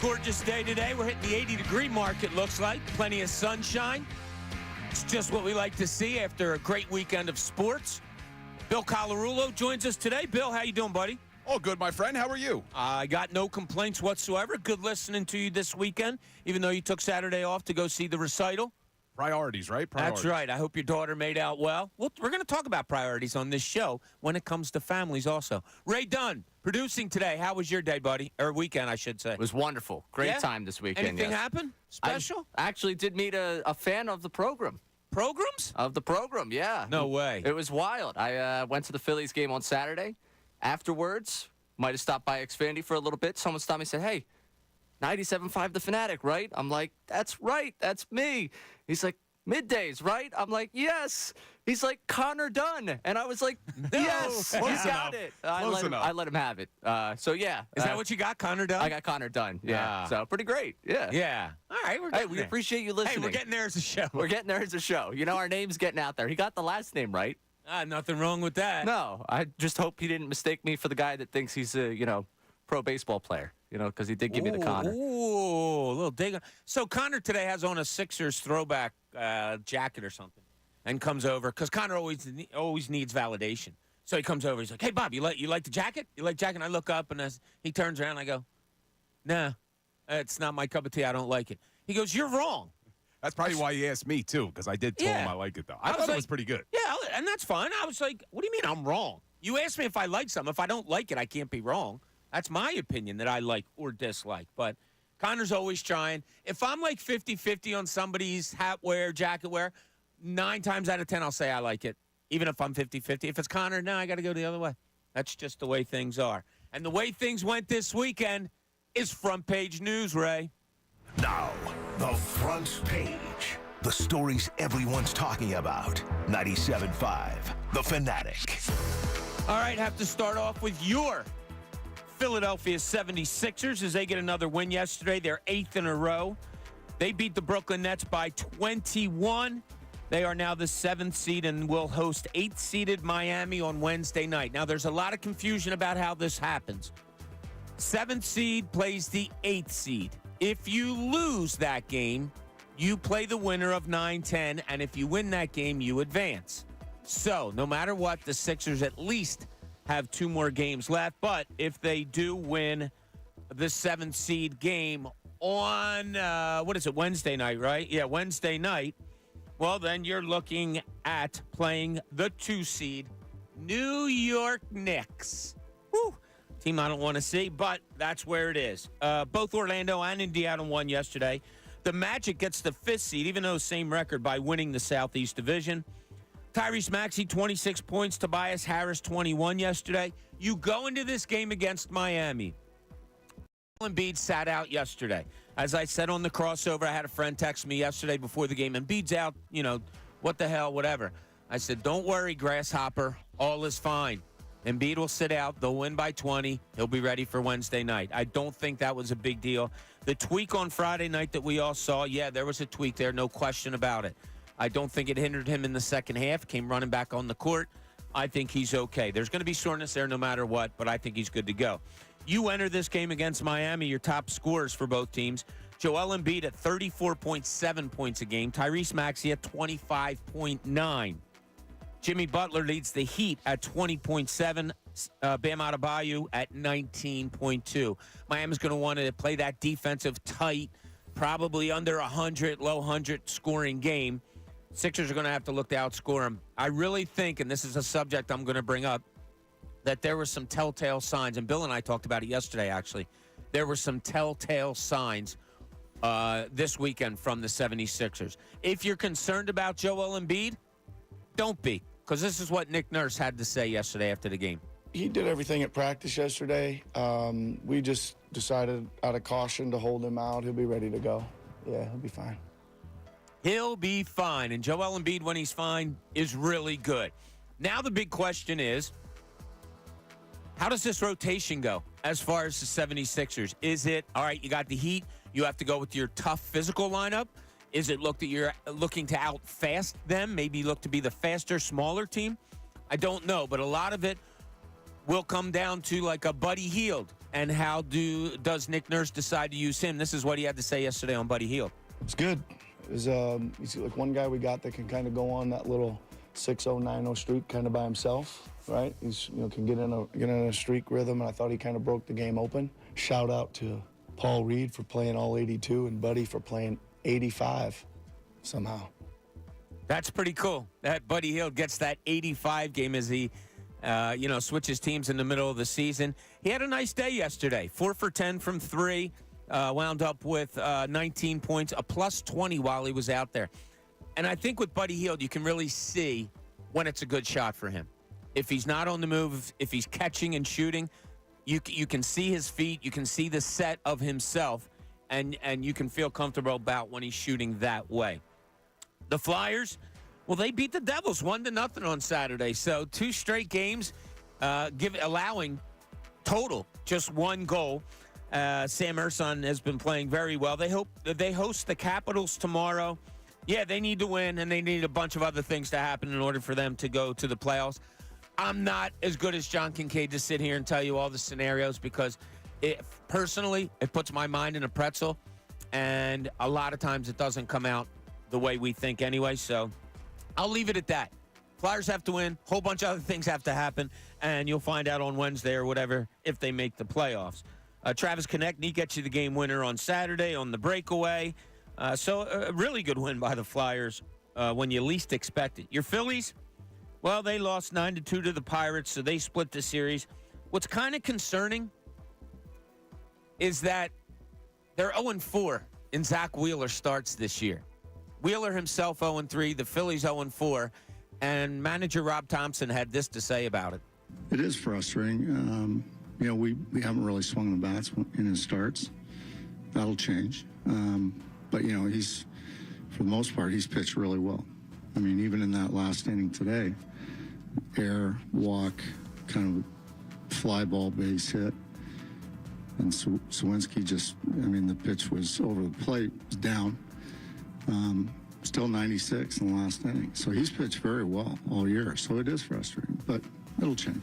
gorgeous day today. We're hitting the 80-degree mark, it looks like. Plenty of sunshine. It's just what we like to see after a great weekend of sports. Bill Colarulo joins us today. Bill, how you doing, buddy? Oh, good, my friend. How are you? I got no complaints whatsoever. Good listening to you this weekend, even though you took Saturday off to go see the recital. Priorities, right? Priorities. That's right. I hope your daughter made out well. We're going to talk about priorities on this show when it comes to families also. Ray Dunn, producing today. How was your day, buddy? Or weekend, I should say. It was wonderful. Great time this weekend. Anything happen special? I actually did meet a fan of the program. Programs? Of the program, yeah. No way. It was wild. I went to the Phillies game on Saturday. Afterwards, might have stopped by Xfinity for a little bit. Someone stopped me and said, hey, 97.5 The Fanatic, right? I'm like, that's right. That's me. He's like, middays, right? I'm like, yes. He's like, Connor Dunn. And I was like, yes, he's got it. I let him have it. So, yeah. Is that what you got, Connor Dunn? I got Connor Dunn, yeah. So, pretty great, yeah. Yeah. All right, we appreciate you listening. Hey, we're getting there as a show. We're getting there as a show. You know, our name's getting out there. He got the last name right. Nothing wrong with that. No, I just hope he didn't mistake me for the guy that thinks he's a, pro baseball player, because he did give me the Connor. Ooh, a little dig. So Connor today has on a Sixers throwback jacket or something and comes over because Connor always needs validation. So he comes over. He's like, hey, Bob, you like the jacket? You like jacket? And I look up, and he turns around, and I go, nah, it's not my cup of tea. I don't like it. He goes, you're wrong. That's probably why he asked me, too, because I did tell him I like it, though. I thought it was pretty good. Yeah, and that's fine. I was like, what do you mean I'm wrong? You asked me if I like something. If I don't like it, I can't be wrong. That's my opinion that I like or dislike. But Connor's always trying. If I'm like 50-50 on somebody's hat wear, jacket wear, 9 times out of 10 I'll say I like it, even if I'm 50-50. If it's Connor, no, I got to go the other way. That's just the way things are. And the way things went this weekend is front page news, Ray. Now, the front page. The stories everyone's talking about. 97.5, The Fanatic. All right, have to start off with your Philadelphia 76ers as they get another win yesterday. They're 8th in a row. They beat the Brooklyn Nets by 21. They are now the 7th seed and will host 8th-seeded Miami on Wednesday night. Now, there's a lot of confusion about how this happens. 7th seed plays the 8th seed. If you lose that game, you play the winner of 9-10, and if you win that game, you advance. So, no matter what, the Sixers at least have 2 more games left. But if they do win the 7th seed game on, Wednesday night, right? Yeah, Wednesday night. Well, then you're looking at playing the 2 seed New York Knicks. Woo! Team I don't want to see, but that's where it is. Both Orlando and Indiana won yesterday. The Magic gets the 5th seed, even though same record, by winning the Southeast Division. Tyrese Maxey, 26 points. Tobias Harris, 21 yesterday. You go into this game against Miami. Embiid sat out yesterday. As I said on the crossover, I had a friend text me yesterday before the game. Embiid's out, what the hell, whatever. I said, don't worry, Grasshopper. All is fine. Embiid will sit out. They'll win by 20. He'll be ready for Wednesday night. I don't think that was a big deal. The tweak on Friday night that we all saw, yeah, there was a tweak there, no question about it. I don't think it hindered him in the second half. Came running back on the court. I think he's okay. There's going to be soreness there no matter what, but I think he's good to go. You enter this game against Miami, your top scorers for both teams. Joel Embiid at 34.7 points a game. Tyrese Maxey at 25.9. Jimmy Butler leads the Heat at 20.7. Bam Adebayo at 19.2. Miami's going to want to play that defensive tight, probably under 100, low 100 scoring game. Sixers are going to have to look to outscore them. I really think, and this is a subject I'm going to bring up, that there were some telltale signs, and Bill and I talked about it yesterday, actually. There were some telltale signs this weekend from the 76ers. If you're concerned about Joel Embiid, don't be, because this is what Nick Nurse had to say yesterday after the game. He did everything at practice yesterday. We just decided out of caution to hold him out. He'll be ready to go. Yeah, he'll be fine. He'll be fine. And Joel Embiid, when he's fine, is really good. Now the big question is, how does this rotation go as far as the 76ers? Is it, all right, you got the Heat, you have to go with your tough physical lineup? Is it look that you're looking to outfast them, maybe look to be the faster, smaller team? I don't know, but a lot of it will come down to like a Buddy Hield. And how does Nick Nurse decide to use him? This is what he had to say yesterday on Buddy Hield. It's good. He's like one guy we got that can kind of go on that little 6-0, 9-0 streak kind of by himself, right? He's can get in a streak rhythm, and I thought he kind of broke the game open. Shout out to Paul Reed for playing all 82 and Buddy for playing 85 somehow. That's pretty cool. That Buddy Hield gets that 85 game as he switches teams in the middle of the season. He had a nice day yesterday. 4 for 10 from 3. Wound up with 19 points, a plus 20 while he was out there. And I think with Buddy Hield, you can really see when it's a good shot for him. If he's not on the move, if he's catching and shooting, you can see his feet, you can see the set of himself, and you can feel comfortable about when he's shooting that way. The Flyers, well, they beat the Devils 1-0 on Saturday. So 2 straight games, allowing total just 1 goal. Sam Ersson has been playing very well. They host the Capitals tomorrow. Yeah, they need to win, and they need a bunch of other things to happen in order for them to go to the playoffs. I'm not as good as John Kincade to sit here and tell you all the scenarios because personally, it puts my mind in a pretzel, and a lot of times it doesn't come out the way we think anyway. So I'll leave it at that. Flyers have to win. A whole bunch of other things have to happen, and you'll find out on Wednesday or whatever if they make the playoffs. Travis Konechny gets you the game winner on Saturday on the breakaway. So a really good win by the Flyers when you least expect it. Your Phillies, well, they lost 9-2 to the Pirates, so they split the series. What's kind of concerning is that they're 0-4 in Zach Wheeler starts this year. Wheeler himself 0-3, the Phillies 0-4, and manager Rob Thompson had this to say about it. It is frustrating. We haven't really swung the bats in his starts. That'll change. But, he's, for the most part, he's pitched really well. I mean, even in that last inning today, air, walk, kind of fly ball base hit. And Sawinski the pitch was over the plate, was down. Still 96 in the last inning. So he's pitched very well all year. So it is frustrating, but it'll change.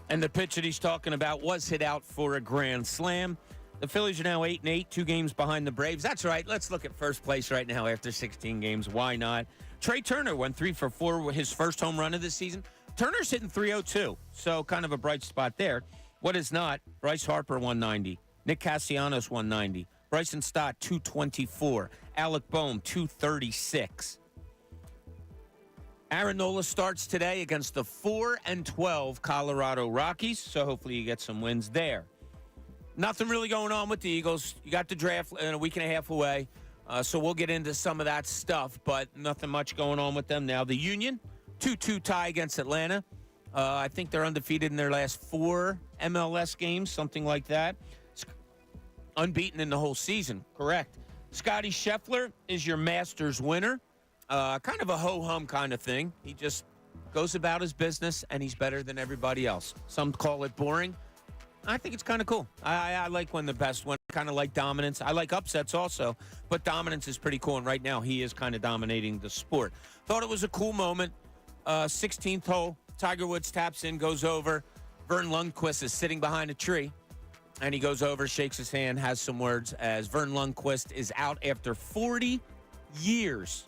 And the pitch that he's talking about was hit out for a grand slam. The Phillies are now 8-8, 2 games behind the Braves. That's right. Let's look at first place right now after 16 games. Why not? Trey Turner went 3 for 4 with his first home run of the season. Turner's hitting .302, so kind of a bright spot there. What is not? Bryce Harper, 190. Nick Castellanos, 190. Bryson Stott, 224. Alec Boehm, 236. Aaron Nola starts today against the 4-12 Colorado Rockies, so hopefully you get some wins there. Nothing really going on with the Eagles. You got the draft in a week and a half away, so we'll get into some of that stuff, but nothing much going on with them now. The Union, 2-2 tie against Atlanta. I think they're undefeated in their last 4 MLS games, something like that. Unbeaten in the whole season, correct. Scotty Scheffler is your Masters winner. Kind of a ho-hum kind of thing. He just goes about his business, and he's better than everybody else. Some call it boring. I think it's kind of cool. I like when the best win. Kind of like dominance. I like upsets also, but dominance is pretty cool, and right now he is kind of dominating the sport. Thought it was a cool moment. 16th hole, Tiger Woods taps in, goes over. Vern Lundquist is sitting behind a tree, and he goes over, shakes his hand, has some words as Vern Lundquist is out after 40 years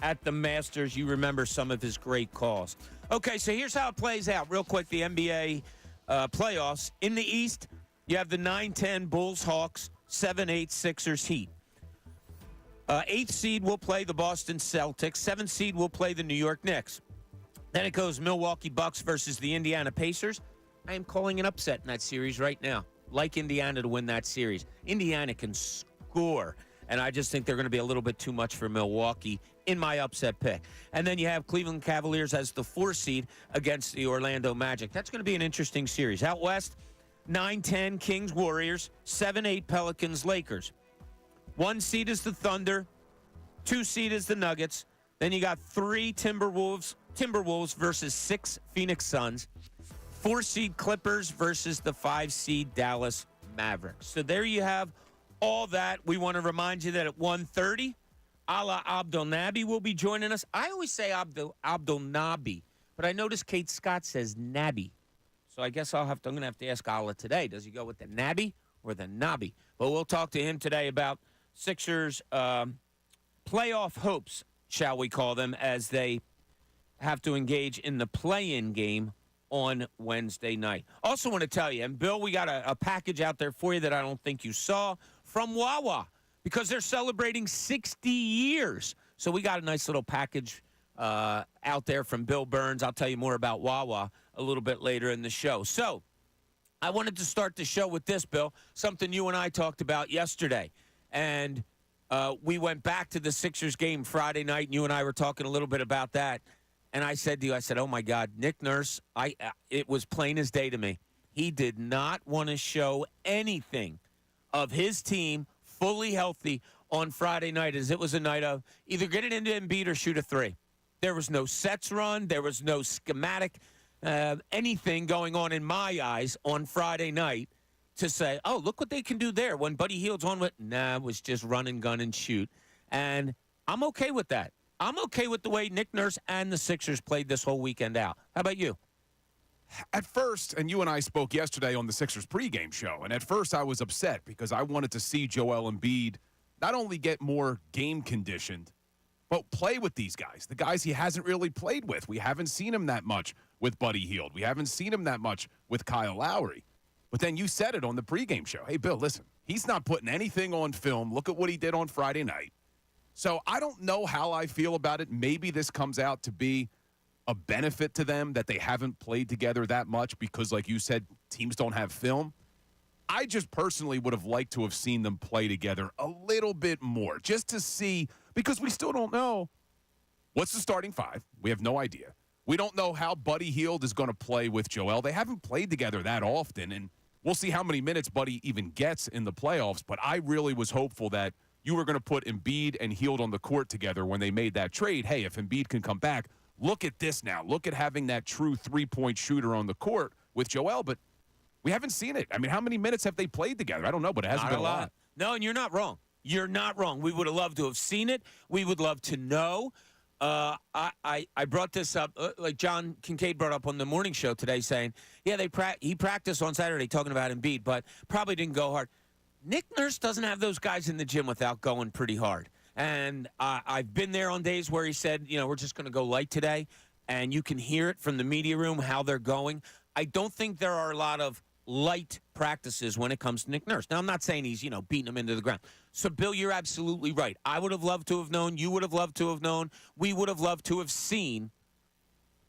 at the Masters. You remember some of his great calls. Okay, so here's how it plays out. Real quick, the NBA playoffs. In the East, you have the 9-10 Bulls, Hawks, 7-8 Sixers, Heat. 8th seed will play the Boston Celtics. 7th seed will play the New York Knicks. Then it goes Milwaukee Bucks versus the Indiana Pacers. I am calling an upset in that series right now. Like Indiana to win that series. Indiana can score, and I just think they're going to be a little bit too much for Milwaukee in my upset pick. And then you have Cleveland Cavaliers as the 4 seed against the Orlando Magic. That's going to be an interesting series. Out west, 9-10 Kings Warriors, 7-8 Pelicans Lakers. 1 seed is the Thunder, 2 seed is the Nuggets. Then you got 3 Timberwolves versus 6 Phoenix Suns. 4 seed Clippers versus the 5 seed Dallas Mavericks. So there you have all that. We want to remind you that at 1:30, Alaa Abdelnaby will be joining us. I always say Abdelnaby, but I notice Kate Scott says Naby. So I guess I'm going to have to ask Alaa today. Does he go with the Nabby or the Nobby? But we'll talk to him today about Sixers playoff hopes, shall we call them, as they have to engage in the play-in game on Wednesday night. Also want to tell you, and Bill, we got a package out there for you that I don't think you saw from Wawa because they're celebrating 60 years. So we got a nice little package out there from Bill Burns. I'll tell you more about Wawa a little bit later in the show. So I wanted to start the show with this, Bill, something you and I talked about yesterday. And we went back to the Sixers game Friday night, and you and I were talking a little bit about that. And I said to you, oh, my God, Nick Nurse, it was plain as day to me. He did not want to show anything of his team fully healthy on Friday night, as it was a night of either get it into Embiid or shoot a three. There was no sets run. There was no schematic, anything going on in my eyes on Friday night to say, oh, look what they can do there. When Buddy Hield's on with, it was just run and gun and shoot. And I'm okay with that. I'm okay with the way Nick Nurse and the Sixers played this whole weekend out. How about you? At first, and you and I spoke yesterday on the Sixers pregame show, and at first I was upset because I wanted to see Joel Embiid not only get more game conditioned, but play with these guys, the guys he hasn't really played with. We haven't seen him that much with Buddy Hield. We haven't seen him that much with Kyle Lowry. But then you said it on the pregame show. Hey, Bill, listen, he's not putting anything on film. Look at what he did on Friday night. So I don't know how I feel about it. Maybe this comes out to be a benefit to them that they haven't played together that much because, like you said, teams don't have film. I just personally would have liked to have seen them play together a little bit more just to see, because we still don't know what's the starting five. We have no idea. We don't know how Buddy Hield is going to play with Joel. They haven't played together that often, and we'll see how many minutes Buddy even gets in the playoffs. But I really was hopeful that you were going to put Embiid and Hield on the court together when they made that trade. Hey, if Embiid can come back, look at this now. Look at having that true three-point shooter on the court with Joel. But we haven't seen it. I mean, how many minutes have they played together? I don't know, but it hasn't been a lot. No, and you're not wrong. You're not wrong. We would have loved to have seen it. We would love to know. I brought this up, like John Kincade brought up on the morning show today, saying, yeah, he practiced on Saturday talking about Embiid, but probably didn't go hard. Nick Nurse doesn't have those guys in the gym without going pretty hard. And I've been there on days where he said, we're just going to go light today. And you can hear it from the media room, how they're going. I don't think there are a lot of light practices when it comes to Nick Nurse. Now, I'm not saying he's, beating him into the ground. So, Bill, you're absolutely right. I would have loved to have known. You would have loved to have known. We would have loved to have seen.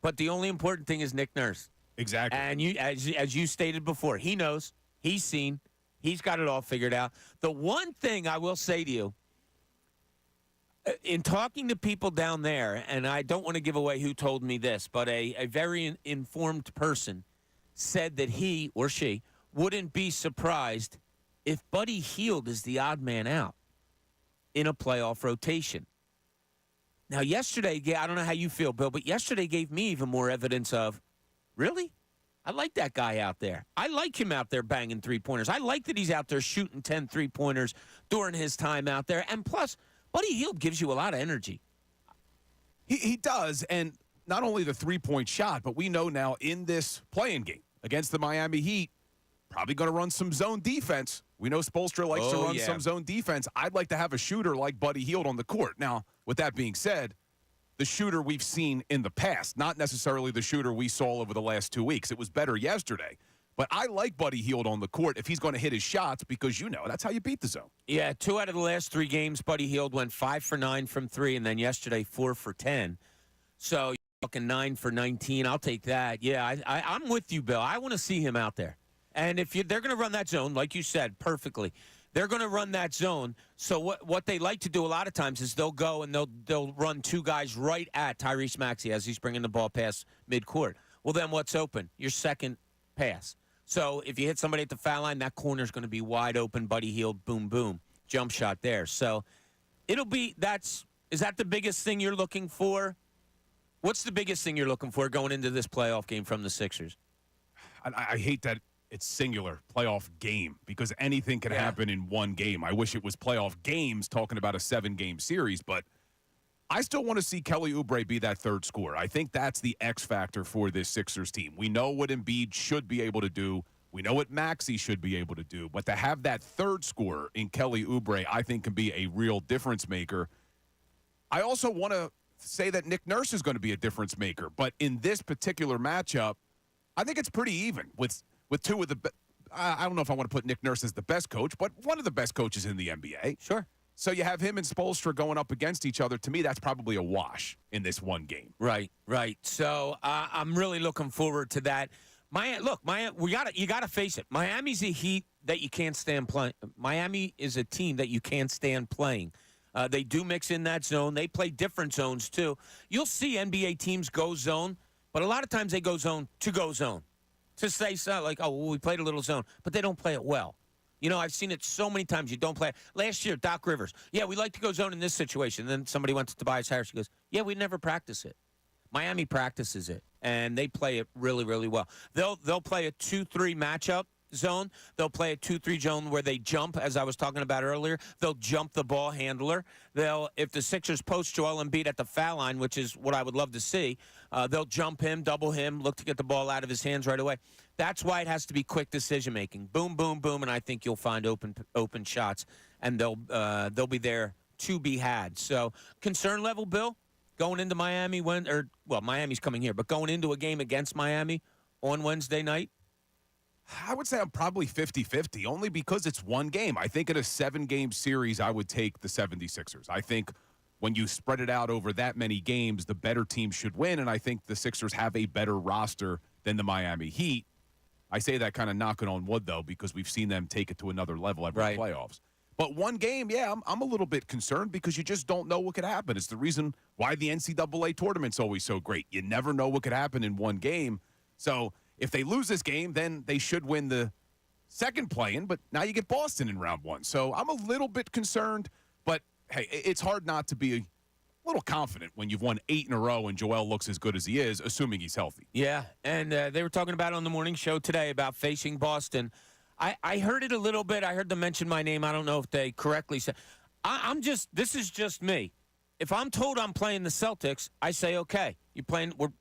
But the only important thing is Nick Nurse. Exactly. And you, as you stated before, he knows. He's seen. He's got it all figured out. The one thing I will say to you, in talking to people down there, and I don't want to give away who told me this, but a very informed person said that he or she wouldn't be surprised if Buddy Hield is the odd man out in a playoff rotation. Now, yesterday, I don't know how you feel, Bill, but yesterday gave me even more evidence of, really? I like that guy out there. I like him out there banging three-pointers. I like that he's out there shooting 10 three-pointers during his time out there. And plus, Buddy Hield gives you a lot of energy. He does, and not only the three-point shot, but we know now in this play-in game against the Miami Heat, probably going to run some zone defense. We know Spoelstra likes to run some zone defense. I'd like to have a shooter like Buddy Hield on the court. Now, with that being said, the shooter we've seen in the past, not necessarily the shooter we saw over the last 2 weeks. It was better yesterday. But I like Buddy Hield on the court if he's going to hit his shots because, that's how you beat the zone. Yeah, 2 out of the last 3 games, Buddy Hield went 5 for 9 from 3, and then yesterday 4 for 10. So you're talking 9 for 19. I'll take that. Yeah, I'm with you, Bill. I want to see him out there. And if they're going to run that zone, like you said, perfectly, they're going to run that zone. So what they like to do a lot of times is they'll go and they'll run 2 guys right at Tyrese Maxey as he's bringing the ball past midcourt. Well, then what's open? Your second pass. So if you hit somebody at the foul line, that corner's going to be wide open. Buddy Hield, boom, boom, jump shot there. So it'll be is that the biggest thing you're looking for? What's the biggest thing you're looking for going into this playoff game from the Sixers? I hate that it's singular playoff game because anything can happen in one game. I wish it was playoff games talking about a 7-game series, but I still want to see Kelly Oubre be that third scorer. I think that's the X factor for this Sixers team. We know what Embiid should be able to do. We know what Maxey should be able to do. But to have that third scorer in Kelly Oubre, I think can be a real difference maker. I also want to say that Nick Nurse is going to be a difference maker. But in this particular matchup, I think it's pretty even with two of the I don't know if I want to put Nick Nurse as the best coach, but one of the best coaches in the NBA. Sure. So you have him and Spoelstra going up against each other. To me, that's probably a wash in this one game. Right. So I'm really looking forward to that. You got to face it. Miami's a Heat that you can't stand playing. Miami is a team that you can't stand playing. They do mix in that zone. They play different zones too. You'll see NBA teams go zone, but a lot of times they go zone to say so like, oh, well, we played a little zone, but they don't play it well. You know, I've seen it so many times. You don't play it. Last year, Doc Rivers. Yeah, we like to go zone in this situation. Then somebody went to Tobias Harris. He goes, yeah, we never practice it. Miami practices it, and they play it really, really well. They'll play a 2-3 matchup zone. They'll play a 2-3 zone where they jump, as I was talking about earlier. They'll jump the ball handler. If the Sixers post Joel Embiid at the foul line, which is what I would love to see, they'll jump him, double him, look to get the ball out of his hands right away. That's why it has to be quick decision-making. Boom, boom, boom, and I think you'll find open shots, and they'll be there to be had. So concern level, Bill, going into Miami Miami's coming here, but going into a game against Miami on Wednesday night? I would say I'm probably 50-50, only because it's one game. I think in a 7-game series, I would take the 76ers. I think when you spread it out over that many games, the better team should win, and I think the Sixers have a better roster than the Miami Heat. I say that kind of knocking on wood, though, because we've seen them take it to another level every playoffs. But one game, I'm a little bit concerned because you just don't know what could happen. It's the reason why the NCAA tournament's always so great. You never know what could happen in one game. So if they lose this game, then they should win the second play-in, but now you get Boston in round one. So I'm a little bit concerned, but, hey, it's hard not to be a little confident when you've won 8 in a row and Joel looks as good as he is, assuming he's healthy. Yeah, and they were talking about it on the morning show today about facing Boston. I heard it a little bit. I heard them mention my name. I don't know if they correctly said. This is just me. If I'm told I'm playing the Celtics, I say, okay,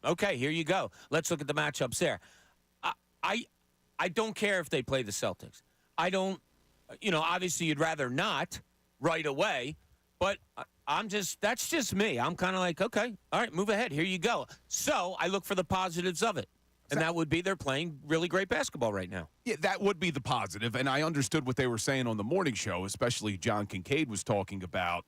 okay, here you go. Let's look at the matchups there. I don't care if they play the Celtics. I don't, obviously you'd rather not right away, but that's just me. I'm kind of like, okay, all right, move ahead. Here you go. So I look for the positives of it. And that would be they're playing really great basketball right now. Yeah, that would be the positive. And I understood what they were saying on the morning show, especially John Kincade was talking about.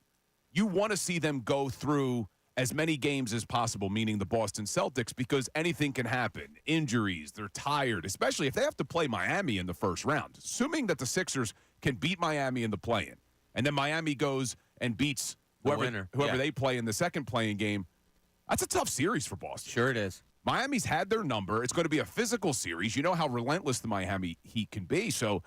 You want to see them go through as many games as possible, meaning the Boston Celtics, because anything can happen. Injuries, they're tired, especially if they have to play Miami in the first round. Assuming that the Sixers can beat Miami in the play-in, and then Miami goes and beats whoever they play in the second play-in game, that's a tough series for Boston. Sure it is. Miami's had their number. It's going to be a physical series. You know how relentless the Miami Heat can be. So,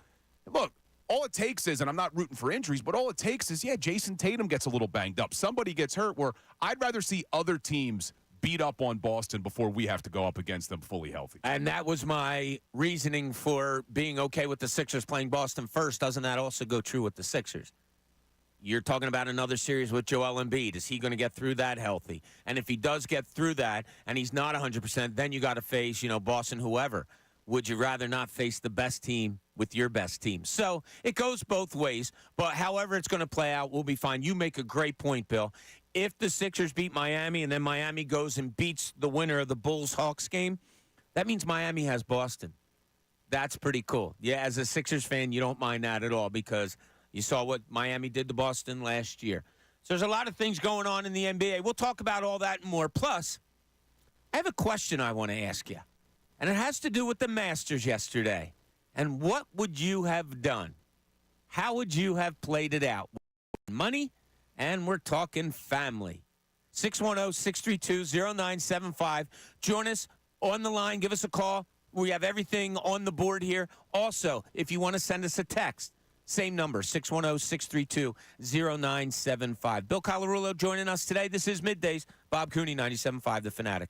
look, all it takes is, and I'm not rooting for injuries, but all it takes is, Jason Tatum gets a little banged up. Somebody gets hurt where I'd rather see other teams beat up on Boston before we have to go up against them fully healthy. And that was my reasoning for being okay with the Sixers playing Boston first. Doesn't that also go true with the Sixers? You're talking about another series with Joel Embiid. Is he going to get through that healthy? And if he does get through that and he's not 100%, then you got to face, Boston, whoever. Would you rather not face the best team with your best team? So it goes both ways, but however it's going to play out, we'll be fine. You make a great point, Bill. If the Sixers beat Miami and then Miami goes and beats the winner of the Bulls-Hawks game, that means Miami has Boston. That's pretty cool. Yeah, as a Sixers fan, you don't mind that at all because you saw what Miami did to Boston last year. So there's a lot of things going on in the NBA. We'll talk about all that and more. Plus, I have a question I want to ask you, and it has to do with the Masters yesterday. And what would you have done? How would you have played it out? Money, and we're talking family. 610-632-0975. Join us on the line. Give us a call. We have everything on the board here. Also, if you want to send us a text, same number, 610-632-0975. Bill Colarulo joining us today. This is Middays. Bob Cooney, 97.5 The Fanatic.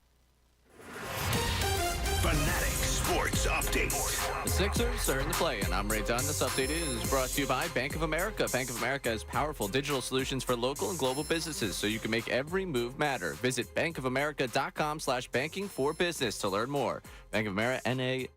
Fanatic Sports Update. The Sixers are in the play, and I'm Ray Dunn. This update is brought to you by Bank of America. Bank of America has powerful digital solutions for local and global businesses, so you can make every move matter. Visit bankofamerica.com/banking for business to learn more. Bank of America, N.A.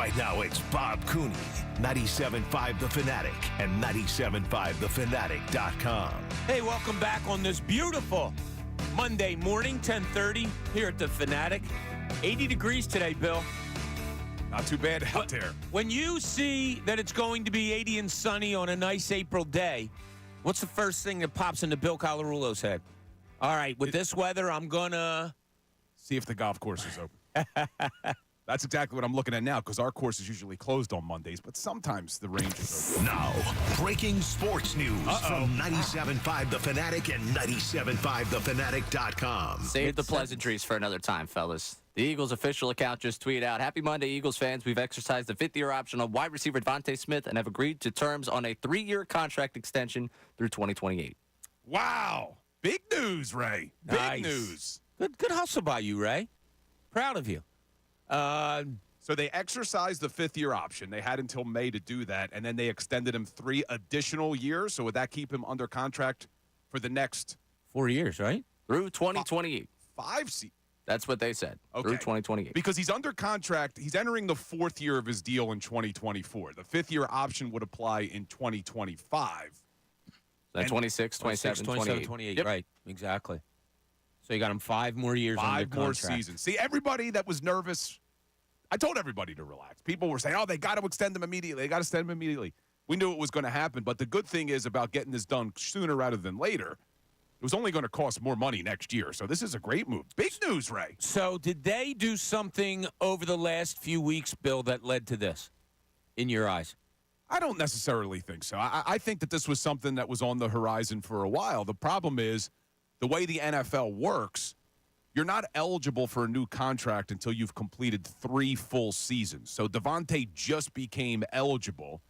Right now, it's Bob Cooney, 97.5 The Fanatic, and 97.5thefanatic.com. Hey, welcome back on this beautiful Monday morning, 10:30 here at the Fanatic. 80 degrees today, Bill. Not too bad out there. When you see that it's going to be 80 and sunny on a nice April day, what's the first thing that pops into Bill Colarulo's head? All right, with this weather, I'm going to see if the golf course is open. That's exactly what I'm looking at now because our course is usually closed on Mondays, but sometimes the range is open. Now, breaking sports news from 97.5 The Fanatic and 97.5thefanatic.com. Save the pleasantries for another time, fellas. The Eagles official account just tweeted out, "Happy Monday, Eagles fans. We've exercised the fifth-year option on wide receiver Devonta Smith and have agreed to terms on a 3-year contract extension through 2028. Wow. Big news, Ray. Big Nice. news. Good hustle by you, Ray. Proud of you. So they exercised the 5th-year option. They had until May to do that, and then they extended him 3 additional years. So would that keep him under contract for the next 4 years, right? Through 2028. 5 seasons? That's what they said. Okay. Through 2028. Because he's under contract. He's entering the 4th year of his deal in 2024. The 5th-year option would apply in 2025. So 26, 27, 28. 28. Yep. Right, exactly. So you got him 5 more years under 5 more contract. seasons. See, everybody that was nervous, I told everybody to relax. People were saying, oh, they got to extend him immediately. They got to extend him immediately. We knew it was going to happen, but the good thing is about getting this done sooner rather than later. It was only going to cost more money next year, so this is a great move. Big news, Ray. So did they do something over the last few weeks, Bill, that led to this, in your eyes? I don't necessarily think so. I think that this was something that was on the horizon for a while. The problem is the way the NFL works, you're not eligible for a new contract until you've completed 3 full seasons. So Devontae just became eligible,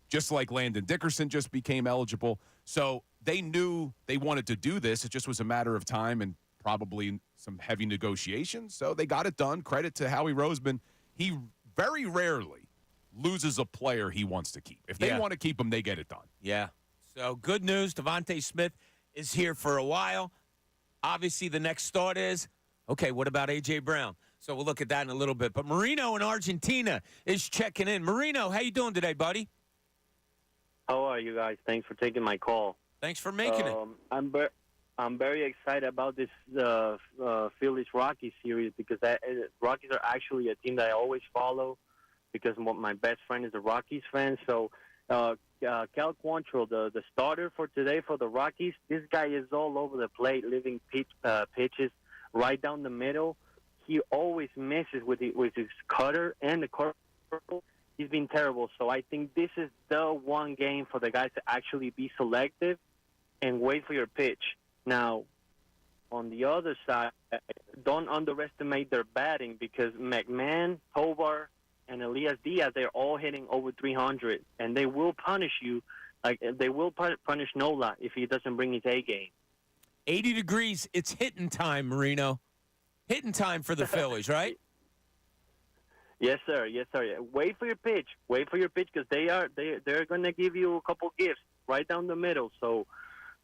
just like Landon Dickerson just became eligible. So they knew they wanted to do this. It just was a matter of time and probably some heavy negotiations. So they got it done. Credit to Howie Roseman. He very rarely loses a player he wants to keep. If they want to keep him, they get it done. Yeah. So good news. Devonta Smith is here for a while. Obviously, the next thought is, okay, what about A.J. Brown? So we'll look at that in a little bit. But Marino in Argentina is checking in. Marino, how you doing today, buddy? How are you guys? Thanks for taking my call. Thanks for making it. I'm very excited about this Phillies-Rockies series because Rockies are actually a team that I always follow because my best friend is a Rockies fan. So Cal Quantrill, the starter for today for the Rockies, this guy is all over the plate, leaving pitches right down the middle. He always misses with his cutter and the curveball. He's been terrible. So I think this is the one game for the guys to actually be selective and wait for your pitch. Now, on the other side, don't underestimate their batting because McMahon, Tovar, and Elias Diaz, they're all hitting over 300, and they will punish you. Like they will punish Nola if he doesn't bring his A game. 80 degrees. It's hitting time, Marino. Hitting time for the Phillies, right? Yes, sir. Yes, sir. Wait for your pitch. Wait for your pitch because they're going to give you a couple gifts right down the middle. So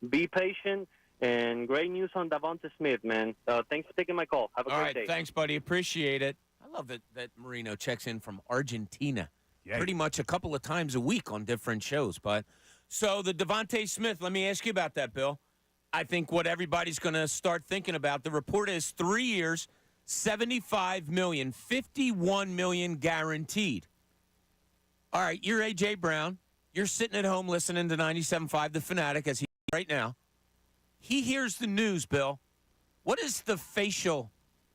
be patient. And great news on Devonta Smith, man. Thanks for taking my call. Have a great day. Thanks, buddy. Appreciate it. I love that Marino checks in from Argentina. Yeah. Pretty much a couple of times a week on different shows. But so the Devonta Smith, let me ask you about that, Bill. I think what everybody's going to start thinking about, the report is 3 years, $75 million, $51 million guaranteed. All right, you're A.J. Brown. You're sitting at home listening to 97.5 The Fanatic as he right now. He hears the news, Bill. What is the facial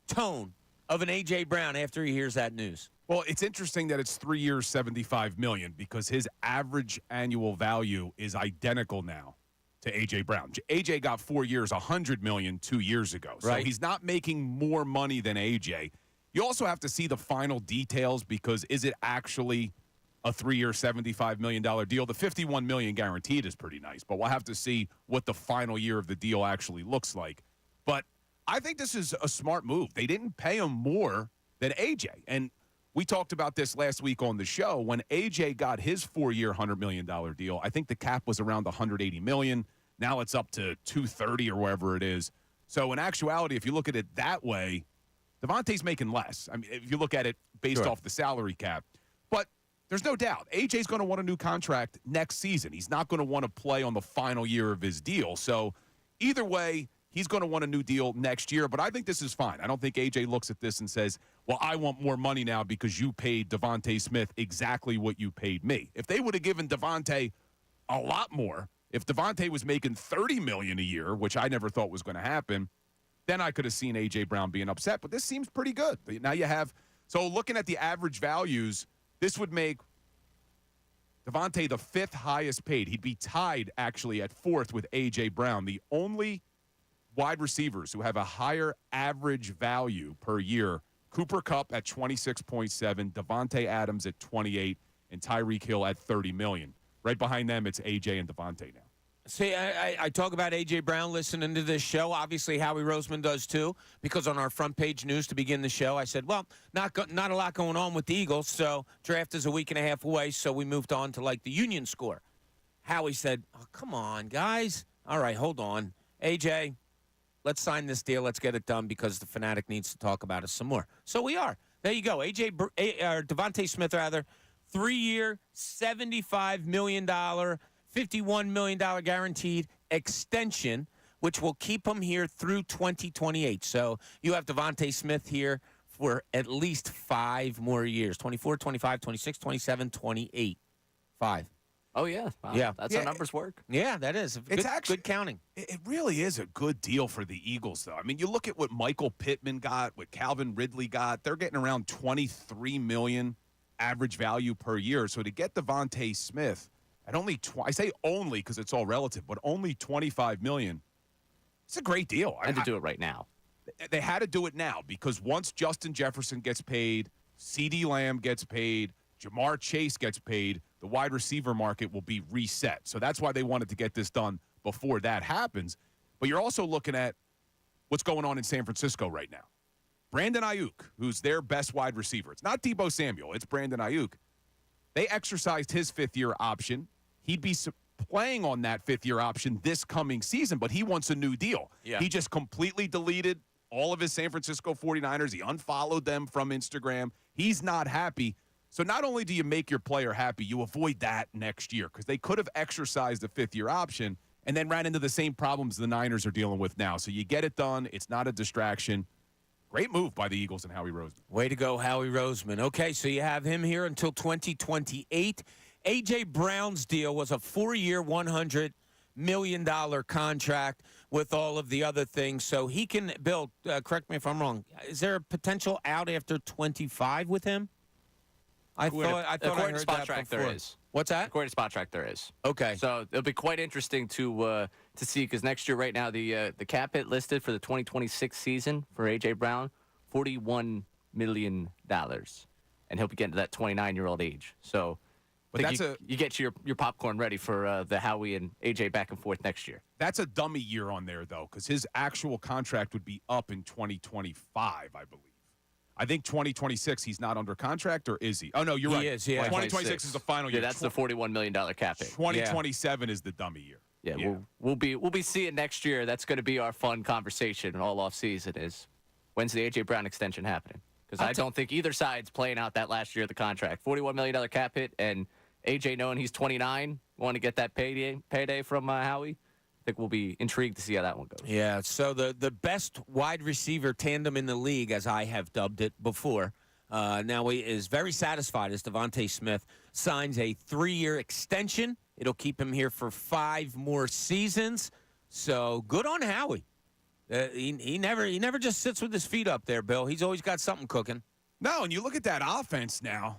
tone of an A.J. Brown after he hears that news? Well, it's interesting that it's 3 years, $75 million, because his average annual value is identical now to A.J. Brown. A.J. got 4 years, $100 million 2 years ago. So Right. he's not making more money than A.J. You also have to see the final details because is it actually a 3-year, $75 million deal? The $51 million guaranteed is pretty nice, but we'll have to see what the final year of the deal actually looks like. But I think this is a smart move. They didn't pay him more than A.J. And we talked about this last week on the show. When A.J. got his 4-year, $100 million deal, I think the cap was around $180 million. Now it's up to $230 or wherever it is. So in actuality, if you look at it that way, Devontae's making less. I mean, if you look at it based Sure. off the salary cap. But there's no doubt, AJ's going to want a new contract next season. He's not going to want to play on the final year of his deal. So either way, he's going to want a new deal next year. But I think this is fine. I don't think AJ looks at this and says, well, I want more money now because you paid Devonta Smith exactly what you paid me. If they would have given Devonta a lot more, if Devonta was making $30 million a year, which I never thought was going to happen, then I could have seen A.J. Brown being upset. But this seems pretty good. Now you have – so looking at the average values, this would make Devonta the 5th highest paid. He'd be tied, actually, at 4th with A.J. Brown. The only wide receivers who have a higher average value per year, Cooper Kupp at 26.7, Devonta Adams at 28, and Tyreek Hill at $30 million. Right behind them, it's A.J. and Devonta now. See, I talk about A.J. Brown listening to this show. Obviously, Howie Roseman does too, because on our front page news to begin the show, I said, well, not a lot going on with the Eagles, so draft is a week and a half away, so we moved on to, like, the Union score. Howie said, oh, come on, guys. All right, hold on. A.J., let's sign this deal. Let's get it done because the Fanatic needs to talk about it some more. So we are. There you go. Devonta Smith, 3-year, $75 million, $51 million guaranteed extension, which will keep him here through 2028. So you have Devonta Smith here for at least 5 more years, 24, 25, 26, 27, 28. 5. Oh, yeah. Wow. Yeah. That's how numbers work. Yeah, that is. It's actually good counting. It really is a good deal for the Eagles, though. I mean, you look at what Michael Pittman got, what Calvin Ridley got. They're getting around $23 million average value per year. So to get Devonta Smith at only, I say only because it's all relative, but only $25 million, it's a great deal. And to do it right now. They had to do it now because once Justin Jefferson gets paid, CeeDee Lamb gets paid, Jamar Chase gets paid, the wide receiver market will be reset. So that's why they wanted to get this done before that happens. But you're also looking at what's going on in San Francisco right now. Brandon Ayuk, who's their best wide receiver. It's not Deebo Samuel. It's Brandon Ayuk. They exercised his 5th-year option. He'd be playing on that 5th-year option this coming season, but he wants a new deal. Yeah. He just completely deleted all of his San Francisco 49ers. He unfollowed them from Instagram. He's not happy. So not only do you make your player happy, you avoid that next year because they could have exercised the 5th-year option and then ran into the same problems the Niners are dealing with now. So you get it done. It's not a distraction. Great move by the Eagles and Howie Roseman. Way to go, Howie Roseman. Okay, so you have him here until 2028. A.J. Brown's deal was a 4-year, $100 million contract with all of the other things. So he can build, correct me if I'm wrong, is there a potential out after 25 with him? I thought According to I Spot heard that Track, before. there is. What's that? According to Spot Track, there is. Okay. So it'll be quite interesting to see because next year, right now, the cap hit listed for the 2026 season for A.J. Brown, $41 million. And he'll be getting to that 29-year-old age. So But that's you get your popcorn ready for the Howie and A.J. back and forth next year. That's a dummy year on there, though, because his actual contract would be up in 2025, I believe. I think 2026 he's not under contract, or is he? Oh, no, you're right. He is, yeah. 2026 is the final year. Yeah, that's the $41 million cap hit. 2027 is the dummy year. Yeah, we'll be seeing next year. That's going to be our fun conversation all off season is when's the A.J. Brown extension happening? Because I don't think either side's playing out that last year of the contract. $41 million cap hit, and A.J. knowing he's 29, want to get that payday from Howie. I think we'll be intrigued to see how that one goes. Yeah, so the best wide receiver tandem in the league, as I have dubbed it before, now he is very satisfied as Devonta Smith signs a 3-year extension. It'll keep him here for 5 more seasons. So good on Howie. He never just sits with his feet up there, Bill. He's always got something cooking. No, and you look at that offense now,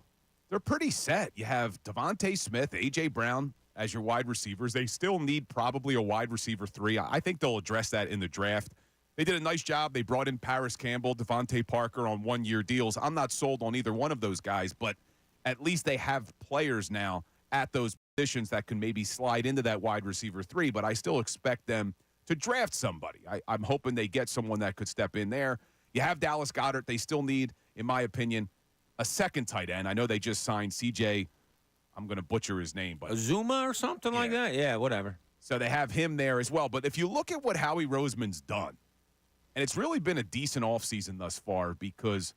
they're pretty set. You have Devonta Smith, A.J. Brown as your wide receivers. They still need probably a wide receiver 3. I think they'll address that in the draft. They did a nice job. They brought in Paris Campbell, Devontae Parker on 1-year deals. I'm not sold on either one of those guys, but at least they have players now at those positions that can maybe slide into that wide receiver 3, but I still expect them to draft somebody. I'm hoping they get someone that could step in there. You have Dallas Goedert. They still need, in my opinion, a second tight end. I know they just signed C.J. I'm going to butcher his name, but Azuma or something like that? Yeah, whatever. So they have him there as well. But if you look at what Howie Roseman's done, and it's really been a decent offseason thus far because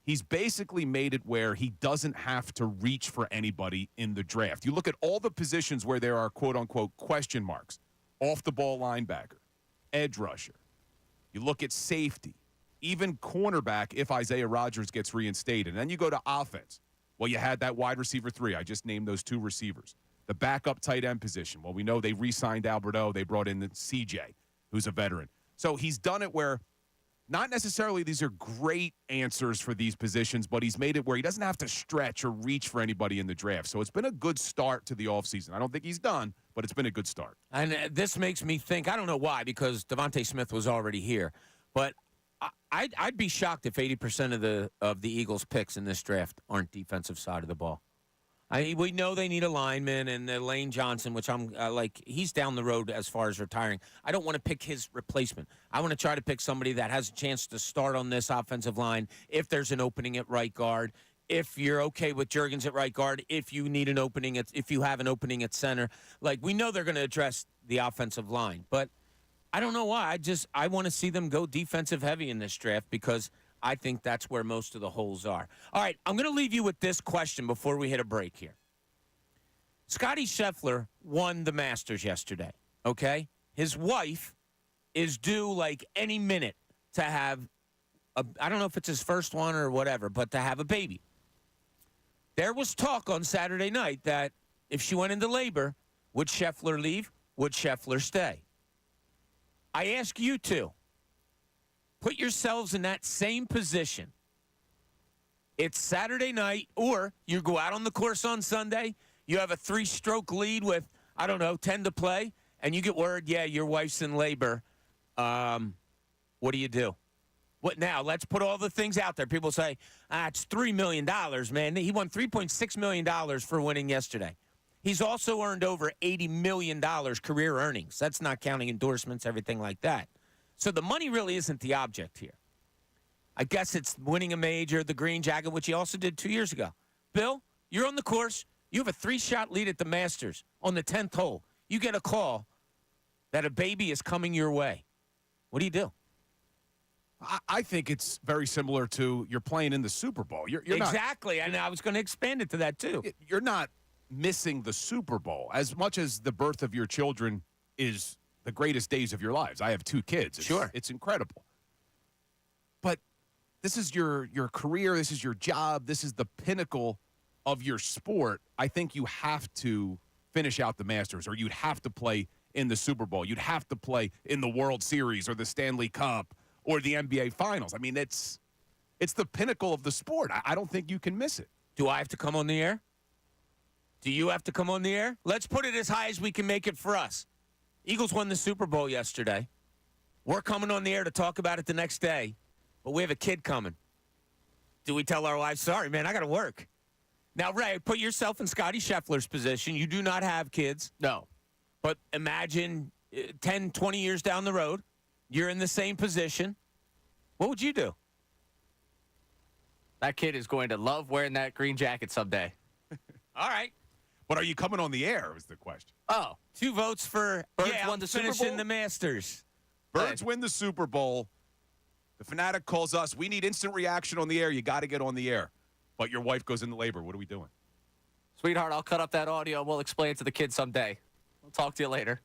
he's basically made it where he doesn't have to reach for anybody in the draft. You look at all the positions where there are quote-unquote question marks. Off-the-ball linebacker, edge rusher. You look at safety, even cornerback if Isaiah Rodgers gets reinstated. And then you go to offense. Well, you had that wide receiver 3. I just named those 2 receivers. The backup tight end position. Well, we know they re-signed Alberto. They brought in the CJ, who's a veteran. So he's done it where not necessarily these are great answers for these positions, but he's made it where he doesn't have to stretch or reach for anybody in the draft. So it's been a good start to the offseason. I don't think he's done, but it's been a good start. And this makes me think, I don't know why, because Devonta Smith was already here, but I'd be shocked if 80% of the Eagles' picks in this draft aren't defensive side of the ball. We know they need a lineman, and Lane Johnson, which I'm he's down the road as far as retiring. I don't want to pick his replacement. I want to try to pick somebody that has a chance to start on this offensive line if there's an opening at right guard, if you're okay with Juergens at right guard, if you need an opening, if you have an opening at center. Like, we know they're going to address the offensive line, but I don't know why. I want to see them go defensive heavy in this draft because I think that's where most of the holes are. All right, I'm going to leave you with this question before we hit a break here. Scottie Scheffler won the Masters yesterday, okay? His wife is due like any minute to have I don't know if it's his first one or whatever, but to have a baby. There was talk on Saturday night that if she went into labor, would Scheffler leave? Would Scheffler stay? I ask you two, put yourselves in that same position. It's Saturday night, or you go out on the course on Sunday, you have a 3-stroke lead with, 10 to play, and you get word, yeah, your wife's in labor. What do you do? What now? Let's put all the things out there. People say, it's $3 million, man. He won $3.6 million for winning yesterday. He's also earned over $80 million career earnings. That's not counting endorsements, everything like that. So the money really isn't the object here. I guess it's winning a major, the green jacket, which he also did 2 years ago. Bill, you're on the course. You have a 3-shot lead at the Masters on the 10th hole. You get a call that a baby is coming your way. What do you do? I think it's very similar to you're playing in the Super Bowl. You're exactly, and I was going to expand it to that too. You're not missing the Super Bowl as much as the birth of your children is the greatest days of your lives. I have 2 kids. It's incredible. But this is your career. This is your job. This is the pinnacle of your sport. I think you have to finish out the Masters, or you'd have to play in the Super Bowl. You'd have to play in the World Series or the Stanley Cup or the NBA Finals. I mean, it's the pinnacle of the sport. I don't think you can miss it. Do I have to come on the air? Do you have to come on the air? Let's put it as high as we can make it for us. Eagles won the Super Bowl yesterday. We're coming on the air to talk about it the next day, but we have a kid coming. Do we tell our wives, sorry, man, I got to work? Now, Ray, put yourself in Scottie Scheffler's position. You do not have kids. No. But imagine 10, 20 years down the road, you're in the same position. What would you do? That kid is going to love wearing that green jacket someday. All right. But are you coming on the air is the question. Oh. 2 votes for Birds won the Super Bowl? finishing the Masters. Birds win the Super Bowl. The Fanatic calls us. We need instant reaction on the air. You got to get on the air. But your wife goes into labor. What are we doing? Sweetheart, I'll cut up that audio. We'll explain it to the kids someday. We'll talk to you later.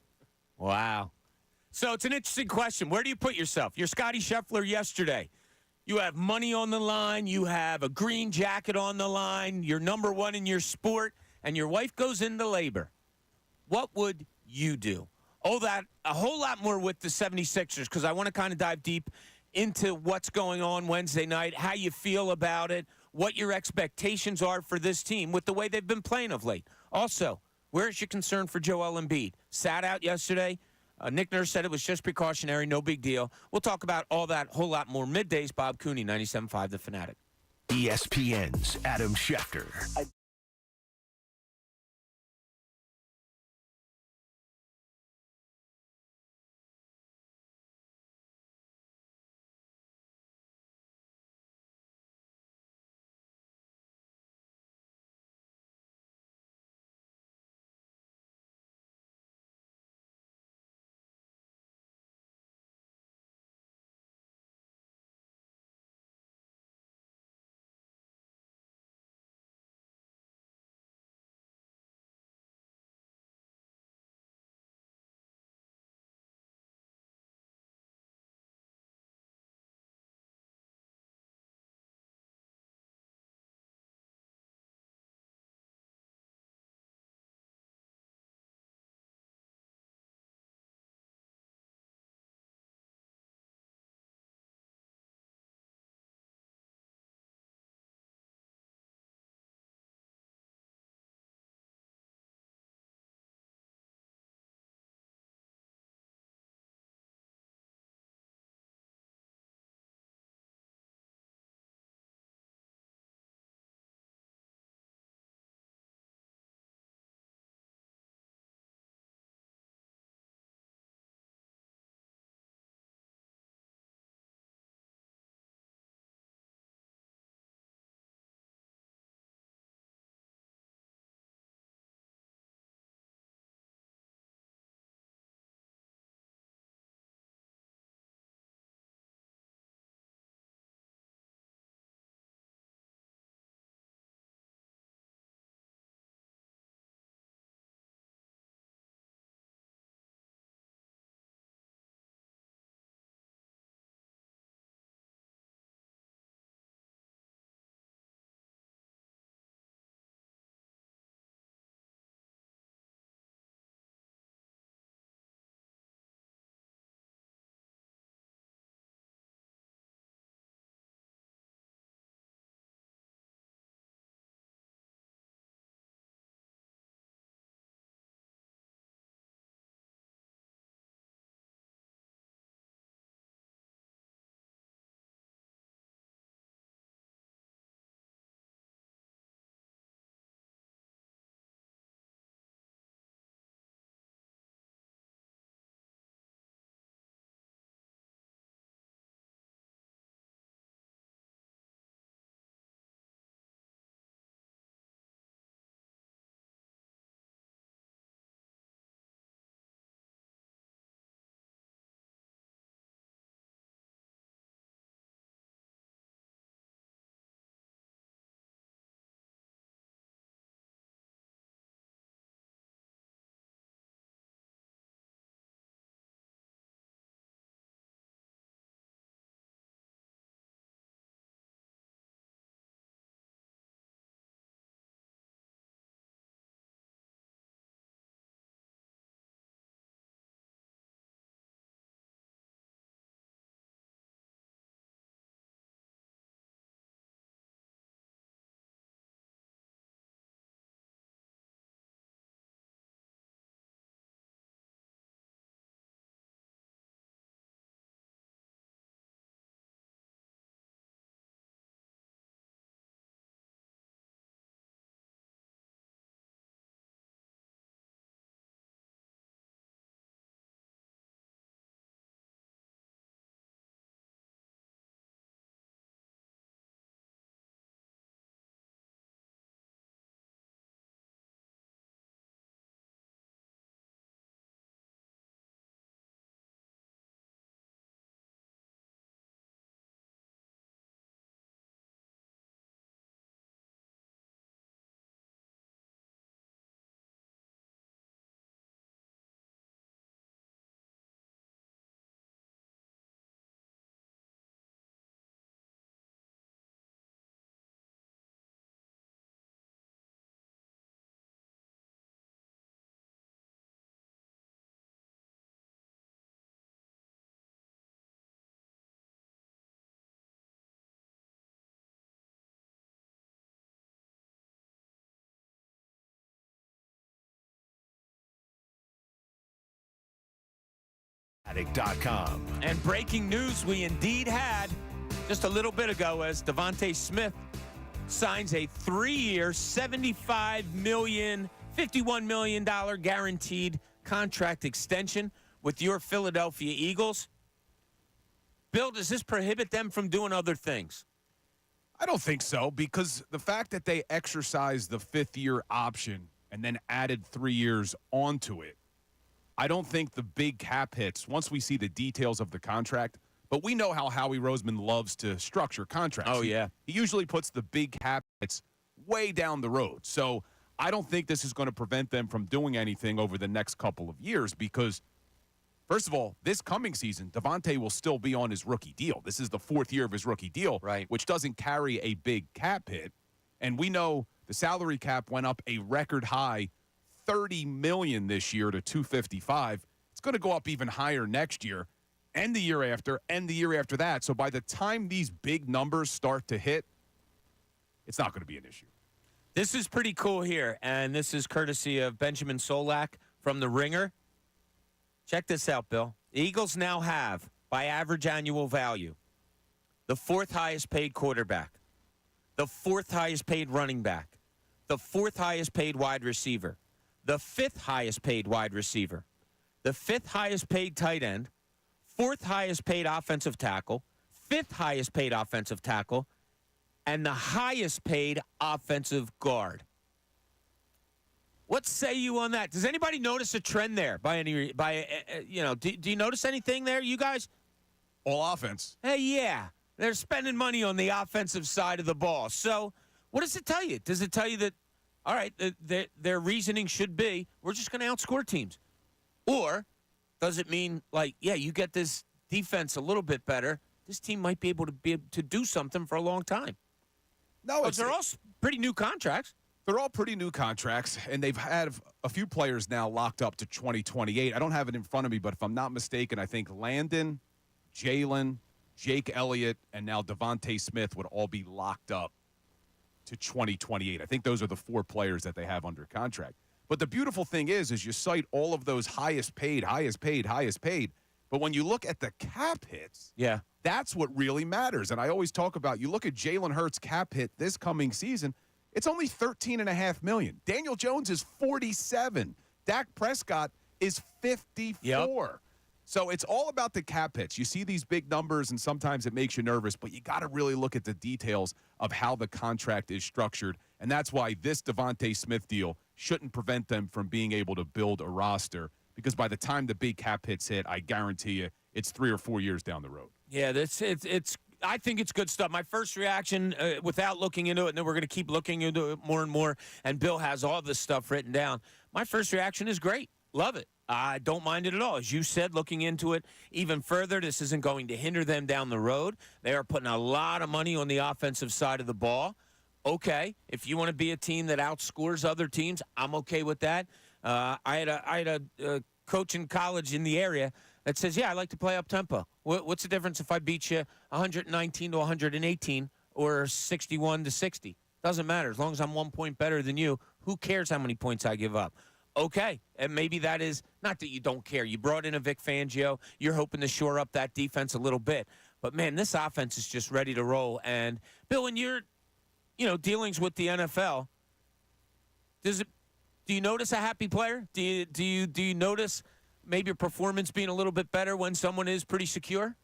Wow. So it's an interesting question. Where do you put yourself? You're Scottie Scheffler yesterday. You have money on the line. You have a green jacket on the line. You're number 1 in your sport. And your wife goes into labor. What would you do? Oh, that a whole lot more with the 76ers, because I want to kind of dive deep into what's going on Wednesday night, how you feel about it, what your expectations are for this team with the way they've been playing of late. Also, where's your concern for Joel Embiid? Sat out yesterday. Nick Nurse said it was just precautionary, no big deal. We'll talk about all that, whole lot more. Middays, Bob Cooney, 97.5 The Fanatic. ESPN's Adam Schefter. Fanatic.com. And breaking news we indeed had just a little bit ago as Devonta Smith signs a 3-year, $75 million, $51 million guaranteed contract extension with your Philadelphia Eagles. Bill, does this prohibit them from doing other things? I don't think so, because the fact that they exercised the 5th-year option and then added 3 years onto it, I don't think the big cap hits, once we see the details of the contract, but we know how Howie Roseman loves to structure contracts. Oh, yeah. He usually puts the big cap hits way down the road. So I don't think this is going to prevent them from doing anything over the next couple of years because, first of all, this coming season, Devonta will still be on his rookie deal. This is the 4th year of his rookie deal, right, which doesn't carry a big cap hit. And we know the salary cap went up a record high $30 million this year to $255. It's going to go up even higher next year and the year after and the year after that. So by the time these big numbers start to hit, it's not going to be an issue. This is pretty cool here, and this is courtesy of Benjamin Solak from The Ringer. Check this out, Bill. The Eagles now have, by average annual value, the 4th highest paid quarterback, the 4th highest paid running back, the 4th highest paid wide receiver, the 5th highest paid wide receiver, the 5th highest paid tight end, 4th highest paid offensive tackle, 5th highest paid offensive tackle, and the highest paid offensive guard. What say you on that? Does anybody notice a trend there? Do you notice anything there, you guys? All offense. Hey, yeah. They're spending money on the offensive side of the ball. So what does it tell you? Does it tell you that, all right, their reasoning should be, we're just going to outscore teams? Or does it mean, like, yeah, you get this defense a little bit better, this team might be able to do something for a long time? No, they're all pretty new contracts. They're all pretty new contracts, and they've had a few players now locked up to 2028. I don't have it in front of me, but if I'm not mistaken, I think Landon, Jalen, Jake Elliott, and now Devonta Smith would all be locked up to 2028. I think those are the 4 players that they have under contract. But the beautiful thing is you cite all of those highest paid. But when you look at the cap hits, yeah, that's what really matters. And I always talk about, you look at Jalen Hurts' cap hit this coming season, it's only $13.5 million. Daniel Jones is $47. Dak Prescott is $54. Yep. So it's all about the cap hits. You see these big numbers, and sometimes it makes you nervous, but you got to really look at the details of how the contract is structured. And that's why this Devonta Smith deal shouldn't prevent them from being able to build a roster, because by the time the big cap hits hit, I guarantee you it's 3 or 4 years down the road. Yeah, I think it's good stuff. My first reaction, without looking into it, and then we're going to keep looking into it more and more, and Bill has all this stuff written down. My first reaction is great. Love it. I don't mind it at all. As you said, looking into it even further, this isn't going to hinder them down the road. They are putting a lot of money on the offensive side of the ball. Okay, if you want to be a team that outscores other teams, I'm okay with that. I had a coach in college in the area that says, yeah, I like to play up-tempo. What's the difference if I beat you 119 to 118 or 61 to 60? Doesn't matter. As long as I'm 1 point better than you, who cares how many points I give up? Okay, and maybe that is not that you don't care. You brought in a Vic Fangio. You're hoping to shore up that defense a little bit. But, man, this offense is just ready to roll. And, Bill, in your dealings with the NFL, do you notice a happy player? Do you notice maybe a performance being a little bit better when someone is pretty secure?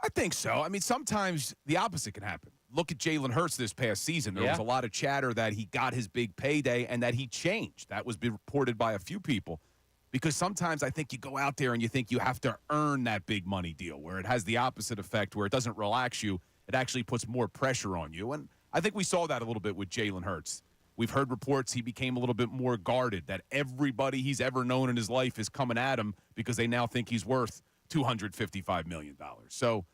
I think so. I mean, sometimes the opposite can happen. Look at Jalen Hurts this past season. There was a lot of chatter that he got his big payday and that he changed. That was reported by a few people, because sometimes I think you go out there and you think you have to earn that big money deal, where it has the opposite effect, where it doesn't relax you. It actually puts more pressure on you. And I think we saw that a little bit with Jalen Hurts. We've heard reports he became a little bit more guarded, that everybody he's ever known in his life is coming at him because they now think he's worth $255 million. So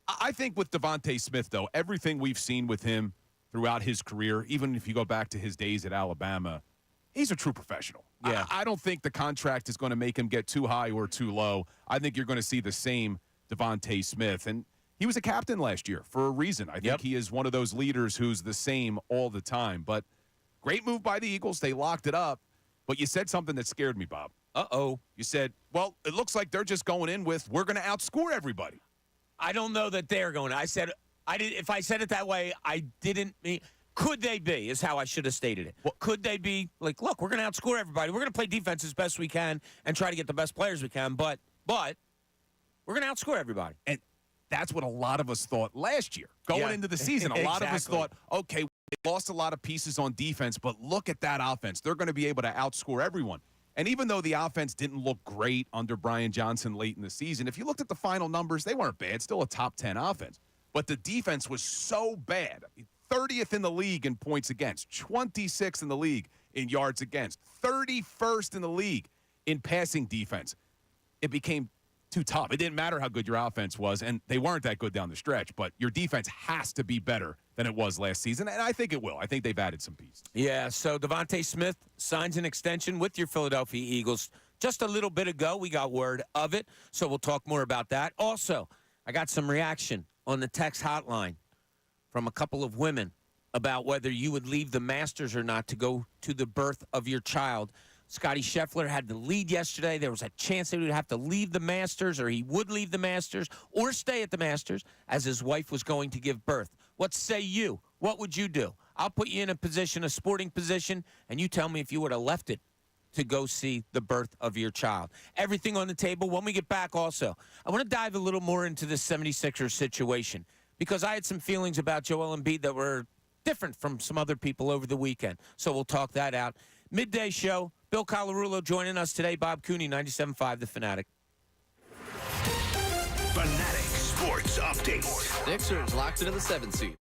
I think with Devonta Smith, though, everything we've seen with him throughout his career, even if you go back to his days at Alabama, he's a true professional. Yeah. I don't think the contract is going to make him get too high or too low. I think you're going to see the same Devonta Smith. And he was a captain last year for a reason. I think he is one of those leaders who's the same all the time. But great move by the Eagles. They locked it up. But you said something that scared me, Bob. Uh-oh. You said, well, it looks like they're just going in with, we're going to outscore everybody. I don't know that they're going to. If I said it that way, I didn't mean. Could they be, is how I should have stated it. Well, could they be like, look, we're going to outscore everybody. We're going to play defense as best we can and try to get the best players we can, but we're going to outscore everybody. And that's what a lot of us thought last year. Going into the season, a lot of us thought, okay, they lost a lot of pieces on defense, but look at that offense. They're going to be able to outscore everyone. And even though the offense didn't look great under Brian Johnson late in the season, if you looked at the final numbers, they weren't bad. Still a top 10 offense. But the defense was so bad. 30th in the league in points against, 26th in the league in yards against, 31st in the league in passing defense. It became too tough. It didn't matter how good your offense was, and they weren't that good down the stretch, but your defense has to be better than it was last season, and I think it will. I think they've added some pieces. Yeah, so Devonta Smith signs an extension with your Philadelphia Eagles. Just a little bit ago, we got word of it, so we'll talk more about that. Also, I got some reaction on the text hotline from a couple of women about whether you would leave the Masters or not to go to the birth of your child. Scotty Scheffler had the lead yesterday. There was a chance that he would have to leave the Masters, or he would leave the Masters, or stay at the Masters as his wife was going to give birth. What say you? What would you do? I'll put you in a position, a sporting position, and you tell me if you would have left it to go see the birth of your child. Everything on the table. When we get back also, I want to dive a little more into this 76ers situation, because I had some feelings about Joel Embiid that were different from some other people over the weekend. So we'll talk that out. Midday show. Bill Colarulo joining us today. Bob Cooney, 97.5 The Fanatic. Fanatic Sports Update. Sixers locked into the 7th seed.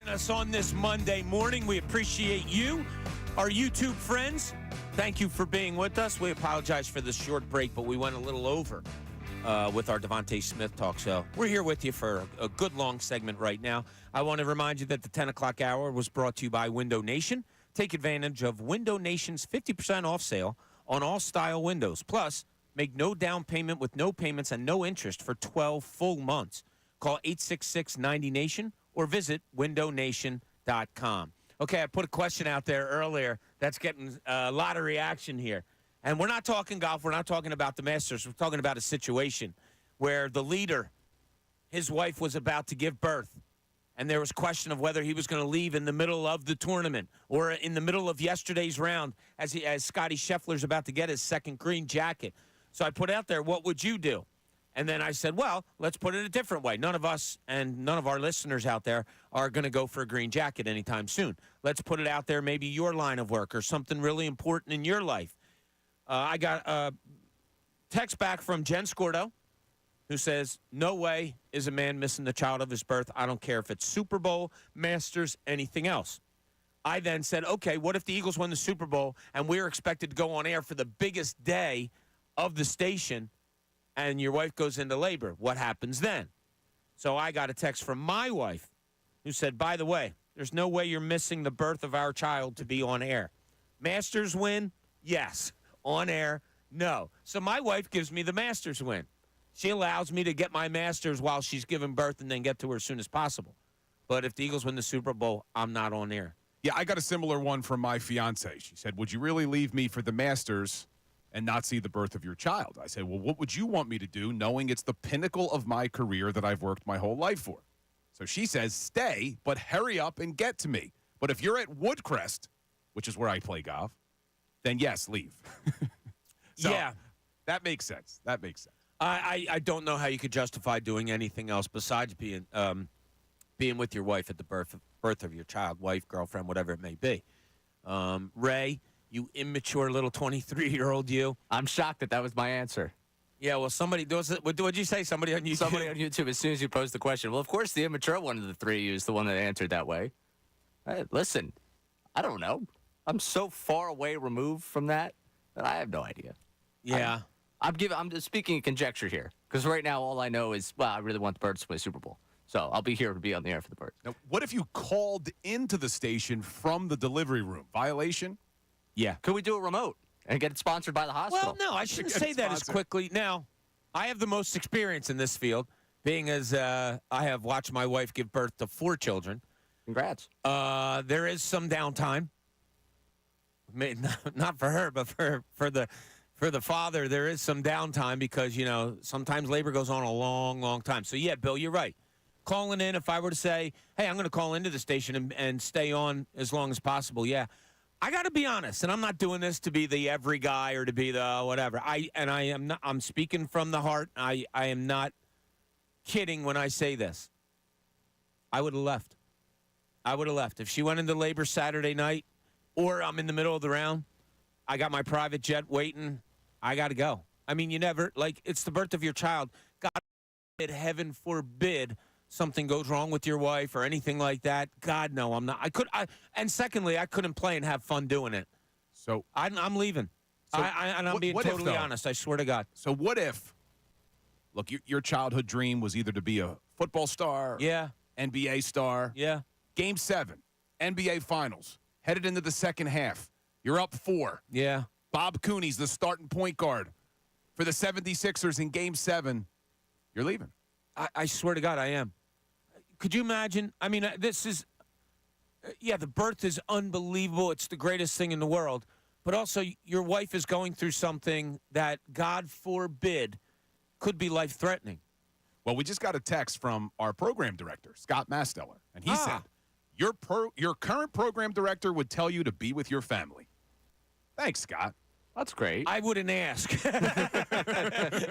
Us on this Monday morning. We appreciate you, our YouTube friends. Thank you for being with us. We apologize for the short break, but we went a little over with our Devonta Smith talk. So we're here with you for a good long segment right now. I want to remind you that the 10 o'clock hour was brought to you by Window Nation. Take advantage of Window Nation's 50% off sale on all style windows. Plus, make no down payment with no payments and no interest for 12 full months. Call 866-90-NATION or visit windownation.com. Okay, I put a question out there earlier that's getting a lot of reaction here. And we're not talking golf. We're not talking about the Masters. We're talking about a situation where the leader, his wife was about to give birth, and there was question of whether he was going to leave in the middle of the tournament or in the middle of yesterday's round as Scotty Scheffler's about to get his second green jacket. So I put out there, what would you do? And then I said, well, let's put it a different way. None of us and none of our listeners out there are going to go for a green jacket anytime soon. Let's put it out there, maybe your line of work or something really important in your life. I got a text back from Jen Scordo, who says, no way is a man missing the child of his birth. I don't care if it's Super Bowl, Masters, anything else. I then said, okay, what if the Eagles won the Super Bowl and we're expected to go on air for the biggest day of the station and your wife goes into labor? What happens then? So I got a text from my wife who said, by the way, there's no way you're missing the birth of our child to be on air. Masters win? Yes. On air? No. So my wife gives me the Masters win. She allows me to get my Masters while she's giving birth and then get to her as soon as possible. But if the Eagles win the Super Bowl, I'm not on air. Yeah, I got a similar one from my fiance. She said, would you really leave me for the Masters and not see the birth of your child? I said, well, what would you want me to do knowing it's the pinnacle of my career that I've worked my whole life for? So she says, stay, but hurry up and get to me. But if you're at Woodcrest, which is where I play golf, then yes, leave. So, yeah. That makes sense. That makes sense. I don't know how you could justify doing anything else besides being with your wife at the birth of your child, wife, girlfriend, whatever it may be. Ray, you immature little 23-year-old you. I'm shocked that was my answer. Yeah, well, somebody does it. What'd you say? Somebody on YouTube? Somebody on YouTube, as soon as you posed the question. Well, of course, the immature one of the three of you is the one that answered that way. Hey, listen, I don't know. I'm so far away removed from that I have no idea. Yeah. I'm just speaking in conjecture here, because right now all I know is, well, I really want the Birds to win a Super Bowl. So I'll be here to be on the air for the Birds. Now, what if you called into the station from the delivery room? Violation? Yeah. Could we do a remote and get it sponsored by the hospital? Well, no, I shouldn't say that as quickly. Now, I have the most experience in this field, being as I have watched my wife give birth to 4 children. Congrats. There is some downtime. Not for her, but for the father, there is some downtime because, you know, sometimes labor goes on a long, long time. So, yeah, Bill, you're right. Calling in, if I were to say, hey, I'm going to call into the station and stay on as long as possible, yeah. I got to be honest, and I'm not doing this to be the every guy or to be the whatever. I'm speaking from the heart. I am not kidding when I say this. I would have left. I would have left. If she went into labor Saturday night or I'm in the middle of the round, I got my private jet waiting. I got to go. I mean, you never, like, it's the birth of your child. God forbid, heaven forbid, something goes wrong with your wife or anything like that. God, no, I'm not. And secondly, I couldn't play and have fun doing it. So I'm leaving. So and I'm being totally honest. I swear to God. So what if, look, your childhood dream was either to be a football star, yeah, NBA star, yeah. Game 7, NBA Finals, headed into the second half. You're up 4. Yeah. Bob Cooney's the starting point guard for the 76ers in Game 7. You're leaving. I swear to God, I am. Could you imagine? I mean, this is, the birth is unbelievable. It's the greatest thing in the world. But also, your wife is going through something that, God forbid, could be life-threatening. Well, we just got a text from our program director, Scott Masteller, and he said, your current program director would tell you to be with your family. Thanks, Scott. That's great. I wouldn't ask.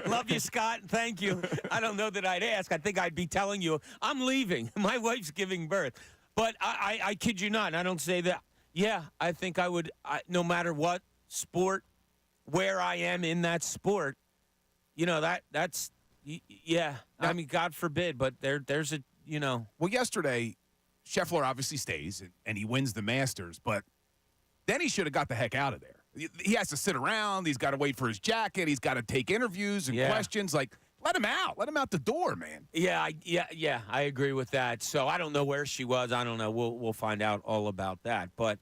Love you, Scott. Thank you. I don't know that I'd ask. I think I'd be telling you, I'm leaving. My wife's giving birth. But I kid you not. I don't say that. Yeah, I think I would, no matter what sport, where I am in that sport, you know, that's, yeah. I mean, God forbid, but there's a, you know. Well, yesterday, Scheffler obviously stays, and he wins the Masters, but then he should have got the heck out of there. He has to sit around. He's got to wait for his jacket. He's got to take interviews and questions. Like, let him out. Let him out the door, man. Yeah, I agree with that. So I don't know where she was. I don't know. We'll find out all about that. But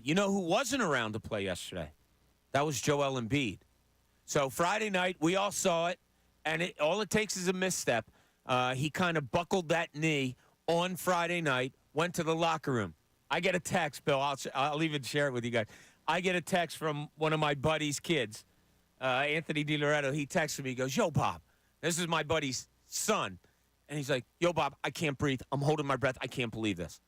you know who wasn't around to play yesterday? That was Joel Embiid. So Friday night, we all saw it, and all it takes is a misstep. He kind of buckled that knee on Friday night, went to the locker room. I get a text, Bill. I'll even share it with you guys. I get a text from one of my buddy's kids, Anthony DiLoretto. He texted me. He goes, "Yo, Bob, this is my buddy's son." And he's like, "Yo, Bob, I can't breathe. I'm holding my breath. I can't believe this."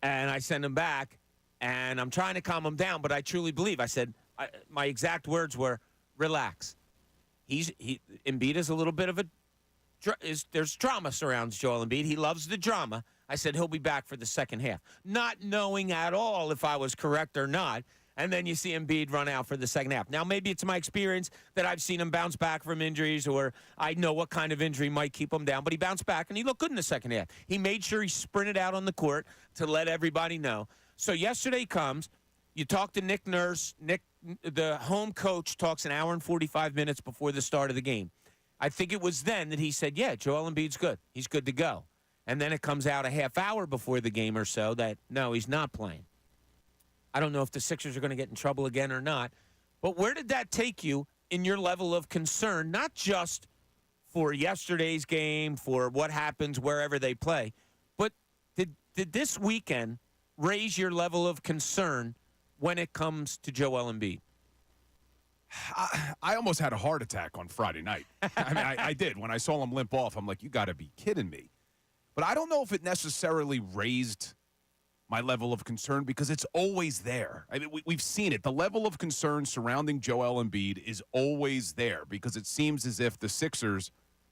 And I send him back, and I'm trying to calm him down, but I truly believe. I said, my exact words were, "Relax." Embiid is a little bit of there's drama surrounds Joel Embiid. He loves the drama. I said he'll be back for the second half, not knowing at all if I was correct or not. And then you see Embiid run out for the second half. Now, maybe it's my experience that I've seen him bounce back from injuries, or I know what kind of injury might keep him down. But he bounced back, and he looked good in the second half. He made sure he sprinted out on the court to let everybody know. So yesterday comes, you talk to Nick Nurse. Nick, the home coach, talks an hour and 45 minutes before the start of the game. I think it was then that he said, yeah, Joel Embiid's good. He's good to go. And then it comes out a half hour before the game or so that, no, he's not playing. I don't know if the Sixers are going to get in trouble again or not. But where did that take you in your level of concern, not just for yesterday's game, for what happens wherever they play, but did this weekend raise your level of concern when it comes to Joel Embiid? I almost had a heart attack on Friday night. I mean, I did. When I saw him limp off, I'm like, you got to be kidding me. But I don't know if it necessarily raised my level of concern because it's always there. I mean, we've seen it. The level of concern surrounding Joel Embiid is always there because it seems as if the Sixers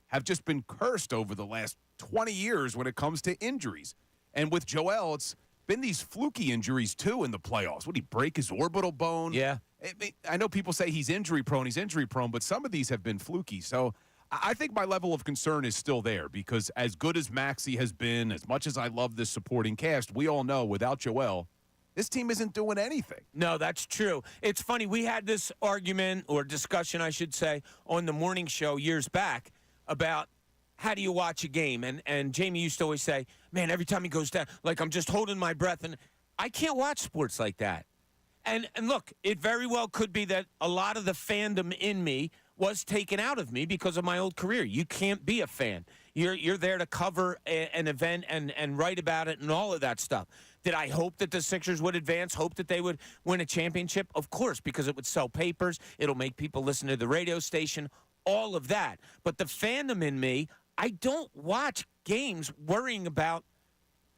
have just been cursed over the last 20 years when it comes to injuries. And with Joel, it's been these fluky injuries, too, in the playoffs. Would he break his orbital bone? Yeah. I know people say he's injury prone, but some of these have been fluky. So I think my level of concern is still there because as good as Maxey has been, as much as I love this supporting cast, we all know without Joel, this team isn't doing anything. No, that's true. It's funny. We had this argument or discussion, I should say, on the morning show years back about how do you watch a game? And Jamie used to always say, man, every time he goes down, like I'm just holding my breath. And I can't watch sports like that. And look, it very well could be that a lot of the fandom in me was taken out of me because of my old career. You can't be a fan. You're there to cover an event and write about it and all of that stuff. Did I hope that the Sixers would advance, hope that they would win a championship? Of course, because it would sell papers. It'll make people listen to the radio station, all of that. But the fandom in me, I don't watch games worrying about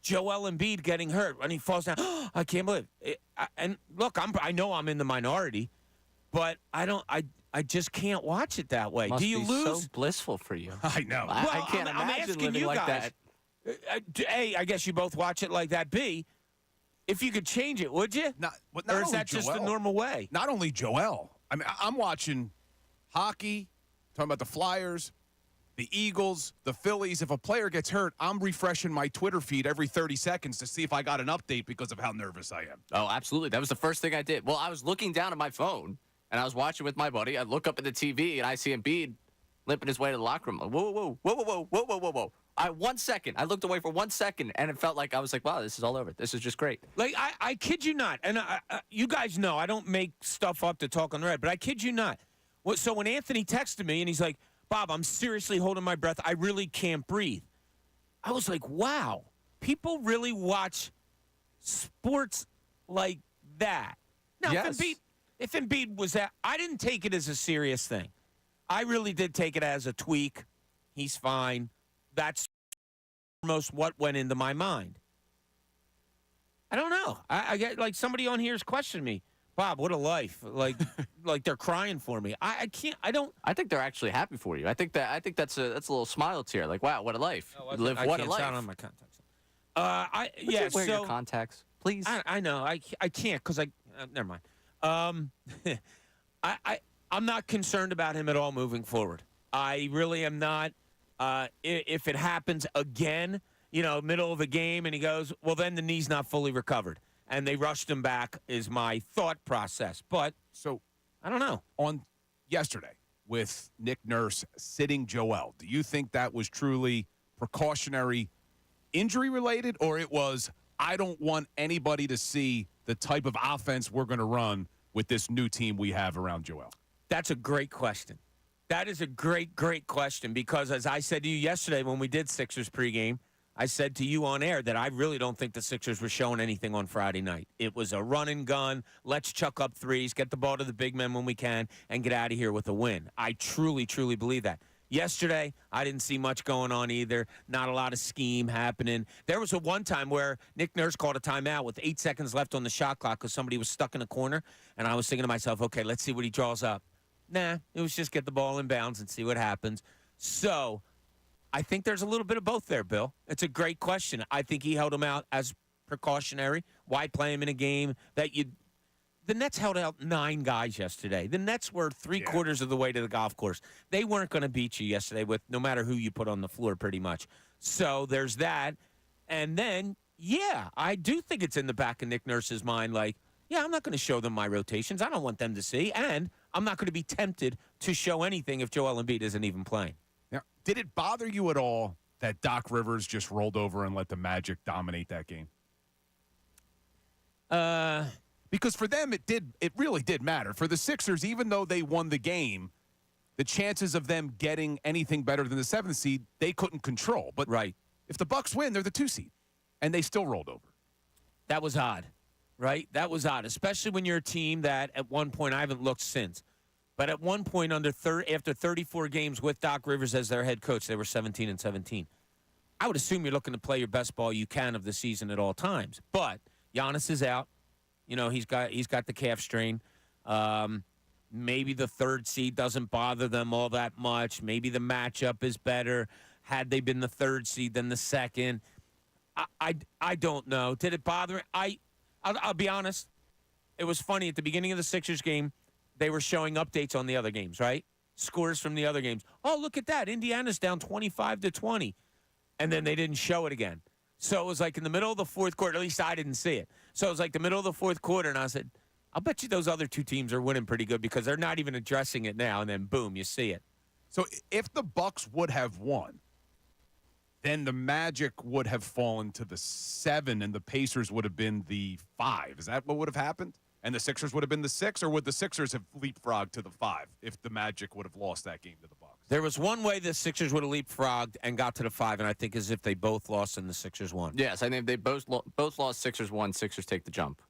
Joel Embiid getting hurt when he falls down. Oh, I can't believe it. And look, I know I'm in the minority, but I just can't watch it that way. Must Do you be lose? so blissful for you. I know. I can't I'm imagine asking living you like guys. that. A, I guess you both watch it like that. B, if you could change it, would you? Not or is only that just the Joel. normal way? Not only Joel. I mean, I'm watching hockey, talking about the Flyers, the Eagles, the Phillies. If a player gets hurt, I'm refreshing my Twitter feed every 30 seconds to see if I got an update because of how nervous I am. Oh, absolutely. That was the first thing I did. Well, I was looking down at my phone, and I was watching with my buddy. I look up at the TV, and I see Embiid limping his way to the locker room. Whoa. 1 second. I looked away for 1 second, and it felt like I was like, wow, this is all over. This is just great. Like, I kid you not, and you guys know I don't make stuff up to talk on the red, but I kid you not. So when Anthony texted me, and he's like, Bob, I'm seriously holding my breath. I really can't breathe. I was like, wow, people really watch sports like that. Now, Yes. if Embiid was that, I didn't take it as a serious thing. I really did take it as a tweak. He's fine. That's almost what went into my mind. I don't know. I get like somebody on here is questioning me. Bob, what a life! Like they're crying for me. I can't. I don't. I think they're actually happy for you. I think that's a little smile tear. Like, wow, what a life. No, Live I what can't a life. sound on my contacts. Would Yeah. you wear So your contacts, please. I know. I can't because never mind. I'm not concerned about him at all moving forward. I really am not. If it happens again, middle of a game, and he goes, well, then the knee's not fully recovered. And they rushed him back is my thought process. But So I don't know. on yesterday with Nick Nurse sitting Joel, do you think that was truly precautionary injury related, or it was, I don't want anybody to see the type of offense we're going to run with this new team we have around Joel? That's a great question. That is a great, great question because, as I said to you yesterday when we did Sixers pregame, I said to you on air that I really don't think the Sixers were showing anything on Friday night. It was a run and gun. Let's chuck up threes, get the ball to the big men when we can, and get out of here with a win. I truly, truly believe that. Yesterday, I didn't see much going on either. Not a lot of scheme happening. There was a one time where Nick Nurse called a timeout with 8 seconds left on the shot clock because somebody was stuck in a corner, and I was thinking to myself, okay, let's see what he draws up. Nah, it was just get the ball in bounds and see what happens. So I think there's a little bit of both there, Bill. It's a great question. I think he held him out as precautionary. Why play him in a game that you – the Nets held out 9 guys yesterday. The Nets were three-quarters of the way to the golf course. They weren't going to beat you yesterday with no matter who you put on the floor pretty much. So there's that. And then, yeah, I do think it's in the back of Nick Nurse's mind like, yeah, I'm not going to show them my rotations. I don't want them to see. And I'm not going to be tempted to show anything if Joel Embiid isn't even playing. Now, did it bother you at all that Doc Rivers just rolled over and let the Magic dominate that game? Because for them, it really did matter. For the Sixers, even though they won the game, the chances of them getting anything better than the 7th seed, they couldn't control. But Right. if the Bucks win, they're the 2 seed, and they still rolled over. That was odd, right? That was odd, especially when you're a team that at one point, I haven't looked since, but at one point after 34 games with Doc Rivers as their head coach, they were 17-17. I would assume you're looking to play your best ball you can of the season at all times. But Giannis is out. He's got the calf strain. Maybe the 3rd seed doesn't bother them all that much. Maybe the matchup is better had they been the 3rd seed than the 2nd. I don't know. Did it bother? I'll be honest. It was funny at the beginning of the Sixers game. They were showing updates on the other games, right? Scores from the other games. Oh, look at that. Indiana's down 25-20. And then they didn't show it again. So it was like in the middle of the 4th quarter. At least I didn't see it. So it was like the middle of the 4th quarter, and I said, I'll bet you those other 2 teams are winning pretty good because they're not even addressing it now. And then, boom, you see it. So if the Bucks would have won, then the Magic would have fallen to the 7, and the Pacers would have been the 5. Is that what would have happened? And the Sixers would have been the 6, or would the Sixers have leapfrogged to the 5 if the Magic would have lost that game to the Bucks? There was one way the Sixers would have leapfrogged and got to the 5, and I think as if they both lost and the Sixers won. Yes, I think they both lost. Sixers won. Sixers take the jump.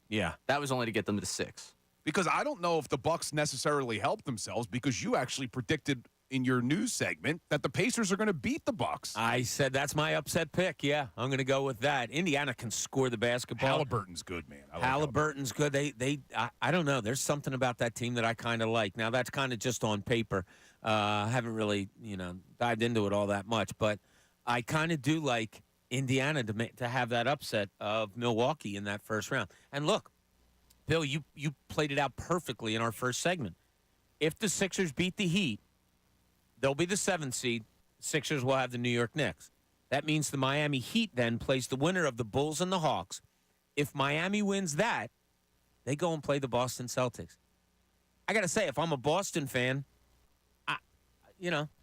Yeah. That was only to get them to 6. Because I don't know if the Bucks necessarily helped themselves, because you actually predicted in your news segment that the Pacers are going to beat the Bucks. I said that's my upset pick. Yeah, I'm going to go with that. Indiana can score the basketball. Halliburton's good, man. I like Halliburton's good. I don't know. There's something about that team that I kind of like. Now, that's kind of just on paper. I haven't really, dived into it all that much. But I kind of do like Indiana to have that upset of Milwaukee in that first round. And look, Bill, you played it out perfectly in our first segment. If the Sixers beat the Heat, they'll be the 7th seed. Sixers will have the New York Knicks. That means the Miami Heat then plays the winner of the Bulls and the Hawks. If Miami wins that, they go and play the Boston Celtics. I got to say, if I'm a Boston fan,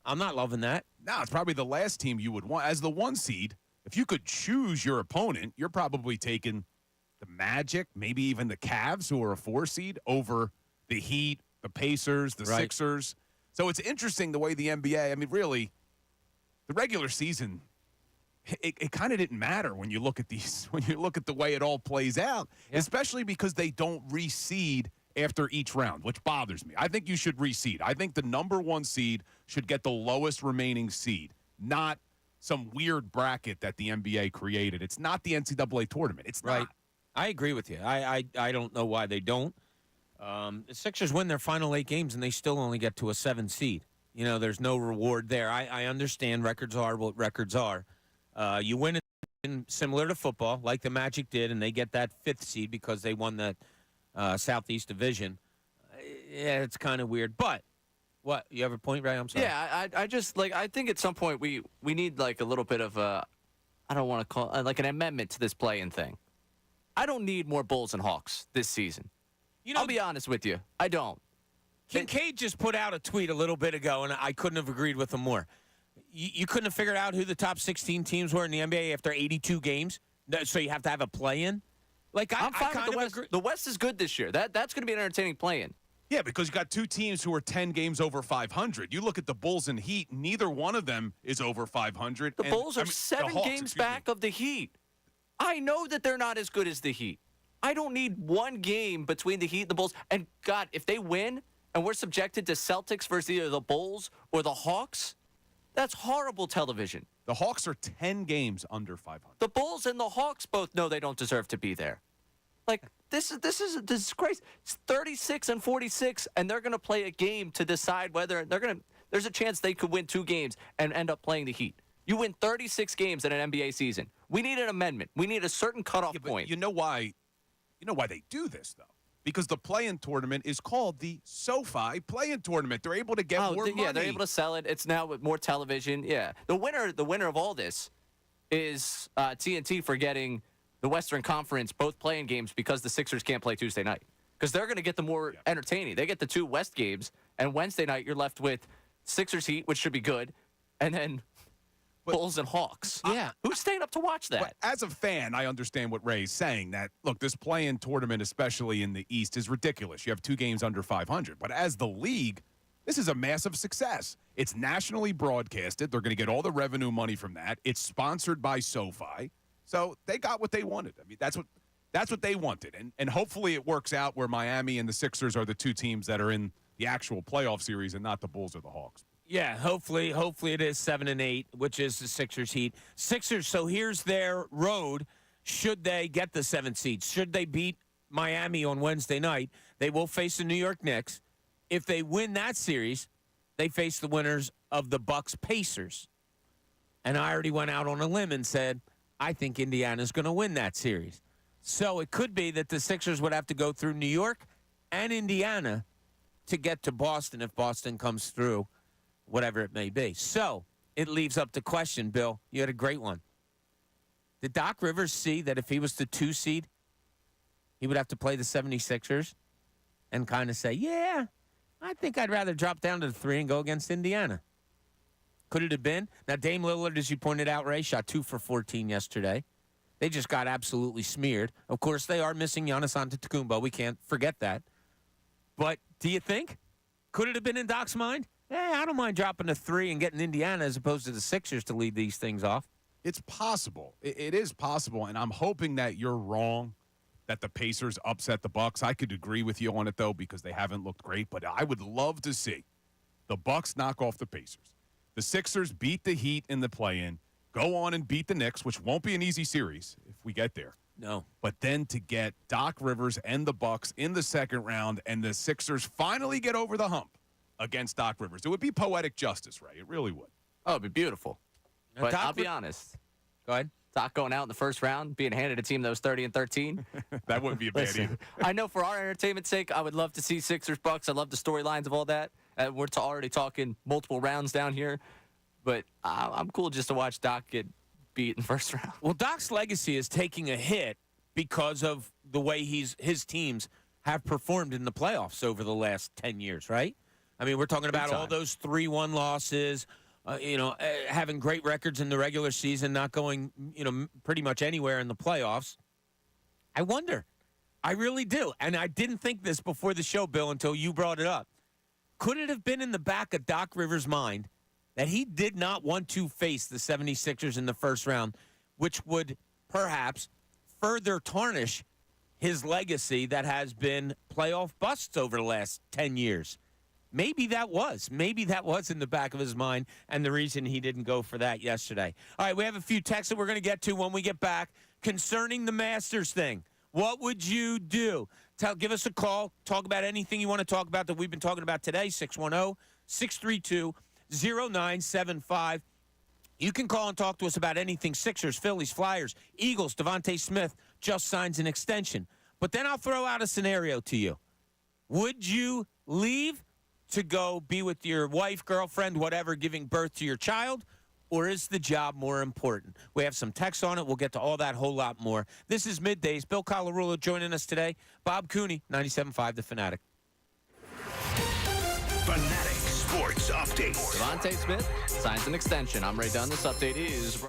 I'm not loving that. No, it's probably the last team you would want. As the 1 seed, if you could choose your opponent, you're probably taking the Magic, maybe even the Cavs, who are a 4 seed, over the Heat, the Pacers, the Sixers. So it's interesting the way the NBA, I mean, really, the regular season, it kind of didn't matter when you look at the way it all plays out, especially because they don't reseed after each round, which bothers me. I think you should reseed. I think the number 1 seed should get the lowest remaining seed, not some weird bracket that the NBA created. It's not the NCAA tournament. It's right. not. I agree with you. I don't know why they don't. The Sixers win their final 8 games, and they still only get to a 7 seed. There's no reward there. I understand records are what records are. You win it similar to football, like the Magic did, and they get that 5th seed because they won that Southeast Division. Yeah, it's kind of weird. But, what? You have a point, Ray? I'm sorry. Yeah, I just, I think at some point we need, a little bit of I don't want to call like an amendment to this play-in thing. I don't need more Bulls and Hawks this season. I'll be honest with you. I don't. Kincade just put out a tweet a little bit ago, and I couldn't have agreed with him more. You couldn't have figured out who the top 16 teams were in the NBA after 82 games, so you have to have a play-in? Like, I'm fine kind with the of West. agree. The West is good this year. That's going to be an entertaining play-in. Yeah, because you got two teams who are 10 games over 500. You look at the Bulls and Heat, neither one of them is over 500. The Bulls are 7 Hawks, games back of the Heat. I know that they're not as good as the Heat. I don't need one game between the Heat and the Bulls. And, God, if they win and we're subjected to Celtics versus either the Bulls or the Hawks, that's horrible television. The Hawks are 10 games under 500. The Bulls and the Hawks both know they don't deserve to be there. Like, this is a disgrace. It's 36-46, and they're going to play a game to decide whether there's a chance they could win 2 games and end up playing the Heat. You win 36 games in an NBA season. We need an amendment. We need a certain cutoff point. You know why they do this, though? Because the play-in tournament is called the SoFi play-in tournament. They're able to get more money. Yeah, they're able to sell it. It's now with more television. Yeah. The winner of all this is TNT for getting the Western Conference both playing games because the Sixers can't play Tuesday night. Because they're going to get the more entertaining. They get the 2 West games, and Wednesday night you're left with Sixers Heat, which should be good, and then Bulls and Hawks. Yeah. Who's staying up to watch that? But as a fan, I understand what Ray's saying, that, look, this play-in tournament, especially in the East, is ridiculous. You have 2 games under 500. But as the league, this is a massive success. It's nationally broadcasted. They're going to get all the revenue money from that. It's sponsored by SoFi. So they got what they wanted. I mean, that's what they wanted. And hopefully it works out where Miami and the Sixers are the 2 teams that are in the actual playoff series and not the Bulls or the Hawks. Yeah, hopefully it is 7-8, which is the Sixers Heat. Sixers, so here's their road. Should they get the 7th seed? Should they beat Miami on Wednesday night? They will face the New York Knicks. If they win that series, they face the winners of the Bucks Pacers. And I already went out on a limb and said, I think Indiana's going to win that series. So it could be that the Sixers would have to go through New York and Indiana to get to Boston if Boston comes through, whatever it may be. So it leaves up the question, Bill. You had a great one. Did Doc Rivers see that if he was the 2 seed, he would have to play the 76ers and kind of say, yeah, I think I'd rather drop down to the 3 and go against Indiana? Could it have been? Now, Dame Lillard, as you pointed out, Ray, shot 2 for 14 yesterday. They just got absolutely smeared. Of course, they are missing Giannis Antetokounmpo. We can't forget that. But do you think? Could it have been in Doc's mind? I don't mind dropping to 3 and getting Indiana as opposed to the Sixers to lead these things off. It's possible. It is possible, and I'm hoping that you're wrong, that the Pacers upset the Bucks. I could agree with you on it, though, because they haven't looked great. But I would love to see the Bucks knock off the Pacers. The Sixers beat the Heat in the play-in, go on and beat the Knicks, which won't be an easy series if we get there. No. But then to get Doc Rivers and the Bucks in the second round and the Sixers finally get over the hump against Doc Rivers, it would be poetic justice, Ray. It really would. Oh, it'd be beautiful. Now, But Doc I'll be honest. Go ahead. Doc going out in the first round, being handed a team that was 30-13. That wouldn't be a bad either. Listen, I know for our entertainment's sake, I would love to see Sixers Bucks. I love the storylines of all that. We're already talking multiple rounds down here. But I'm cool just to watch Doc get beat in the first round. Well, Doc's legacy is taking a hit because of the way his teams have performed in the playoffs over the last 10 years, right? I mean, we're talking about all those 3-1 losses, having great records in the regular season, not going, pretty much anywhere in the playoffs. I wonder. I really do. And I didn't think this before the show, Bill, until you brought it up. Could it have been in the back of Doc Rivers' mind that he did not want to face the 76ers in the first round, which would perhaps further tarnish his legacy that has been playoff busts over the last 10 years? Maybe that was in the back of his mind and the reason he didn't go for that yesterday. All right, we have a few texts that we're going to get to when we get back concerning the Masters thing. What would you do? Give us a call. Talk about anything you want to talk about that we've been talking about today, 610-632-0975. You can call and talk to us about anything Sixers, Phillies, Flyers, Eagles. Devonta Smith just signs an extension. But then I'll throw out a scenario to you. Would you leave to go be with your wife, girlfriend, whatever, giving birth to your child? or is the job more important? We have some text on it. We'll get to all that whole lot more. This is Middays. Bill Colarulo joining us today. Bob Cooney, 97.5 The Fanatic. Fanatic Sports Update. Devonta Smith signs an extension. I'm Ray Dunn. This update is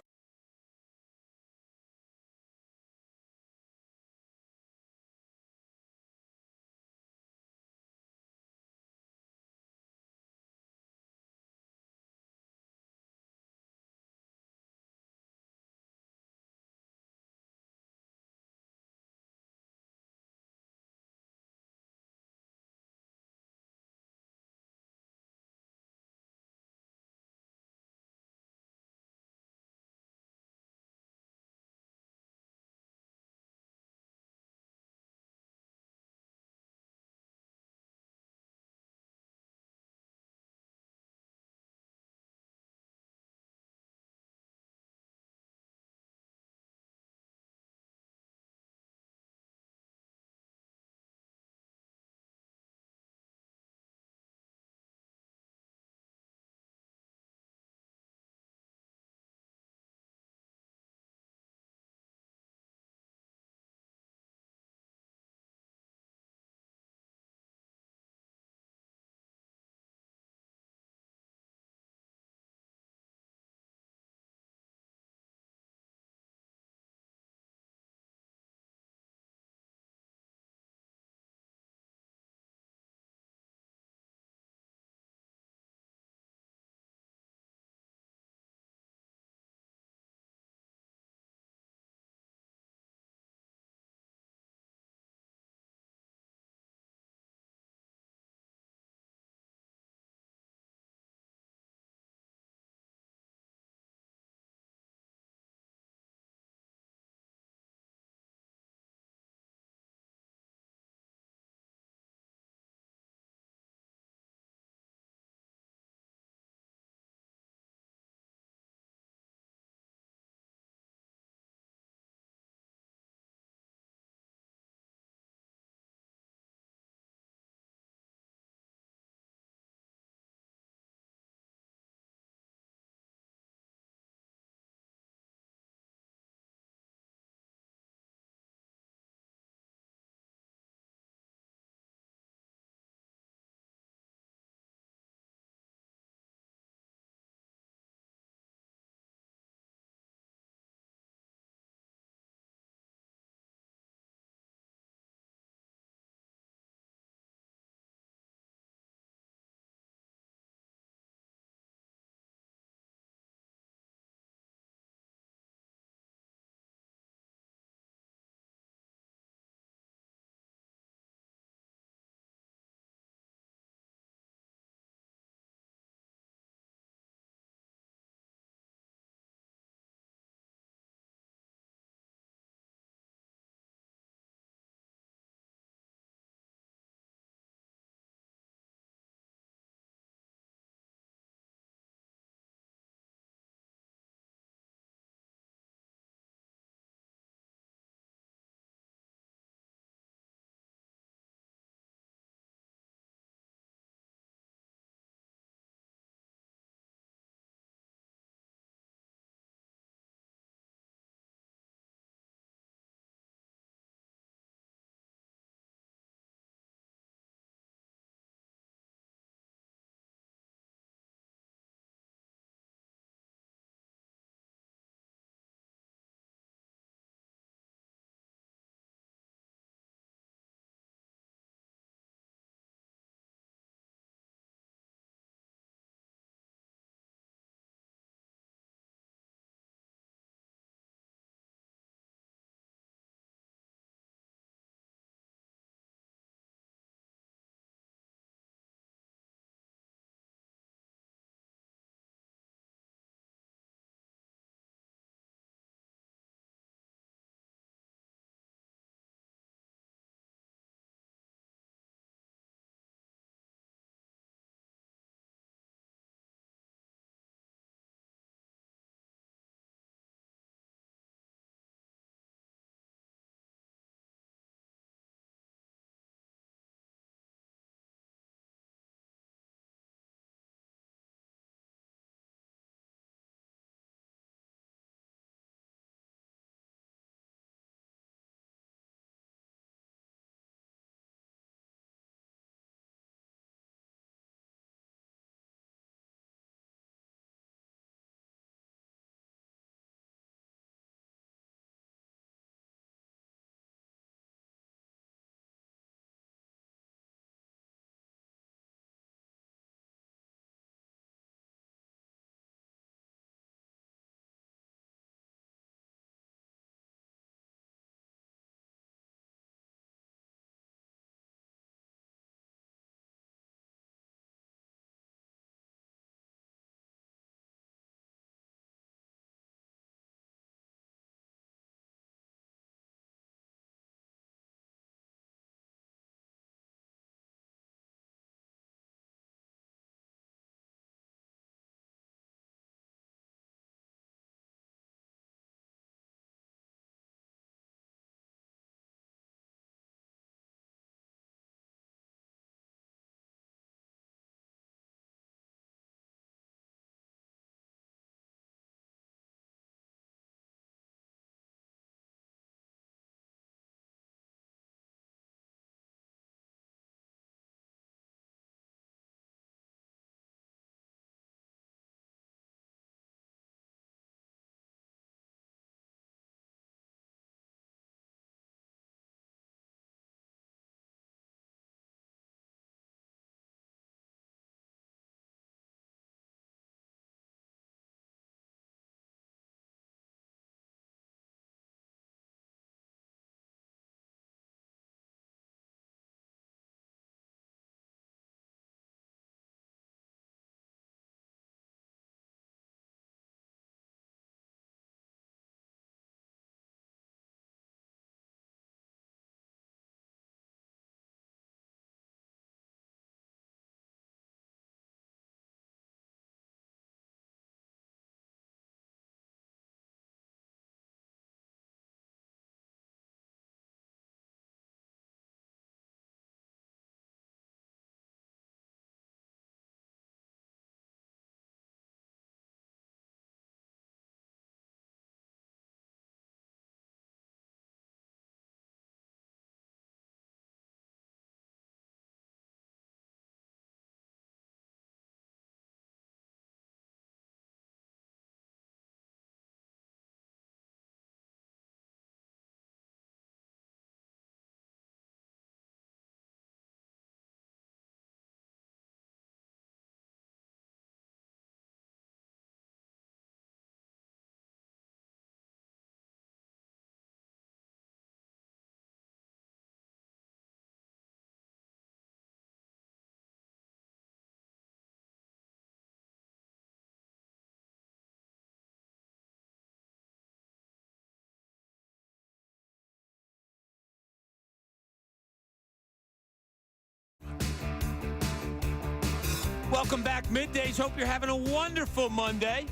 Welcome back, Middays. Hope you're having a wonderful Monday.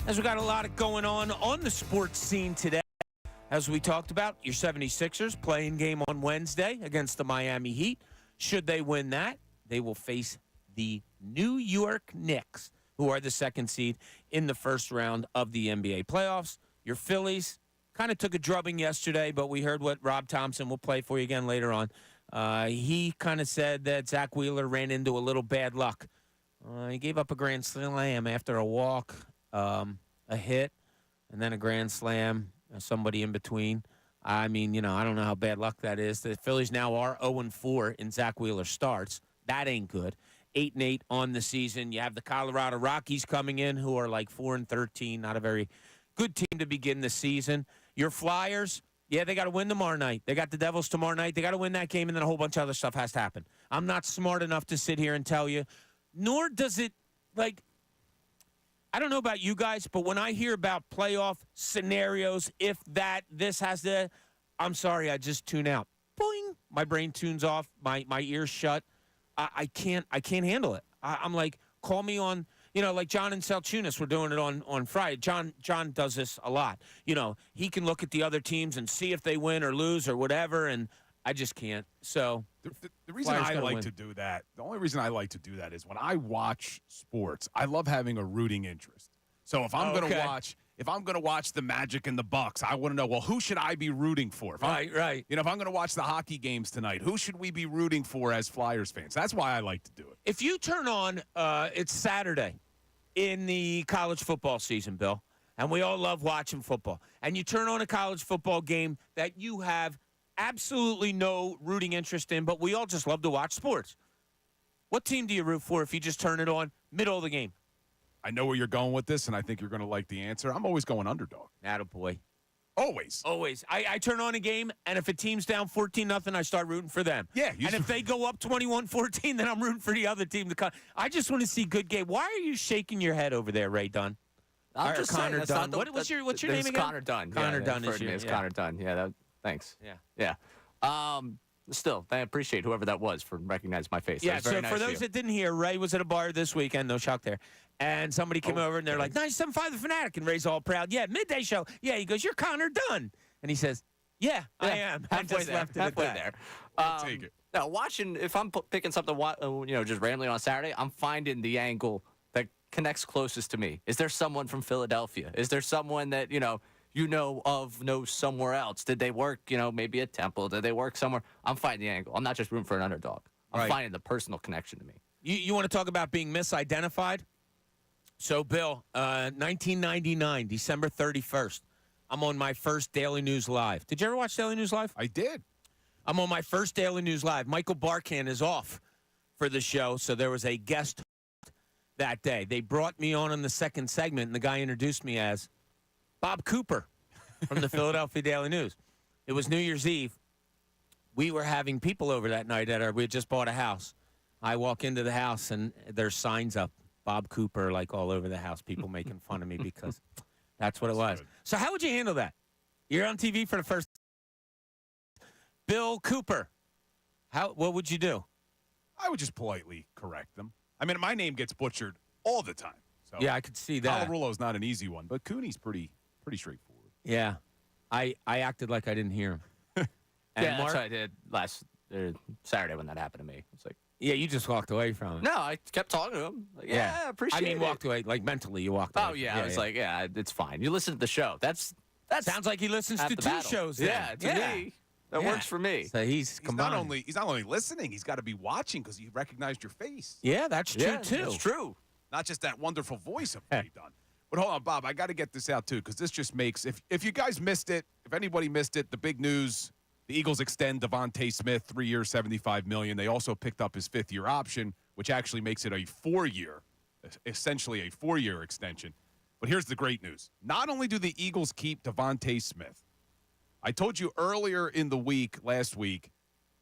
As we got a lot going on the sports scene today. As we talked about, your 76ers playing game on Wednesday against the Miami Heat. Should they win that, they will face the New York Knicks, who are the second seed in the first round of the NBA playoffs. Your Phillies kind of took a drubbing yesterday, but we heard what Rob Thompson will play for you again later on. He kind of said that Zach Wheeler ran into a little bad luck. He gave up a grand slam after a walk, a hit, and then a grand slam, somebody in between. I mean, I don't know how bad luck that is. The Phillies now are 0-4 in Zach Wheeler starts. That ain't good. 8-8 on the season. You have the Colorado Rockies coming in, who are like 4-13, not a very good team to begin the season. Your Flyers, yeah, they got to win tomorrow night. They got the Devils tomorrow night. They got to win that game, and then a whole bunch of other stuff has to happen. I'm not smart enough to sit here and tell you, nor does it, I don't know about you guys, but when I hear about playoff scenarios, if that, this has to, I'm sorry, I just tune out. Boing, my brain tunes off, my ears shut. I can't handle it. I'm like, call me on, like John and Salciunas were doing it on Friday. John does this a lot. He can look at the other teams and see if they win or lose or whatever, and I just can't. So the reason I like to do that, the only reason I like to do that is when I watch sports, I love having a rooting interest. So if I'm going to watch the Magic and the Bucks, I want to know, well, who should I be rooting for? Right. If I'm going to watch the hockey games tonight, who should we be rooting for as Flyers fans? That's why I like to do it. If you turn on, it's Saturday in the college football season, Bill, and we all love watching football, and you turn on a college football game that you have absolutely no rooting interest in, but we all just love to watch sports. What team do you root for if you just turn it on middle of the game? I know where you're going with this, and I think you're going to like the answer. I'm always going underdog. Attaboy. Always. I turn on a game, and if a team's down 14-0, I start rooting for them. Yeah. And if they go up 21-14, then I'm rooting for the other team to come. I just want to see good game. Why are you shaking your head over there, Ray Dunn? I'm just saying, Connor Dunn. What's your name again? Connor Dunn. Connor Dunn is your Connor Dunn. Yeah, thanks. Yeah. Still, I appreciate whoever that was for recognizing my face. Yeah, that was very so nice for those that didn't hear, Ray was at a bar this weekend, no shock there. And somebody came over, and they're like, 97.5 The Fanatic, and Ray's all proud. Yeah, midday show. Yeah, he goes, you're Connor Dunn. And he says, yeah, I am. Halfway there. I'll take it. Now, watching, if I'm picking something, just randomly on Saturday, I'm finding the angle that connects closest to me. Is there someone from Philadelphia? Is there someone that, knows somewhere else? Did they work, maybe at Temple? Did they work somewhere? I'm finding the angle. I'm not just rooting for an underdog. I'm finding the personal connection to me. You want to talk about being misidentified? So, Bill, 1999, December 31st, I'm on my first Daily News Live. Did you ever watch Daily News Live? I did. I'm on my first Daily News Live. Michael Barkan is off for the show, so there was a guest that day. They brought me on the second segment, and the guy introduced me as Bob Cooper from the Philadelphia Daily News. It was New Year's Eve. We were having people over that night we had just bought a house. I walk into the house, and there's signs up, Bob Cooper, all over the house, people making fun of me because that's what it was. Good. So how would you handle that? You're on TV for the first Bill Cooper. What would you do? I would just politely correct them. I mean, my name gets butchered all the time. So Yeah, I could see that. Colarulo's not an easy one, but Cooney's pretty straightforward. Yeah. I acted like I didn't hear him. And Yeah, Mark, that's what I did last Saturday when that happened to me. It's like, yeah, you just walked away from it. no, I kept talking to him. Like, I appreciate it. walked away, mentally you walked away. Oh, yeah. I was like, it's fine. You listen to the show. That's Sounds like he listens half to the two battle. shows then. Yeah, to me. That works for me. So he's not only listening, he's got to be watching because he recognized your face. Yeah, that's true, too. That's true. Not just that wonderful voice of Ray Dunn. But hold on, Bob, I got to get this out, too, because this just makes, if you guys missed it, if anybody missed it, the big news, the Eagles extend Devonta Smith, 3 years, $75 million. They also picked up his fifth-year option, which actually makes it a 4-year, essentially a 4-year extension. But here's the great news. Not only do the Eagles keep Devonta Smith, I told you earlier in the week, last week,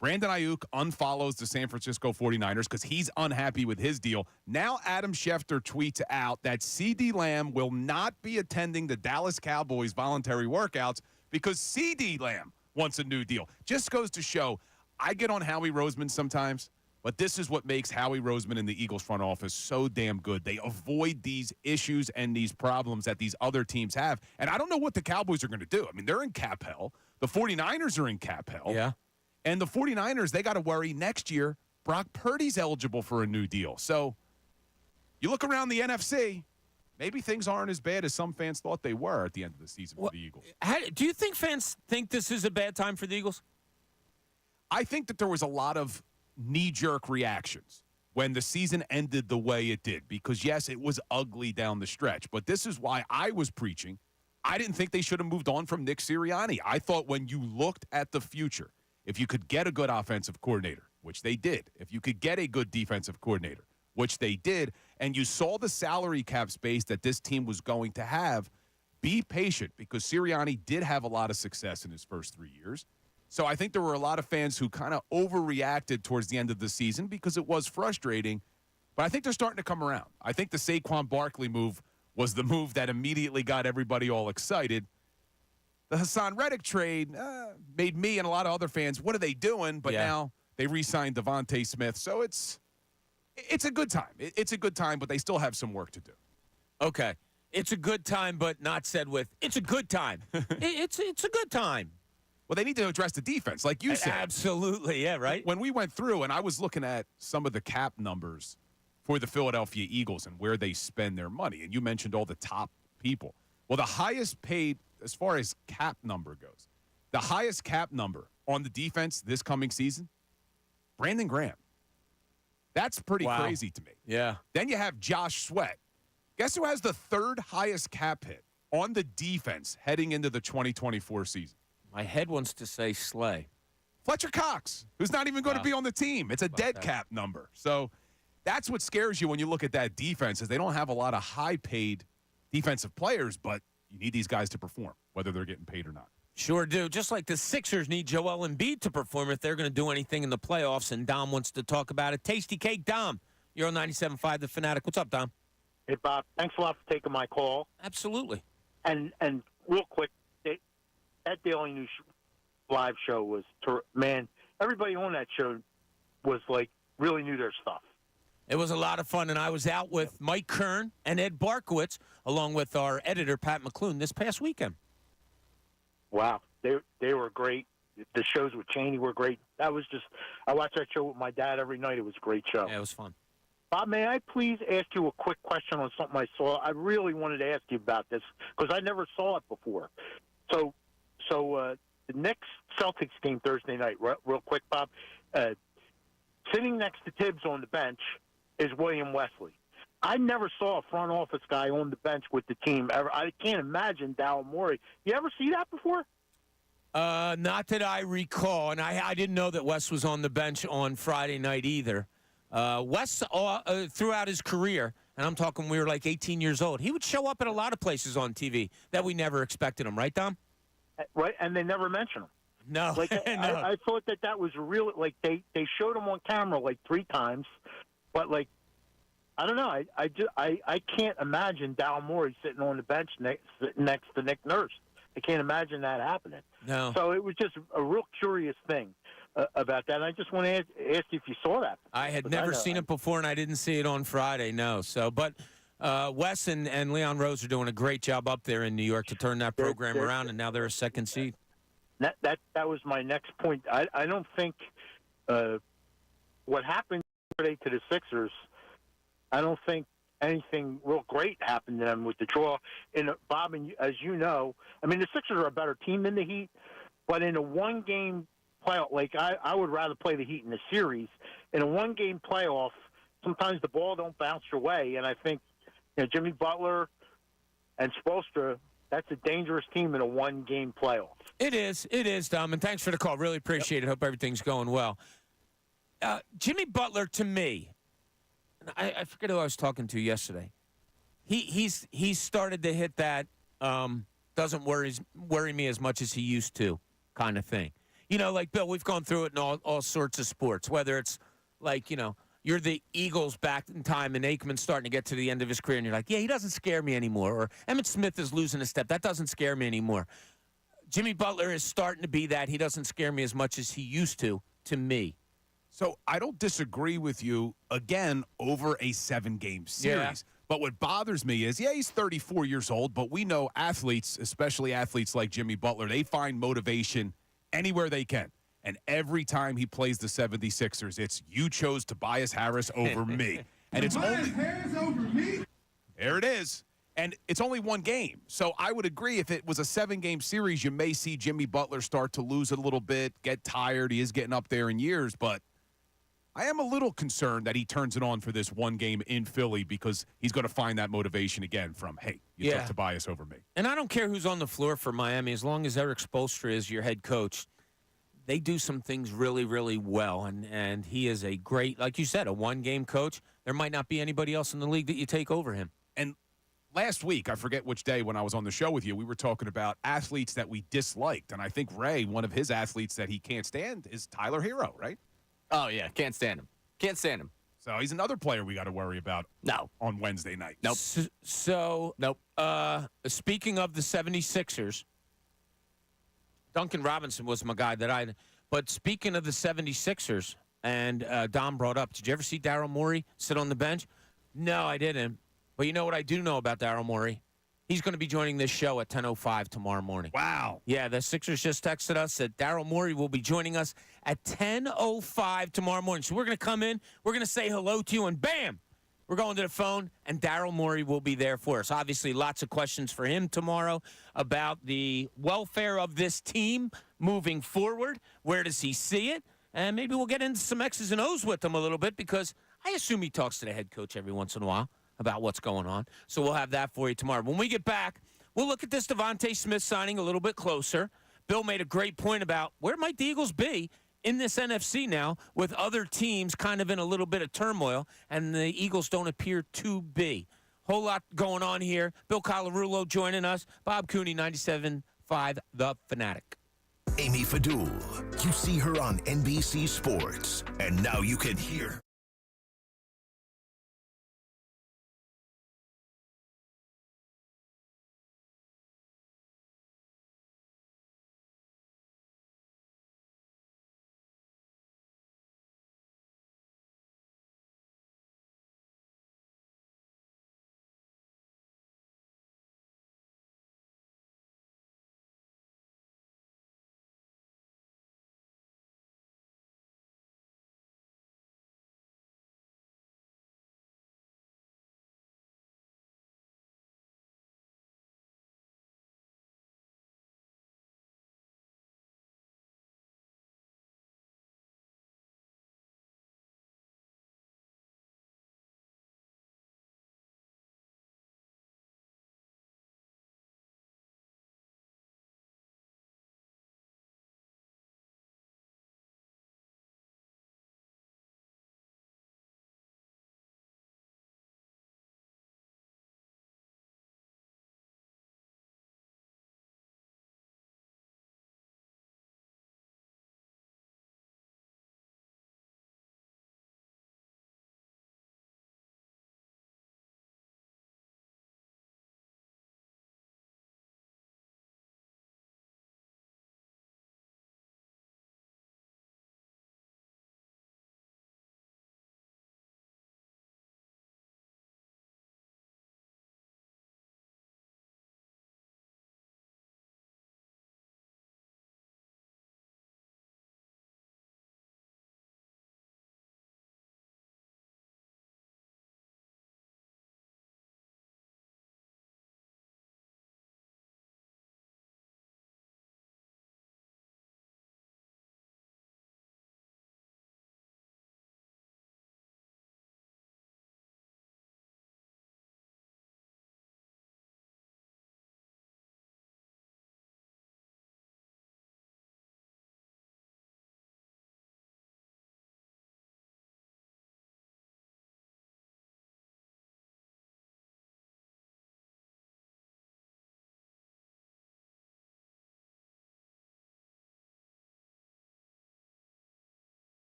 Brandon Ayuk unfollows the San Francisco 49ers because he's unhappy with his deal. Now Adam Schefter tweets out that CeeDee Lamb will not be attending the Dallas Cowboys voluntary workouts because CeeDee Lamb wants a new deal. Just goes to show, I get on Howie Roseman sometimes, But this is what makes Howie Roseman and the Eagles front office so damn good. They avoid these issues and these problems that these other teams have. And I don't know what the Cowboys are going to do. I mean, they're in cap hell. The 49ers are in cap hell. Yeah. And the 49ers, they got to worry next year. Brock Purdy's eligible for a new deal. So you look around the NFC, maybe things aren't as bad as some fans thought they were at the end of the season for the Eagles. Do you think fans think this is a bad time for the Eagles? I think that there was a lot of knee-jerk reactions when the season ended the way it did because, yes, it was ugly down the stretch. But this is why I was preaching. I didn't think they should have moved on from Nick Sirianni. I thought when you looked at the future, if you could get a good offensive coordinator, which they did, if you could get a good defensive coordinator, which they did, and you saw the salary cap space that this team was going to have, be patient because Sirianni did have a lot of success in his first 3 years. So I think there were a lot of fans who kind of overreacted towards the end of the season because it was frustrating. But I think they're starting to come around. I think the Saquon Barkley move was the move that immediately got everybody all excited. The Hassan Reddick trade made me and a lot of other fans, what are they doing? But now they re-signed Devonta Smith. So it's a good time. It's a good time, but they still have some work to do. Okay. It's a good time, but not said with, it's a good time. it's a good time. Well, they need to address the defense, like you said. Absolutely, yeah, right? When we went through, and I was looking at some of the cap numbers for the Philadelphia Eagles and where they spend their money, and you mentioned all the top people. Well, the highest paid, as far as cap number goes, the highest cap number on the defense this coming season, Brandon Graham. That's pretty crazy to me. Yeah. Then you have Josh Sweat. Guess who has the third highest cap hit on the defense heading into the 2024 season? My head wants to say Slay. Fletcher Cox, who's not even going to be on the team. It's a dead cap number. So that's what scares you when you look at that defense is they don't have a lot of high-paid defensive players, but you need these guys to perform, whether they're getting paid or not. Sure do. Just like the Sixers need Joel Embiid to perform if they're going to do anything in the playoffs, and Dom wants to talk about it. Tasty Cake Dom, you're on 97.5 The Fanatic. What's up, Dom? Hey, Bob. Thanks a lot for taking my call. Absolutely. And real quick, that Daily News live show was, man, everybody on that show was, like, really knew their stuff. It was a lot of fun, and I was out with Mike Kern and Ed Barkowitz, along with our editor, Pat McClune, this past weekend. Wow. They were great. The shows with Cheney were great. I watched that show with my dad every night. It was a great show. Yeah, it was fun. Bob, may I please ask you a quick question on something I saw? I really wanted to ask you about this because I never saw it before. So the Knicks-Celtics game Thursday night, real quick, Bob. Sitting next to Tibbs on the bench is William Wesley. I never saw a front office guy on the bench with the team ever. I can't imagine Daryl Morey. You ever see that before? Not that I recall, and I didn't know that Wes was on the bench on Friday night either. Wes, throughout his career, and I'm talking we were like 18 years old, he would show up at a lot of places on TV that we never expected him, right, Dom? Right, and they never mention him. No. Like, no. I thought that was real. Like, they showed him on camera like 3 times, but, like, I don't know. I can't imagine Daryl Morey sitting on the bench next to Nick Nurse. I can't imagine that happening. No. So it was just a real curious thing about that. And I just want to ask you if you saw that. I had never seen it before, and I didn't see it on Friday, no. So, but Wes and Leon Rose are doing a great job up there in New York to turn that program around, and now they're a second seed. That was my next point. I don't think what happened today to the Sixers, I don't think anything real great happened to them with the draw. And Bob, as you know, I mean, the Sixers are a better team than the Heat, but in a one-game playoff, like I would rather play the Heat in a series. In a one-game playoff, sometimes the ball don't bounce your way, and I think Jimmy Butler and Spoelstra, that's a dangerous team in a one-game playoff. It is, Dom, and thanks for the call. Really appreciate it. Hope everything's going well. Jimmy Butler, to me, I forget who I was talking to yesterday. He's started to hit that doesn't worry me as much as he used to kind of thing. Like Bill, we've gone through it in all sorts of sports, whether it's like, you're the Eagles back in time and Aikman's starting to get to the end of his career and you're like, yeah, he doesn't scare me anymore. Or Emmitt Smith is losing a step. That doesn't scare me anymore. Jimmy Butler is starting to be that. He doesn't scare me as much as he used to me. So I don't disagree with you, again, over a 7-game series. Yeah. But what bothers me is, yeah, he's 34 years old, but we know athletes, especially athletes like Jimmy Butler, they find motivation anywhere they can. And every time he plays the 76ers, it's you chose Tobias Harris over me. And it's only Harris over me. There it is. And it's only one game. So I would agree if it was a 7-game series, you may see Jimmy Butler start to lose it a little bit, get tired. He is getting up there in years, but I am a little concerned that he turns it on for this one game in Philly because he's going to find that motivation again from, hey, you took Tobias over me. And I don't care who's on the floor for Miami, as long as Eric Spoelstra is your head coach. They do some things really, really well, and he is a great, like you said, a one-game coach. There might not be anybody else in the league that you take over him. And last week, I forget which day when I was on the show with you, we were talking about athletes that we disliked. And I think Ray, one of his athletes that he can't stand is Tyler Hero, right? Oh, yeah. Can't stand him. Can't stand him. So he's another player we got to worry about on Wednesday night. Nope. Nope. Speaking of the 76ers, Duncan Robinson was my guy but speaking of the 76ers, and Dom brought up, did you ever see Daryl Morey sit on the bench? No, I didn't. But you know what I do know about Daryl Morey? He's going to be joining this show at 10:05 tomorrow morning. Wow. Yeah, the Sixers just texted us that Daryl Morey will be joining us at 10:05 tomorrow morning. So we're going to come in, we're going to say hello to you, and bam, we're going to the phone, and Daryl Morey will be there for us. Obviously, lots of questions for him tomorrow about the welfare of this team moving forward. Where does he see it? And maybe we'll get into some X's and O's with him a little bit because I assume he talks to the head coach every once in a while about what's going on. So we'll have that for you tomorrow. When we get back, we'll look at this Devonta Smith signing a little bit closer. Bill made a great point about where might the Eagles be in this NFC now with other teams kind of in a little bit of turmoil, and the Eagles don't appear to be. Whole lot going on here. Bill Colarulo joining us. Bob Cooney, 97.5 The Fanatic. Amy Fadul. You see her on NBC Sports, and now you can hear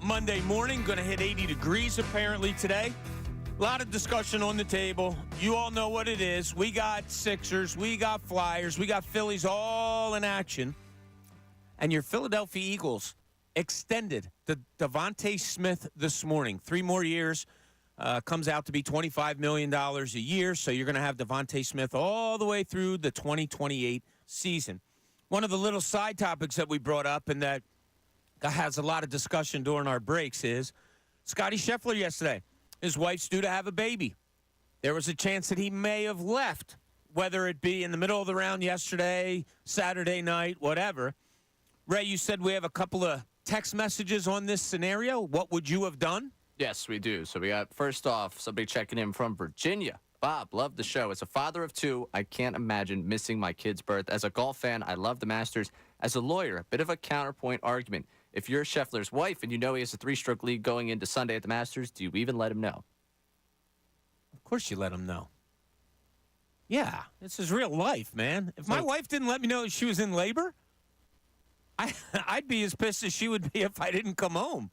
Monday morning. Going to hit 80 degrees apparently today. A lot of discussion on the table. You all know what it is. We got Sixers, we got Flyers, we got Phillies all in action. And your Philadelphia Eagles extended the Devonta Smith this morning. 3 more years. Comes out to be $25 million a year. So you're going to have Devonta Smith all the way through the 2028 season. One of the little side topics that we brought up and that has a lot of discussion during our breaks is Scotty Scheffler yesterday. His wife's due to have a baby. There was a chance that he may have left, whether it be in the middle of the round yesterday, Saturday night, whatever. Ray, you said we have a couple of text messages on this scenario. What would you have done? Yes, we do. So we got, first off, somebody checking in from Virginia. Bob, love the show. As a father of 2, I can't imagine missing my kid's birth. As a golf fan, I love the Masters. As a lawyer, a bit of a counterpoint argument. If you're Scheffler's wife and you know he has a 3-stroke lead going into Sunday at the Masters, do you even let him know? Of course you let him know. Yeah, this is real life, man. If my wife didn't let me know she was in labor, I'd be as pissed as she would be if I didn't come home.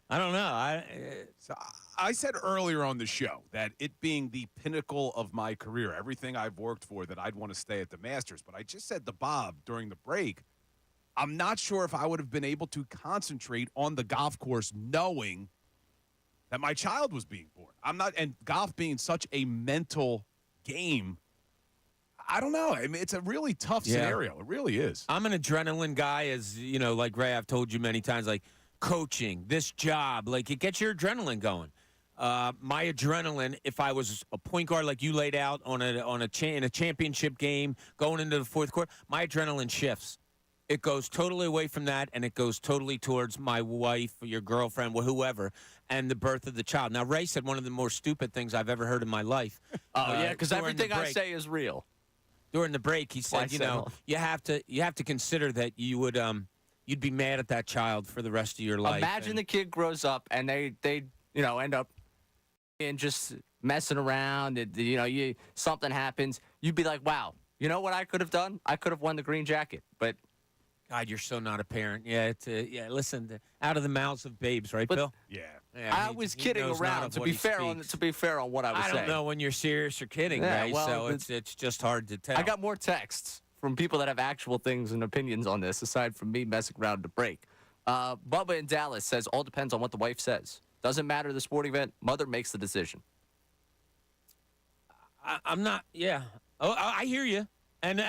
I don't know. So I said earlier on the show that it being the pinnacle of my career, everything I've worked for, that I'd want to stay at the Masters. But I just said to Bob during the break, I'm not sure if I would have been able to concentrate on the golf course knowing that my child was being born. And golf being such a mental game, I don't know. I mean, it's a really tough scenario. It really is. I'm an adrenaline guy, as you know, like Ray, I've told you many times, like coaching, this job, like it gets your adrenaline going. My adrenaline, if I was a point guard like you laid out in a championship game going into the fourth quarter, my adrenaline shifts. It goes totally away from that, and it goes totally towards my wife, or your girlfriend, or whoever, and the birth of the child. Now, Ray said one of the more stupid things I've ever heard in my life. Yeah, because everything I say is real. During the break, he said, you have to consider that you would you'd be mad at that child for the rest of your life. Imagine the kid grows up and they end up and just messing around. And, something happens. You'd be like, wow, you know what I could have done? I could have won the green jacket, but. God, you're so not a parent. Yeah, listen, out of the mouths of babes, right, Bill? Yeah. I was kidding around. To be fair on what I was saying. I don't know when you're serious or kidding, right? Well, so it's just hard to tell. I got more texts from people that have actual things and opinions on this, aside from me messing around to break. Bubba in Dallas says all depends on what the wife says. Doesn't matter the sporting event. Mother makes the decision. I'm not. Yeah. Oh, I hear you. And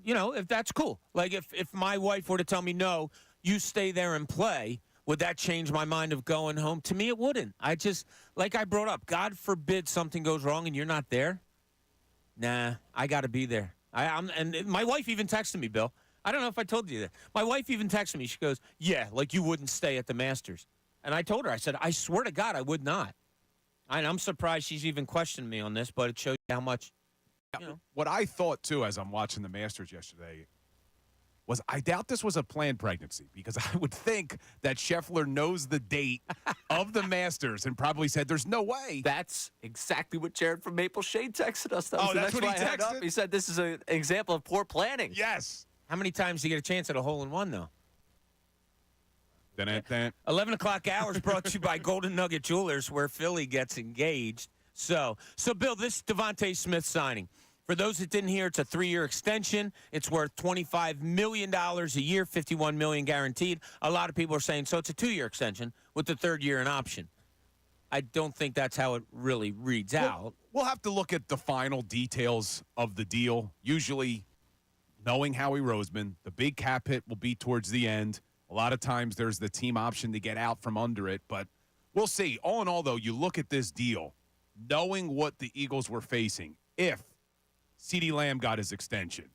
if that's cool. Like, if my wife were to tell me, no, you stay there and play, would that change my mind of going home? To me, it wouldn't. I just, like I brought up, God forbid something goes wrong and you're not there. Nah, I got to be there. And my wife even texted me, Bill. I don't know if I told you that. My wife even texted me. She goes, yeah, like you wouldn't stay at the Masters. And I told her, I said, I swear to God, I would not. I'm surprised she's even questioned me on this, but it shows you how much. What I thought, too, as I'm watching the Masters yesterday, was I doubt this was a planned pregnancy because I would think that Scheffler knows the date of the Masters and probably said, there's no way. That's exactly what Jared from Maple Shade texted us. That's what he texted? He said this is an example of poor planning. Yes. How many times do you get a chance at a hole-in-one, though? 11 o'clock hours brought to you by Golden Nugget Jewelers, where Philly gets engaged. So Bill, this Devonta Smith signing, for those that didn't hear, it's a 3-year extension. It's worth $25 million a year, $51 million guaranteed. A lot of people are saying, so it's a 2-year extension with the 3rd year an option. I don't think that's how it really reads out. We'll have to look at the final details of the deal. Usually, knowing Howie Roseman, the big cap hit will be towards the end. A lot of times there's the team option to get out from under it, but we'll see. All in all, though, you look at this deal, knowing what the Eagles were facing, if CeeDee Lamb got his extension,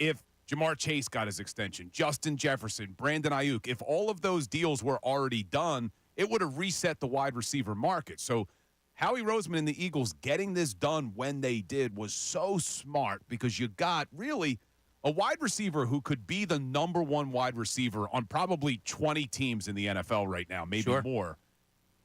if Jamar Chase got his extension, Justin Jefferson, Brandon Ayuk, if all of those deals were already done, it would have reset the wide receiver market. So Howie Roseman and the Eagles getting this done when they did was so smart because you got really a wide receiver who could be the number 1 wide receiver on probably 20 teams in the NFL right now, maybe more.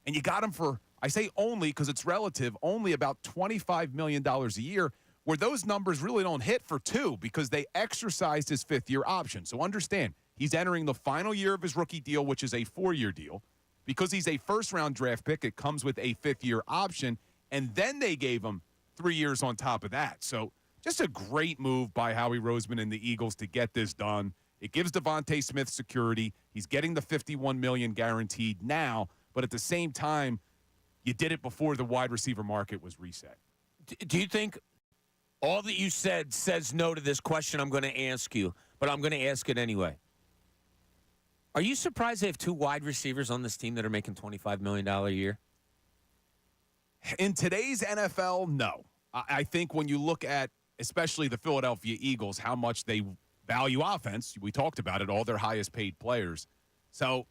And you got him for, I say only because it's relative, only about $25 million a year, where those numbers really don't hit for 2 because they exercised his 5th-year option. So understand, he's entering the final year of his rookie deal, which is a 4-year deal. because he's a first-round draft pick, it comes with a fifth-year option, and then they gave him 3 years on top of that. So just a great move by Howie Roseman and the Eagles to get this done. It gives Devonta Smith security. He's getting the $51 million guaranteed now, but at the same time, you did it before the wide receiver market was reset. Do you think all that you said says no to this question I'm going to ask you, but I'm going to ask it anyway? Are you surprised they have 2 wide receivers on this team that are making $25 million a year? In today's NFL, no. I think when you look at, especially the Philadelphia Eagles, how much they value offense, we talked about it, all their highest paid players. So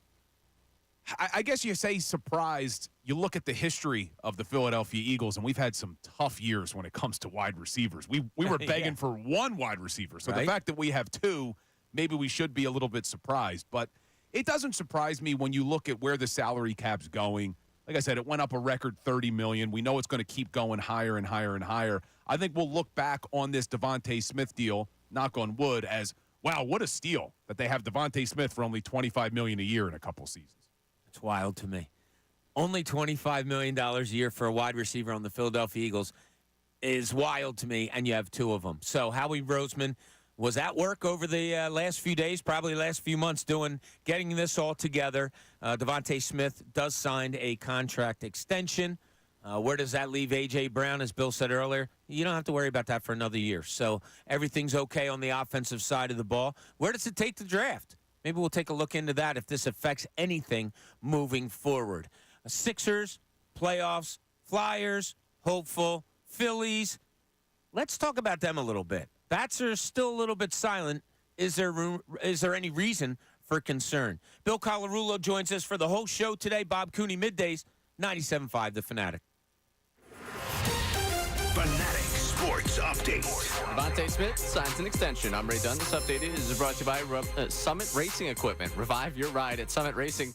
I guess you say surprised. You look at the history of the Philadelphia Eagles, and we've had some tough years when it comes to wide receivers. We were begging for 1 wide receiver. So the fact that we have 2, maybe we should be a little bit surprised. But it doesn't surprise me when you look at where the salary cap's going. Like I said, it went up a record $30 million. We know it's going to keep going higher and higher and higher. I think we'll look back on this Devonta Smith deal, knock on wood, as, wow, what a steal that they have Devonta Smith for only $25 million a year in a couple seasons. It's wild to me. Only $25 million a year for a wide receiver on the Philadelphia Eagles is wild to me, and you have 2 of them. So Howie Roseman was at work over the last few days, probably last few months, getting this all together. Devonta Smith does sign a contract extension. Where does that leave A.J. Brown? As Bill said earlier, you don't have to worry about that for another year. So everything's okay on the offensive side of the ball. Where does it take the draft? Maybe we'll take a look into that if this affects anything moving forward. Sixers, playoffs, Flyers, hopeful, Phillies. Let's talk about them a little bit. Bats are still a little bit silent. Is there any reason for concern? Bill Colarulo joins us for the whole show today. Bob Cooney, middays, 97.5 The Fanatic. Fanatic Sports Update. Devonta Smith signs an extension. I'm Ray Dunn. This update is brought to you by Summit Racing Equipment. Revive your ride at Summit Racing.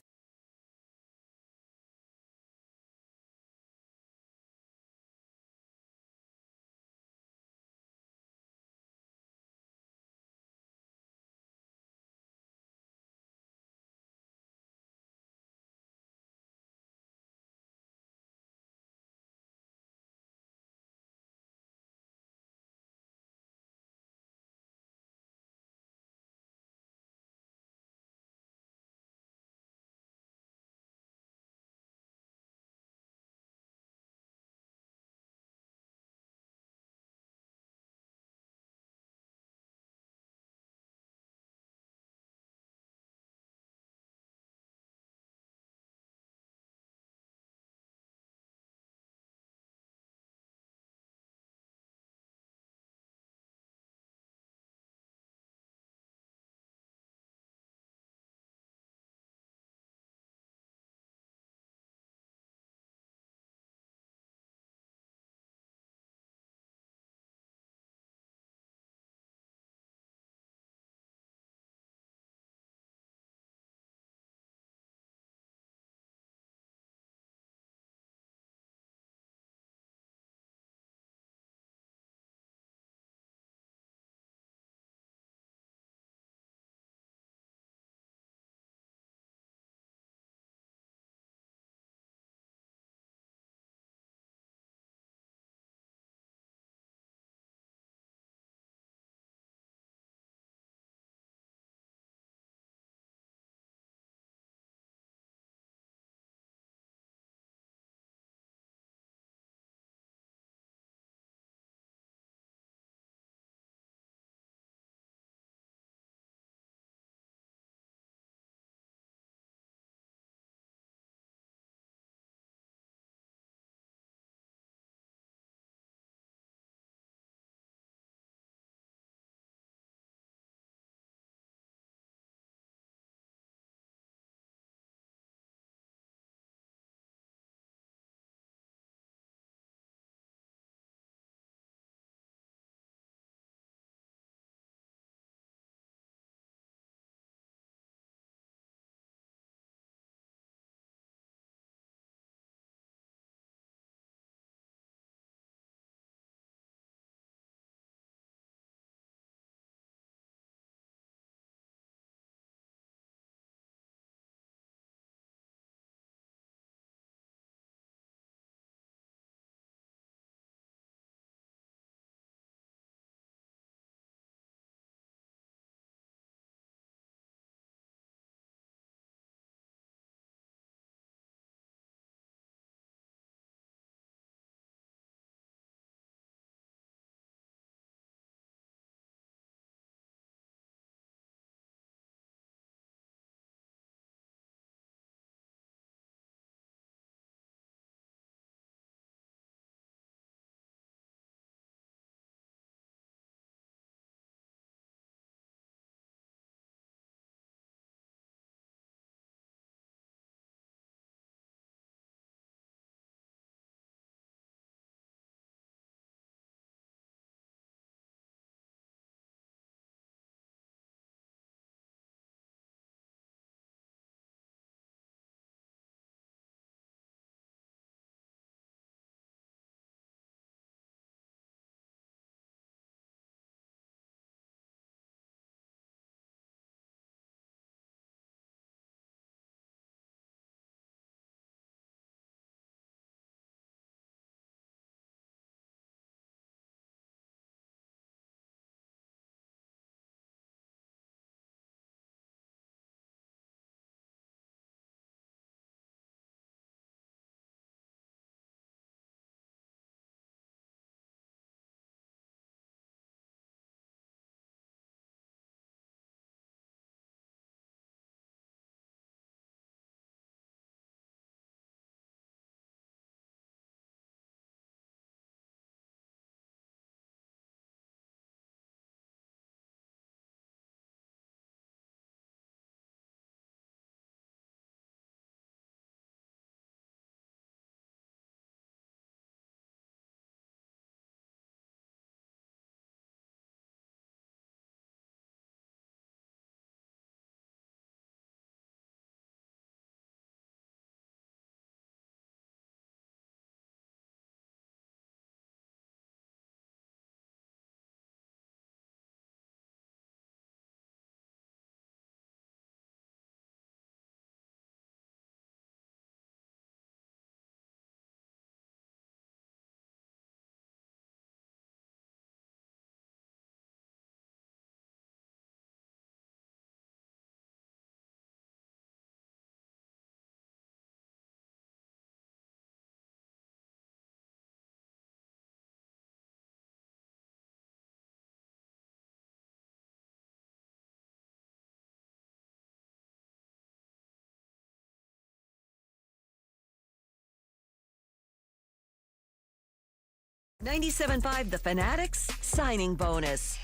97.5 The Fanatic's signing bonus.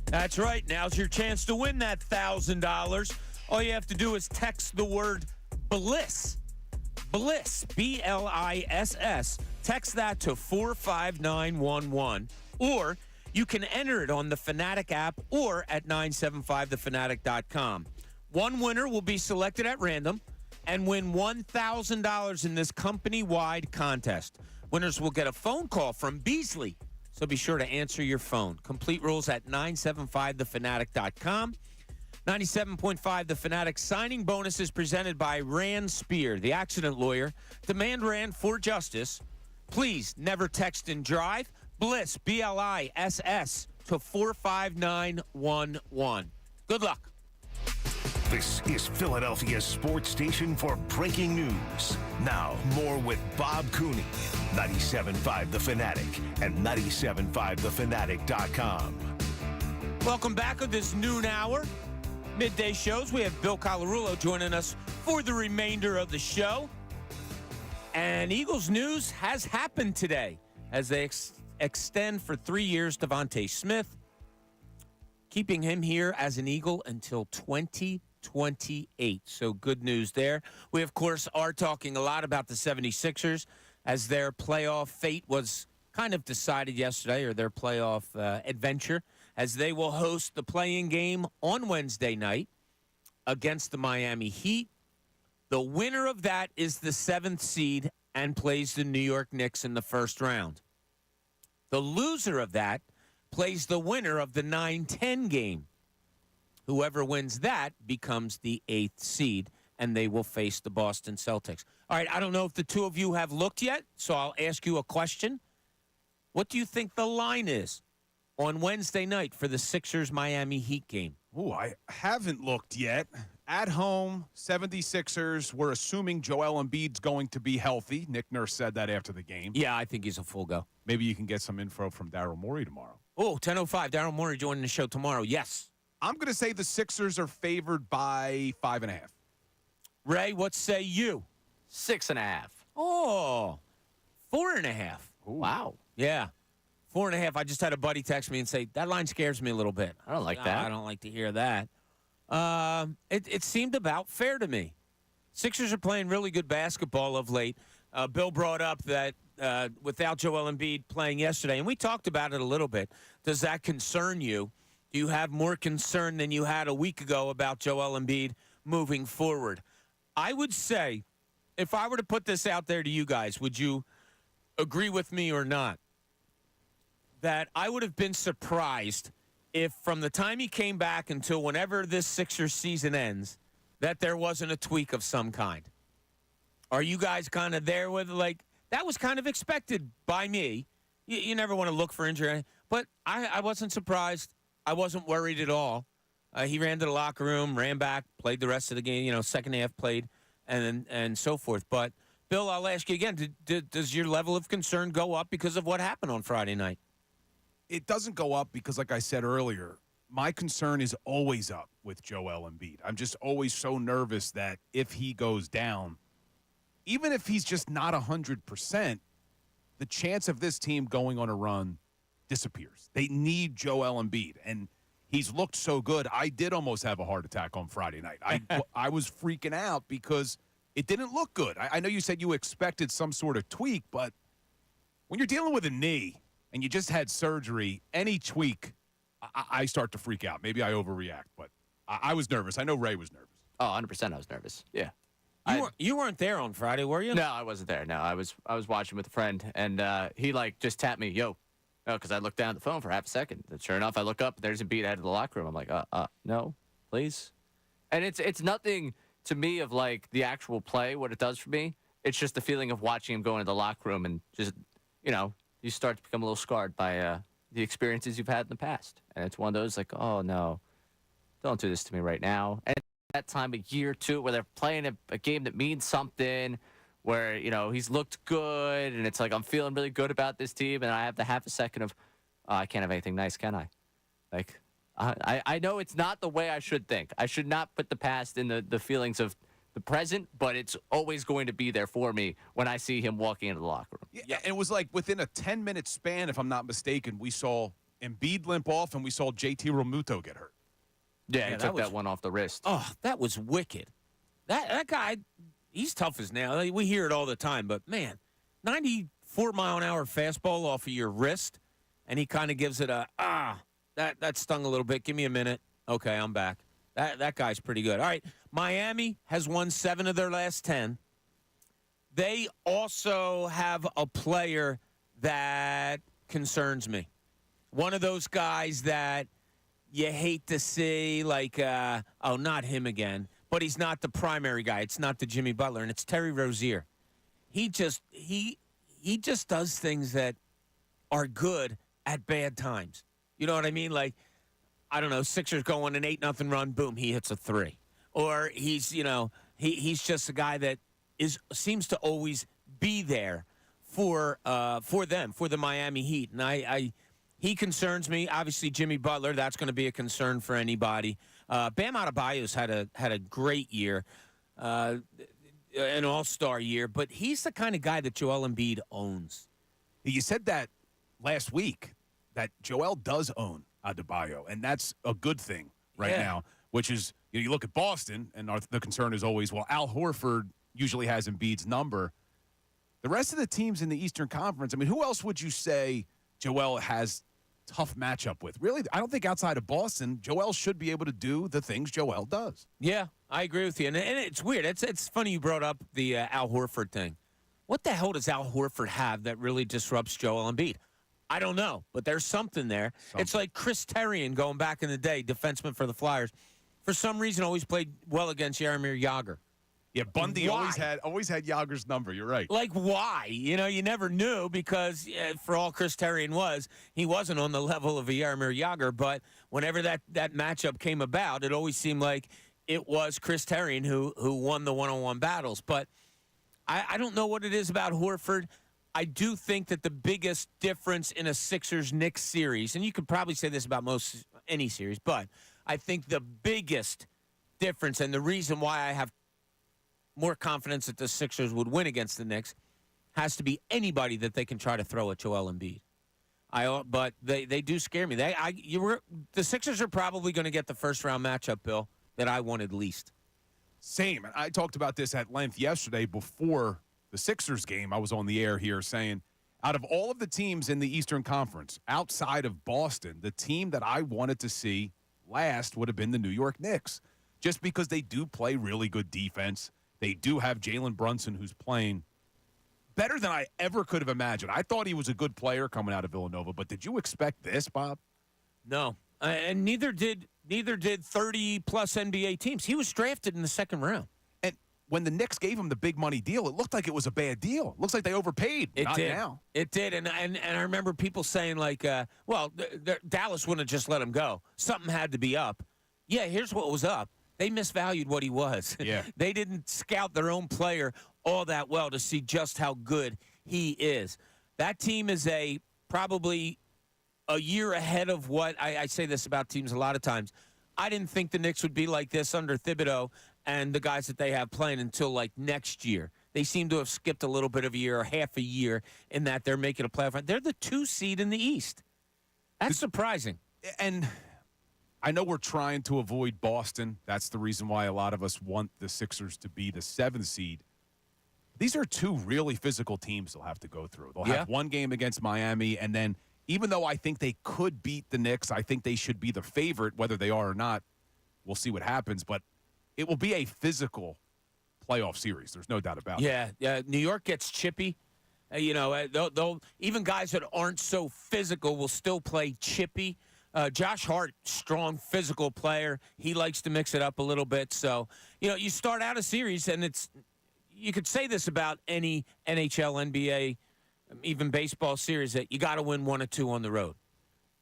That's right. Now's your chance to win that $1,000. All you have to do is text the word BLISS. BLISS, BLISS. Text that to 45911. Or you can enter it on the Fanatic app or at 975thefanatic.com. One winner will be selected at random and win $1,000 in this company-wide contest. Winners will get a phone call from Beasley, so be sure to answer your phone. Complete rules at 975thefanatic.com. 97.5 The Fanatic signing bonus is presented by Rand Spear, the accident lawyer. Demand Rand for justice. Please never text and drive. BLISS, BLISS, to 45911. Good luck. This is Philadelphia's sports station for breaking news. Now, more with Bob Cooney, 97.5 The Fanatic and 97.5thefanatic.com. Welcome back to this noon hour. Midday shows. We have Bill Colarulo joining us for the remainder of the show. And Eagles news has happened today as they extend for 3 years Devonta Smith, keeping him here as an Eagle until 2028. So good news there. We, of course, are talking a lot about the 76ers as their playoff fate was kind of decided yesterday, or their playoff adventure, as they will host the play-in game on Wednesday night against the Miami Heat. The winner of that is the 7th seed and plays the New York Knicks in the first round. The loser of that plays the winner of the 9-10 game. Whoever wins that becomes the 8th seed, and they will face the Boston Celtics. All right, I don't know if the two of you have looked yet, so I'll ask you a question. What do you think the line is on Wednesday night for the Sixers-Miami Heat game? Ooh, I haven't looked yet. At home, 76ers, we're assuming Joel Embiid's going to be healthy. Nick Nurse said that after the game. Yeah, I think he's a full go. Maybe you can get some info from Daryl Morey tomorrow. Oh, 10:05, Daryl Morey joining the show tomorrow. Yes. I'm going to say the Sixers are favored by 5.5. Ray, what say you? 6.5. Oh, 4.5. Wow. Yeah. 4.5. I just had a buddy text me and say, that line scares me a little bit. I don't like No, that. I don't like to hear that. It seemed about fair to me. Sixers are playing really good basketball of late. Bill brought up that without Joel Embiid playing yesterday, and we talked about it a little bit, does that concern you? Do you have more concern than you had a week ago about Joel Embiid moving forward? I would say, if I were to put this out there to you guys, would you agree with me or not? That I would have been surprised if from the time he came back until whenever this Sixers season ends, that there wasn't a tweak of some kind. Are you guys kind of there with, like, that was kind of expected by me. You never want to look for injury, but I wasn't surprised. I wasn't worried at all. He ran to the locker room, ran back, played the rest of the game, second half played, and so forth. But, Bill, I'll ask you again, does your level of concern go up because of what happened on Friday night? It doesn't go up because, like I said earlier, my concern is always up with Joel Embiid. I'm just always so nervous that if he goes down, even if he's just not 100%, the chance of this team going on a run disappears. They need Joel Embiid, and he's looked so good. I did almost have a heart attack on Friday night. I was freaking out because it didn't look good. I know you said you expected some sort of tweak, but when you're dealing with a knee and you just had surgery, any tweak, I start to freak out. Maybe I overreact, but I was nervous. I know Ray was nervous. Oh, 100% I was nervous. Yeah. You weren't there on Friday, were you? No, I wasn't there. No, I was watching with a friend, and he just tapped me, yo, because I looked down at the phone for half a second. And sure enough, I look up, there's Embiid out of the locker room. I'm like, no, please. And it's nothing to me of like the actual play, what it does for me. It's just the feeling of watching him go into the locker room and just, you start to become a little scarred by the experiences you've had in the past. And it's one of those like, oh, no, don't do this to me right now. And that time of year, too, where they're playing a game that means something, where, he's looked good, and it's like I'm feeling really good about this team, and I have the half a second of, oh, I can't have anything nice, can I? I know it's not the way I should think. I should not put the past in the feelings of the present, but it's always going to be there for me when I see him walking into the locker room. Yeah, it was like within a 10-minute span, if I'm not mistaken, we saw Embiid limp off and we saw JT Realmuto get hurt. Yeah, he took that one off the wrist. Oh, that was wicked. That guy, he's tough as nails. We hear it all the time, but man, 94-mile-an-hour fastball off of your wrist, and he kind of gives it that stung a little bit. Give me a minute. Okay, I'm back. That guy's pretty good. All right, Miami has won 7 of their last 10. They also have a player that concerns me. One of those guys that you hate to see, like, not him again. But he's not the primary guy. It's not the Jimmy Butler, and it's Terry Rozier. He just does things that are good at bad times. You know what I mean? Like, I don't know, Sixers go on an 8-0 run, boom, he hits a 3. Or he's just a guy that seems to always be there for them, for the Miami Heat. And he concerns me. Obviously, Jimmy Butler, that's going to be a concern for anybody. Bam Adebayo's had a great year, an all-star year, but he's the kind of guy that Joel Embiid owns. You said that last week, that Joel does own Adebayo, and that's a good thing now, which is, you look at Boston, and the concern is always, well, Al Horford usually has Embiid's number. The rest of the teams in the Eastern Conference, I mean, who else would you say Joel has tough matchup with? Really, I don't think outside of Boston, Joel should be able to do the things Joel does. Yeah, I agree with you. And it's weird. It's funny you brought up the Al Horford thing. What the hell does Al Horford have that really disrupts Joel Embiid? I don't know, but there's something there. It's like Chris Terrian going back in the day, defenseman for the Flyers. For some reason, always played well against Jaromir Jagr. Yeah, Bundy always had Jagger's number. You're right. Like, why? You never knew because for all Chris Terrian was, he wasn't on the level of a Jaromir Jagr. But whenever that matchup came about, it always seemed like it was Chris Terrian who won the one-on-one battles. But I don't know what it is about Horford. I do think that the biggest difference in a Sixers-Knicks series, and you could probably say this about any series, but I think the biggest difference and the reason why I have more confidence that the Sixers would win against the Knicks has to be anybody that they can try to throw at Joel Embiid. But they do scare me. The Sixers are probably going to get the first-round matchup, Bill, that I wanted least. Same. I talked about this at length yesterday before the Sixers game. I was on the air here saying, out of all of the teams in the Eastern Conference, outside of Boston, the team that I wanted to see last would have been the New York Knicks, just because they do play really good defense. They do have Jalen Brunson, who's playing better than I ever could have imagined. I thought he was a good player coming out of Villanova, but did you expect this, Bob? No, and neither did 30-plus NBA teams. He was drafted in the second round. And when the Knicks gave him the big money deal, it looked like it was a bad deal. It looks like they overpaid. Not now. It did, and I remember people saying, like, Dallas wouldn't have just let him go. Something had to be up. Yeah, here's what was up. They misvalued what he was. Yeah. They didn't scout their own player all that well to see just how good he is. That team is probably a year ahead of what I say this about teams a lot of times. I didn't think the Knicks would be like this under Thibodeau and the guys that they have playing until like next year. They seem to have skipped a little bit of a year or half a year in that they're making a playoff run. They're the 2 seed in the East. That's surprising. And I know we're trying to avoid Boston. That's the reason why a lot of us want the Sixers to be the 7th seed. These are 2 really physical teams they'll have to go through. They'll have one game against Miami, and then even though I think they could beat the Knicks, I think they should be the favorite, whether they are or not. We'll see what happens, but it will be a physical playoff series. There's no doubt about it. Yeah. New York gets chippy. They'll even guys that aren't so physical will still play chippy. Josh Hart, strong physical player. He likes to mix it up a little bit. So, you start out a series, and you could say this about any NHL, NBA, even baseball series, that you got to win 1 or 2 on the road.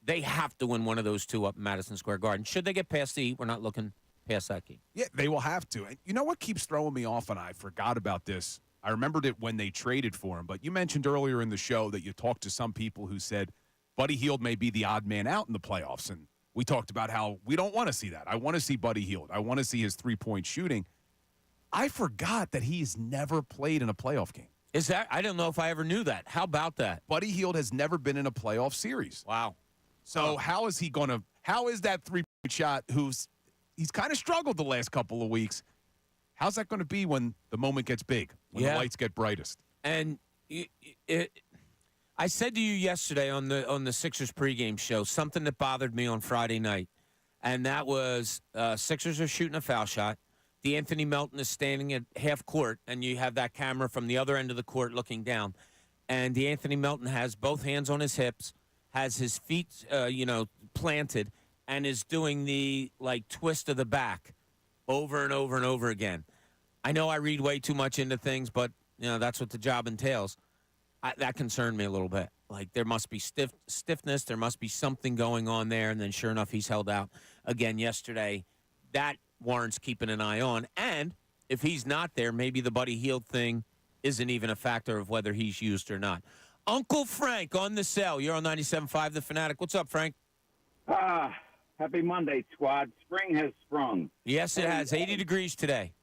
They have to win one of those 2 up in Madison Square Garden. Should they get past the Heat, we're not looking past that game. Yeah, they will have to. And you know what keeps throwing me off, and I forgot about this. I remembered it when they traded for him, but you mentioned earlier in the show that you talked to some people who said Buddy Hield may be the odd man out in the playoffs, and we talked about how we don't want to see that. I want to see Buddy Hield. I want to see his 3-point shooting. I forgot that he's never played in a playoff game. Is that? I don't know if I ever knew that. How about that? Buddy Hield has never been in a playoff series. Wow. So how is that three-point shot he's kind of struggled the last couple of weeks? How's that going to be when the moment gets big, when the lights get brightest? And I said to you yesterday on the Sixers pregame show something that bothered me on Friday night, and that was Sixers are shooting a foul shot. D'Anthony Melton is standing at half court, and you have that camera from the other end of the court looking down. And D'Anthony Melton has both hands on his hips, has his feet, planted, and is doing the, twist of the back over and over and over again. I know I read way too much into things, but, that's what the job entails. That concerned me a little bit. There must be stiffness. There must be something going on there. And then sure enough, he's held out again yesterday. That warrants keeping an eye on. And if he's not there, maybe the Buddy Hield thing isn't even a factor of whether he's used or not. Uncle Frank on the cell. You're on 97.5 The Fanatic. What's up, Frank? Happy Monday, squad. Spring has sprung. Yes, it has. 80 degrees today.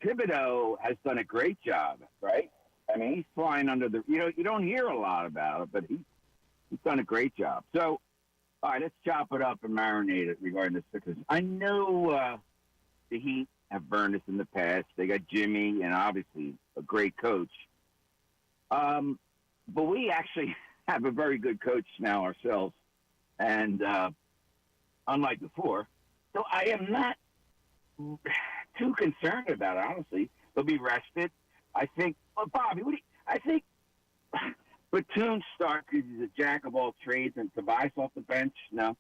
Thibodeau has done a great job, right? I mean, he's flying under the – you don't hear a lot about it, but he's done a great job. So, all right, let's chop it up and marinate it regarding the Sixers. I know the Heat have burned us in the past. They got Jimmy and obviously a great coach. But we actually have a very good coach now ourselves, and unlike before. So I am not too concerned about it, honestly. They'll be rested. I think, Bobby, I think Batum start because he's a jack of all trades and Tobias off the bench? No?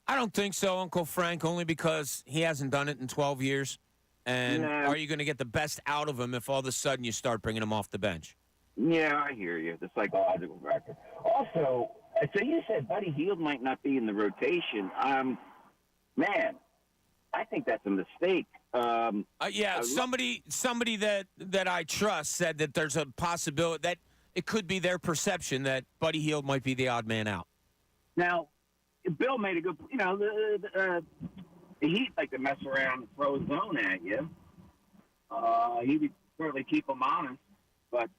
I don't think so, Uncle Frank, only because he hasn't done it in 12 years. And are you going to get the best out of him if all of a sudden you start bringing him off the bench? Yeah, I hear you. The psychological factor. Also, so you said Buddy Hield might not be in the rotation. Man, I think that's a mistake. Somebody that I trust said that there's a possibility that it could be their perception that Buddy Hield might be the odd man out. Now, Bill made a good, the Heat like to mess around and throw a zone at you. He would certainly keep them honest, but,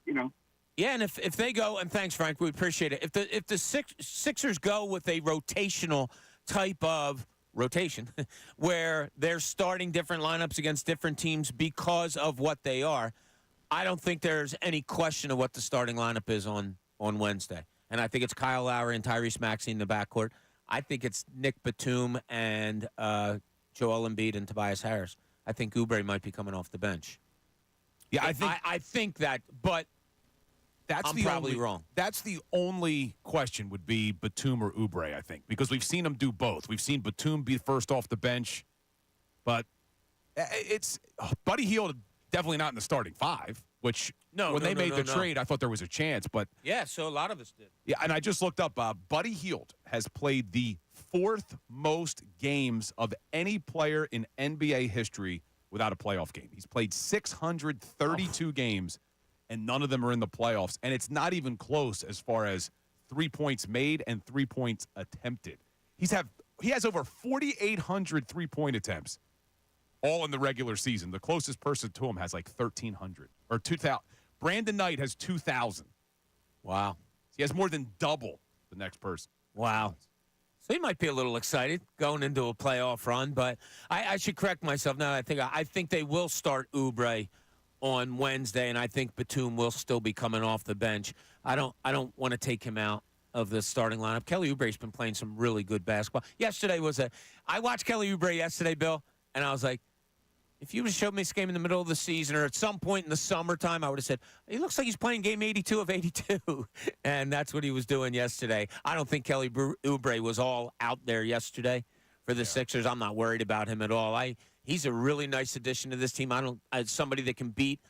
Yeah, and if they go, and thanks, Frank, we appreciate it. If the Sixers go with a rotational type of rotation where they're starting different lineups against different teams because of what they are, I don't think there's any question of what the starting lineup is on Wednesday. And I think it's Kyle Lowry and Tyrese Maxey in the backcourt. I think it's Nick Batum and Joel Embiid and Tobias Harris. I think Oubre might be coming off the bench. Yeah, I think that, but I'm probably wrong. That's the only question would be Batum or Oubre, I think, because we've seen them do both. We've seen Batum be first off the bench, but it's Buddy Hield definitely not in the starting five, which when they made the trade, I thought there was a chance. But yeah, so a lot of us did. Yeah, and I just looked up, Buddy Hield has played the fourth most games of any player in NBA history without a playoff game. He's played 632 games. And none of them are in the playoffs. And it's not even close as far as 3 points made and 3 points attempted. He has over 4,800 3-point attempts, all in the regular season. The closest person to him has 1,300 or 2,000. Brandon Knight has 2,000. Wow. He has more than double the next person. Wow. So he might be a little excited going into a playoff run, but I should correct myself now. I think they will start Oubre on Wednesday, and I think Batum will still be coming off the bench. I don't want to take him out of the starting lineup. Kelly Oubre's been playing some really good basketball. I watched Kelly Oubre yesterday, Bill, and I was like, if you would have showed me this game in the middle of the season or at some point in the summertime, I would have said, he looks like he's playing game 82 of 82. And that's what he was doing yesterday. I don't think Kelly Oubre was all out there yesterday for the Sixers. I'm not worried about him at all. He's a really nice addition to this team. Somebody that can beat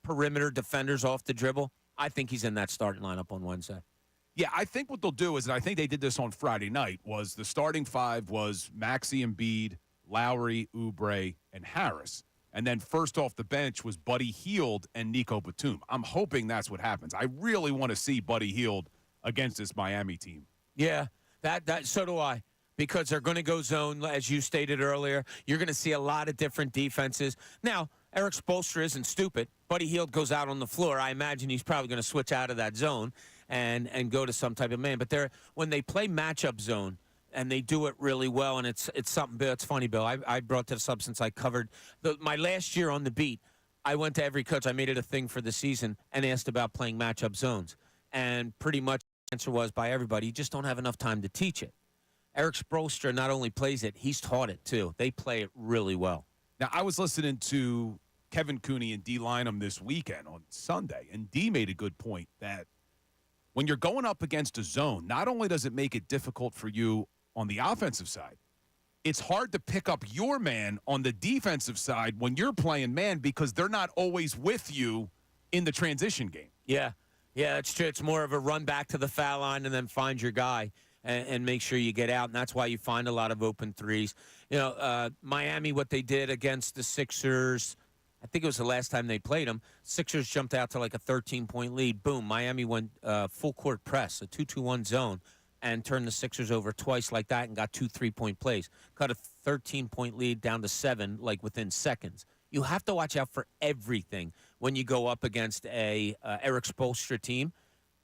perimeter defenders off the dribble. I think he's in that starting lineup on Wednesday. Yeah, I think what they'll do is, and I think they did this on Friday night, was the starting five was Maxey, Embiid, Lowry, Oubre, and Harris. And then first off the bench was Buddy Hield and Nico Batum. I'm hoping that's what happens. I really want to see Buddy Hield against this Miami team. Yeah, so do I. Because they're going to go zone, as you stated earlier. You're going to see a lot of different defenses. Now, Eric Spoelstra isn't stupid. Buddy Hield goes out on the floor. I imagine he's probably going to switch out of that zone and go to some type of man. But when they play matchup zone, and they do it really well, and it's something, Bill. It's funny, Bill. I brought this up since I covered my last year on the beat. I went to every coach. I made it a thing for the season and asked about playing matchup zones. And pretty much the answer was by everybody, you just don't have enough time to teach it. Eric Spoelstra not only plays it, he's taught it too. They play it really well. Now, I was listening to Kevin Cooney and D. Lynham this weekend on Sunday, and D made a good point that when you're going up against a zone, not only does it make it difficult for you on the offensive side, it's hard to pick up your man on the defensive side when you're playing man because they're not always with you in the transition game. Yeah, it's true. It's more of a run back to the foul line and then find your guy and make sure you get out, and that's why you find a lot of open threes. Miami, what they did against the Sixers, I think it was the last time they played them, Sixers jumped out to like a 13-point lead. Boom, Miami went full court press, a 2-2-1 zone, and turned the Sixers over twice like that and got 2 3-point plays. Cut a 13-point lead down to 7, like within seconds. You have to watch out for everything when you go up against a Eric Spoelstra team.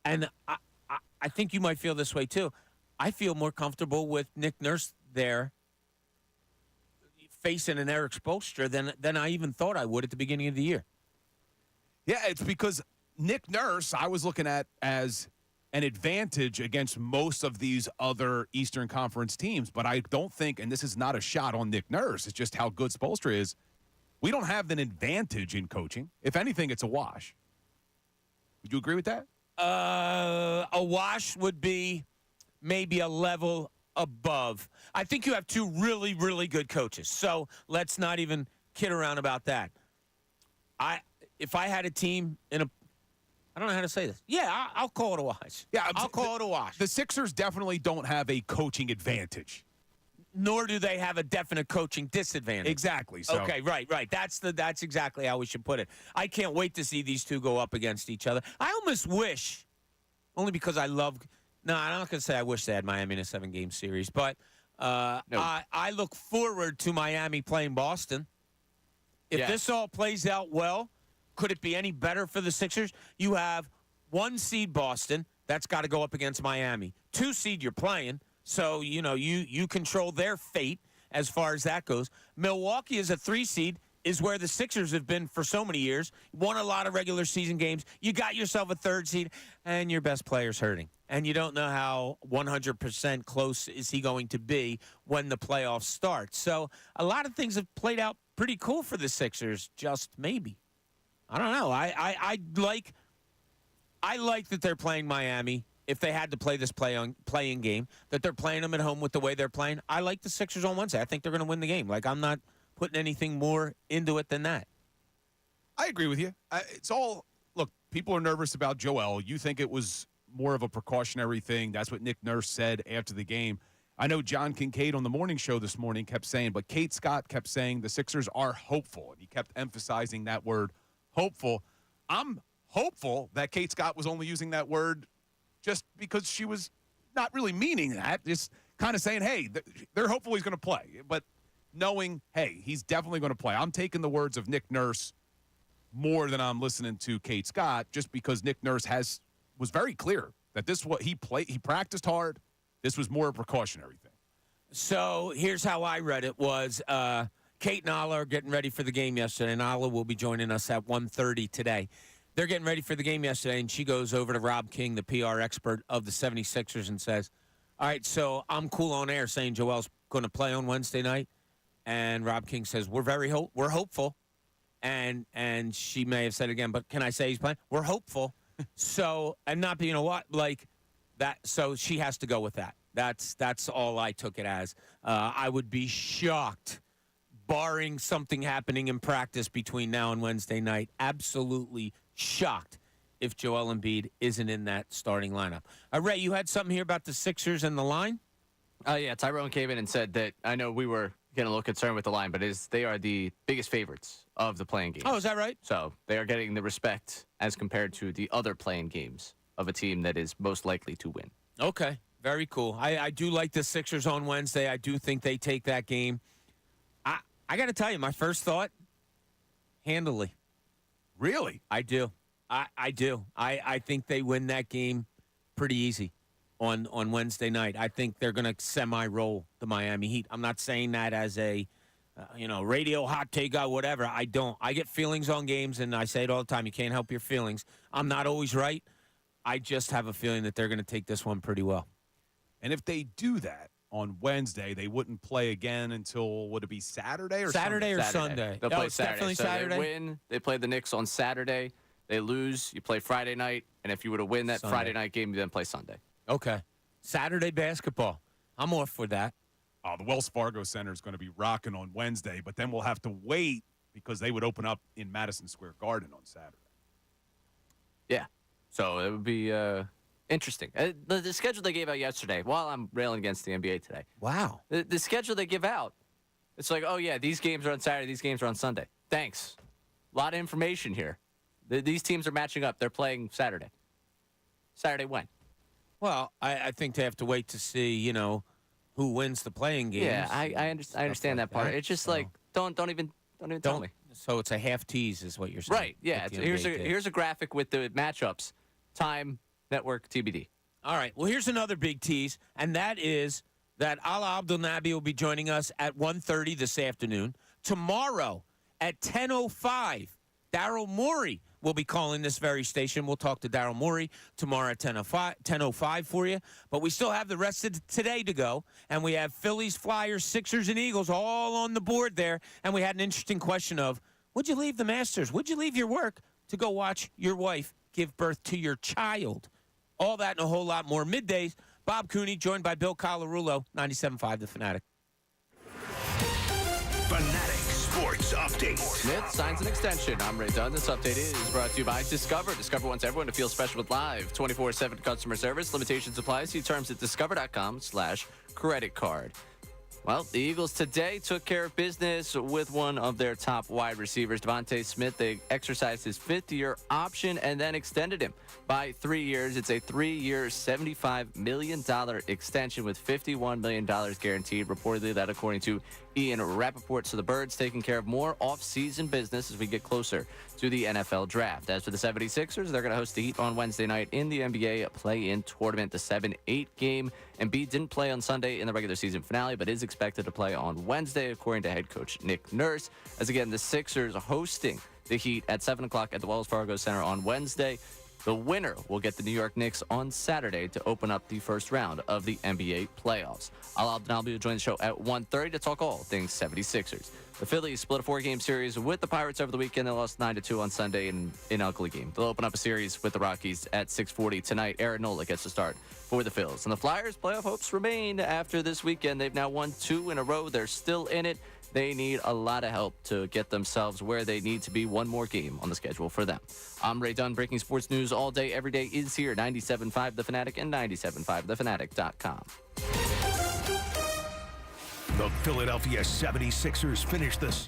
And I think you might feel this way too. I feel more comfortable with Nick Nurse there facing an Eric Spoelstra than I even thought I would at the beginning of the year. Yeah, it's because Nick Nurse I was looking at as an advantage against most of these other Eastern Conference teams. But I don't think, and this is not a shot on Nick Nurse, it's just how good Spoelstra is, we don't have an advantage in coaching. If anything, it's a wash. Would you agree with that? A wash would be maybe a level above. I think you have two really, really good coaches. So let's not even kid around about that. If I had a team I don't know how to say this. Yeah, I'll call it a wash. Yeah, I'll call it a wash. The Sixers definitely don't have a coaching advantage. Nor do they have a definite coaching disadvantage. Exactly. So. Okay, right. That's exactly how we should put it. I can't wait to see these two go up against each other. I almost wish, only because I love. No, I'm not going to say I wish they had Miami in a 7-game series, but no. I look forward to Miami playing Boston. If this all plays out well, could it be any better for the Sixers? You have 1 seed Boston. That's got to go up against Miami. 2 seed you're playing. So, you control their fate as far as that goes. Milwaukee is a 3 seed, is where the Sixers have been for so many years. Won a lot of regular season games. You got yourself a 3rd seed, and your best player's hurting. And you don't know how 100% close is he going to be when the playoffs start. So a lot of things have played out pretty cool for the Sixers, just maybe. I don't know. I like that they're playing Miami. If they had to play this playing game, that they're playing them at home with the way they're playing. I like the Sixers on Wednesday. I think they're going to win the game. I'm not putting anything more into it than that. I agree with you. Look, people are nervous about Joel. You think it was more of a precautionary thing. That's what Nick Nurse said after the game. I know John Kincade on the morning show this morning kept saying, but Kate Scott kept saying the Sixers are hopeful. And he kept emphasizing that word, hopeful. I'm hopeful that Kate Scott was only using that word just because she was not really meaning that, just kind of saying, hey, they're hopeful he's going to play. But knowing, hey, he's definitely going to play. I'm taking the words of Nick Nurse more than I'm listening to Kate Scott, just because Nick Nurse was very clear that this what he played. He practiced hard. This was more a precautionary thing. So here's how I read it was Kate and Alaa are getting ready for the game yesterday, and Alaa will be joining us at 1:30 today. They're getting ready for the game yesterday, and she goes over to Rob King, the PR expert of the 76ers, and says, all right, so I'm cool on air saying Joel's going to play on Wednesday night. And Rob King says, we're hopeful. And she may have said it again, but can I say he's playing? We're hopeful. So, and not, like that. So she has to go with that. That's all I took it as. I would be shocked, barring something happening in practice between now and Wednesday night, absolutely shocked if Joel Embiid isn't in that starting lineup. Ray, you had something here about the Sixers and the line? Yeah, Tyrone came in and said that I know we were getting a little concerned with the line, but they are the biggest favorites of the playing games. Oh, is that right? So they are getting the respect as compared to the other playing games of a team that is most likely to win. Okay, very cool. I do like the Sixers on Wednesday. I do think they take that game. I got to tell you, my first thought, handily. Really? I do. I do. I think they win that game pretty easy on Wednesday night. I think they're going to semi-roll the Miami Heat. I'm not saying that as a radio hot take or whatever. I don't. I get feelings on games, and I say it all the time. You can't help your feelings. I'm not always right. I just have a feeling that they're going to take this one pretty well. And if they do that on Wednesday, they wouldn't play again until, would it be Saturday or Saturday Sunday? or Sunday? They'll play Saturday. Definitely so Saturday. They win. They play the Knicks on Saturday. They lose. You play Friday night. And if you were to win that Sunday. Friday night game, you then play Sunday. Okay. Saturday basketball. I'm off for that. The Wells Fargo Center is going to be rocking on Wednesday, but then we'll have to wait because they would open up in Madison Square Garden on Saturday. Yeah. So it would be interesting. The schedule they gave out yesterday, while I'm railing against the NBA today, Wow. the schedule they give out, it's like, oh, yeah, these games are on Saturday, these games are on Sunday. Thanks. A lot of information here. These teams are matching up. They're playing Saturday. Saturday when? Well, I think they have to wait to see, who wins the playing games. Yeah, I understand like that part. that. It's just like, don't even tell me. So it's a half tease is what you're saying. Right, yeah. like the Here's NBA did. here's a graphic with the matchups. Time, network, TBD. All right. Well, here's another big tease, and that is that Alaa Abdel-Nabi will be joining us at 1:30 this afternoon. Tomorrow at 10:05, Daryl Morey will be calling this very station. We'll talk to Daryl Morey tomorrow at 10:05 for you. But we still have the rest of today to go, and we have Phillies, Flyers, Sixers, and Eagles all on the board there. And we had an interesting question of, would you leave the Masters? Would you leave your work to go watch your wife give birth to your child? All that and a whole lot more. Middays, Bob Cooney, joined by Bill Colarulo, 97.5 The Fanatic. Fanatic Sports Update. Smith signs an extension. I'm Ray Dunn. This update is brought to you by Discover. Discover wants everyone to feel special with live 24/7 customer service. Limitations apply. See terms at discover.com/credit card. Well, the Eagles today took care of business with one of their top wide receivers, Devonta Smith. They exercised his fifth-year option and then extended him by 3 years. It's a 3-year, $75 million extension with $51 million guaranteed. Reportedly, that according to Ian Rappaport. So the Birds taking care of more off-season business as we get closer to the NFL draft. As for the 76ers, they're going to host the Heat on Wednesday night in the NBA play-in tournament, the 7-8 game. Embiid didn't play on Sunday in the regular season finale, but is expected to play on Wednesday, according to head coach Nick Nurse. As again, the Sixers hosting the Heat at 7 o'clock at the Wells Fargo Center on Wednesday. The winner will get the New York Knicks on Saturday to open up the first round of the NBA playoffs. Alaa Abdel-Nabi will join the show at 1:30 to talk all things 76ers. The Phillies split a 4-game series with the Pirates over the weekend. They lost 9-2 on Sunday in an ugly game. They'll open up a series with the Rockies at 6:40 tonight. Aaron Nola gets the start for the Phils. And the Flyers' playoff hopes remain after this weekend. They've now won 2 in a row. They're still in it. They need a lot of help to get themselves where they need to be. One more game on the schedule for them. I'm Ray Dunn. Breaking sports news all day, every day is here. 97.5 The Fanatic and 97.5thefanatic.com. The Philadelphia 76ers finished this.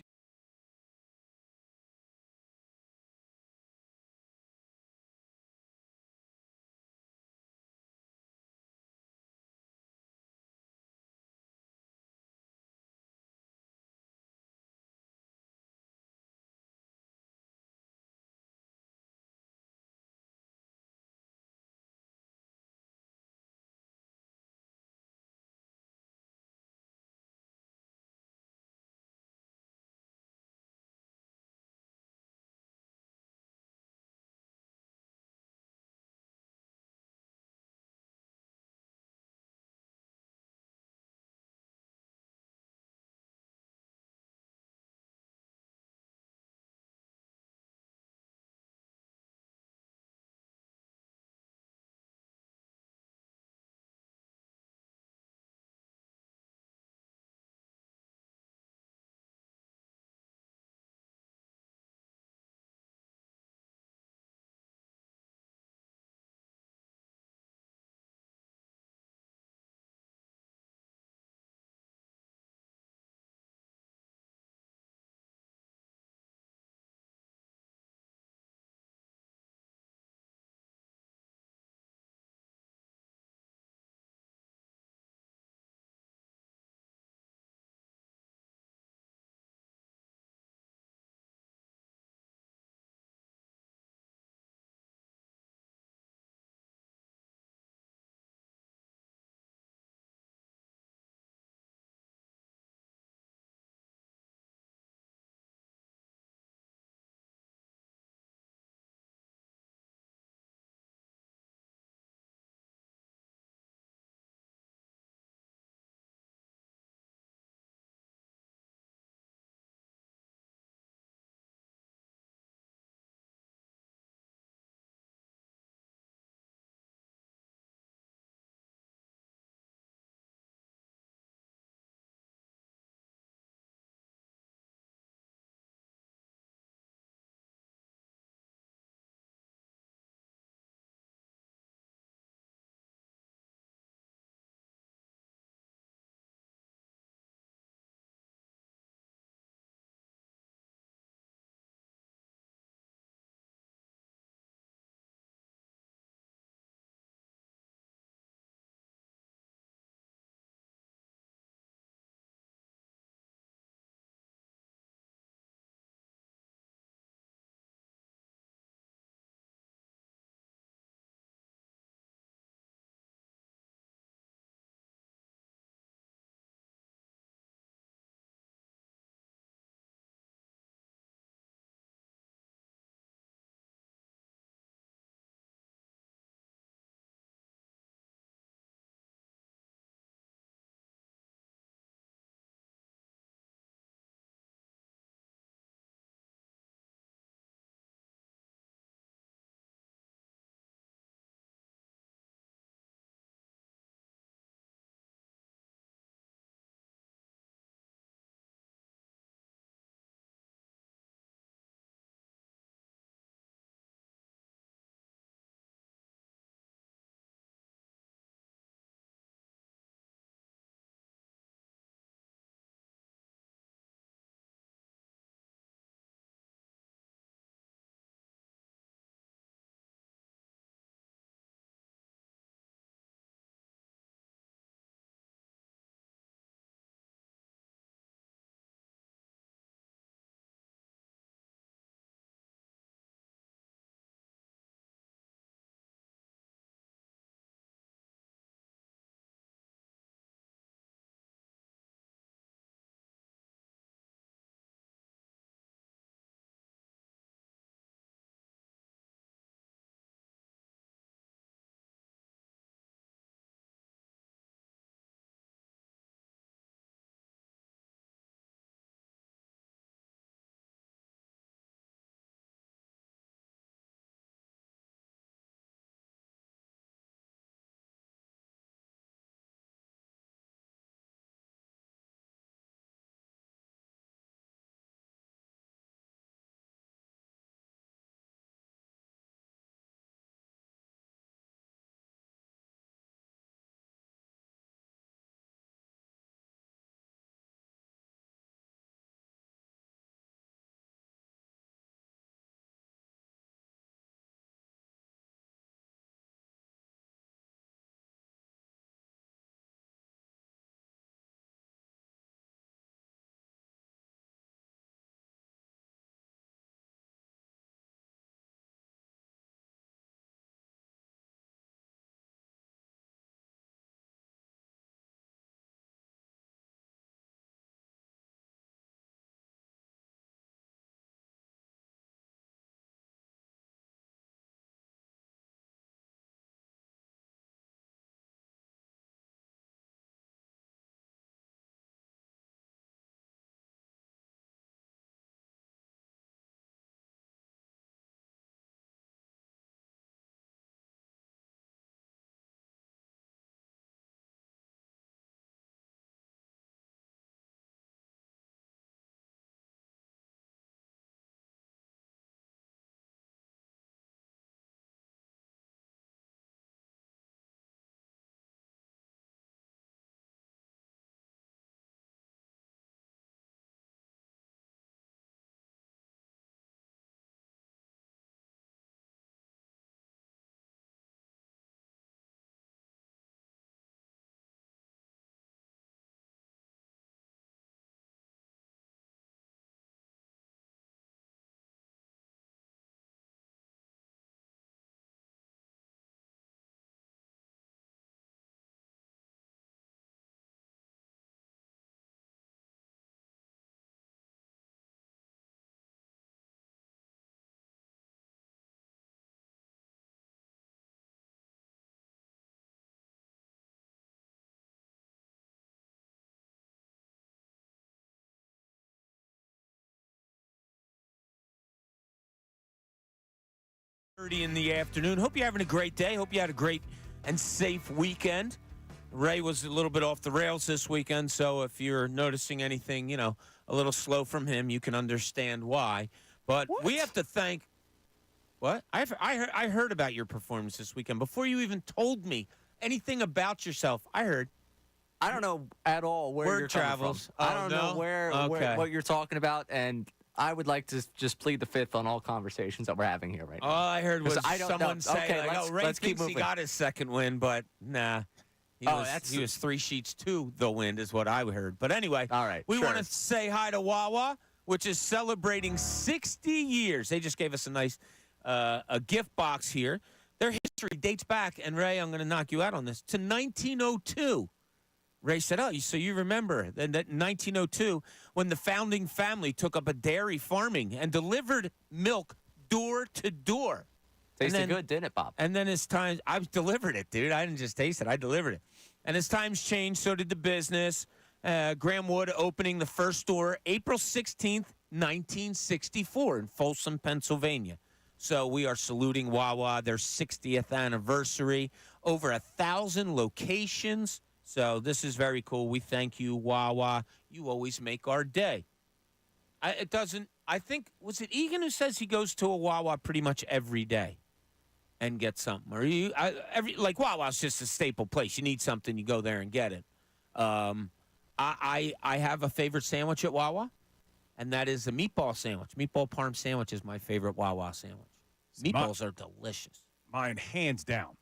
30 in the afternoon. Hope you're having a great day. Hope you had a great and safe weekend. Ray was a little bit off the rails this weekend, so if you're noticing anything, a little slow from him, you can understand why. But we have to thank. What? I heard about your performance this weekend before you even told me anything about yourself. I heard. I don't know at all where Word you're travels. coming from. I don't know where what you're talking about, and I would like to just plead the fifth on all conversations that we're having here right now. All I heard was I don't someone know. say, Okay, Ray let's keep thinks he moving. got his second win, but nah. He was 3 sheets to the wind is what I heard. But anyway, all right, we sure. want to say hi to Wawa, which is celebrating 60 years. They just gave us a nice a gift box here. Their history dates back, and Ray, I'm going to knock you out on this, to 1902. Ray said, so you remember that 1902 when the founding family took up a dairy farming and delivered milk door to door. Tasted good, didn't it, Bob? And then as time, I've delivered it, dude. I didn't just taste it. I delivered it. And as times changed, so did the business. Graham Wood opening the first store April 16th, 1964 in Folsom, Pennsylvania. So we are saluting Wawa, their 60th anniversary, over 1,000 locations. So this is very cool. We thank you, Wawa. You always make our day. I think, was it Egan who says he goes to a Wawa pretty much every day and gets something? Or Wawa's just a staple place. You need something, you go there and get it. I have a favorite sandwich at Wawa, and that is a meatball sandwich. Meatball parm sandwich is my favorite Wawa sandwich. Meatballs are delicious. Mine, hands down,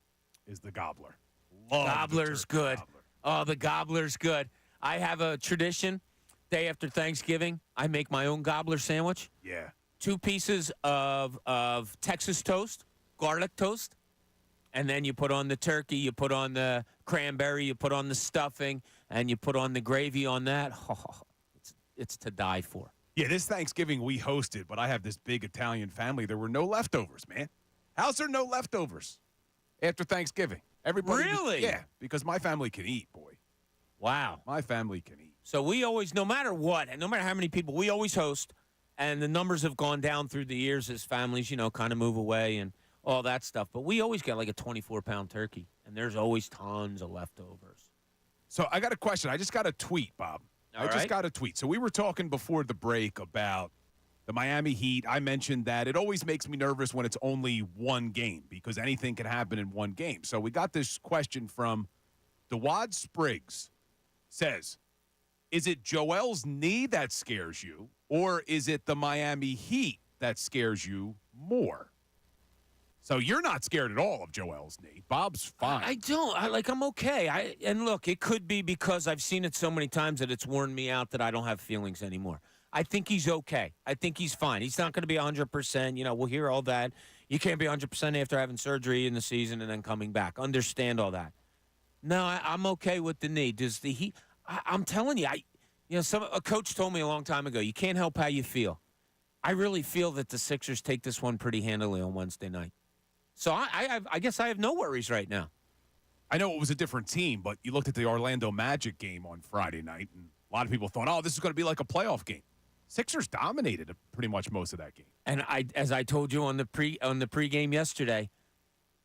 is the gobbler. Gobbler's good. Gobbler. Oh, the gobbler's good. I have a tradition. Day after Thanksgiving, I make my own gobbler sandwich. Yeah. 2 pieces of Texas toast, garlic toast, and then you put on the turkey, you put on the cranberry, you put on the stuffing, and you put on the gravy on that. Oh, it's to die for. Yeah, this Thanksgiving we hosted, but I have this big Italian family. There were no leftovers, man. How's there no leftovers after Thanksgiving? Everybody. Really? Yeah, because my family can eat, boy. Wow. My family can eat. So we always, no matter what, and no matter how many people, we always host, and the numbers have gone down through the years as families, kind of move away and all that stuff. But we always get like a 24-pound turkey, and there's always tons of leftovers. So I got a question. I just got a tweet, Bob. I just got a tweet. So we were talking before the break about the Miami Heat. I mentioned that it always makes me nervous when it's only one game because anything can happen in one game. So we got this question from DeWad Spriggs. Says, is it Joel's knee that scares you, or is it the Miami Heat that scares you more? So you're not scared at all of Joel's knee. Bob's fine. I don't. I'm okay. And look, it could be because I've seen it so many times that it's worn me out that I don't have feelings anymore. I think he's okay. I think he's fine. He's not going to be 100%. We'll hear all that. You can't be 100% after having surgery in the season and then coming back. Understand all that. No, I'm okay with the knee. Does the Heat? I'm telling you, a coach told me a long time ago, you can't help how you feel. I really feel that the Sixers take this one pretty handily on Wednesday night. So I guess I have no worries right now. I know it was a different team, but you looked at the Orlando Magic game on Friday night, and a lot of people thought, this is going to be like a playoff game. Sixers dominated pretty much most of that game. And as I told you on the pregame yesterday,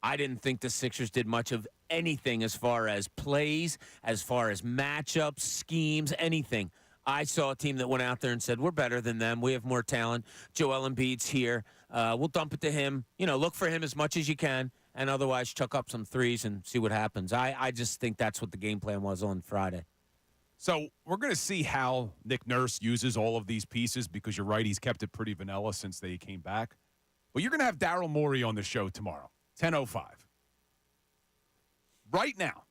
I didn't think the Sixers did much of anything as far as plays, as far as matchups, schemes, anything. I saw a team that went out there and said, we're better than them. We have more talent. Joel Embiid's here. We'll dump it to him. Look for him as much as you can, and otherwise chuck up some threes and see what happens. I just think that's what the game plan was on Friday. So we're going to see how Nick Nurse uses all of these pieces because you're right, he's kept it pretty vanilla since they came back. But you're going to have Daryl Morey on the show tomorrow, 10:05. Right now,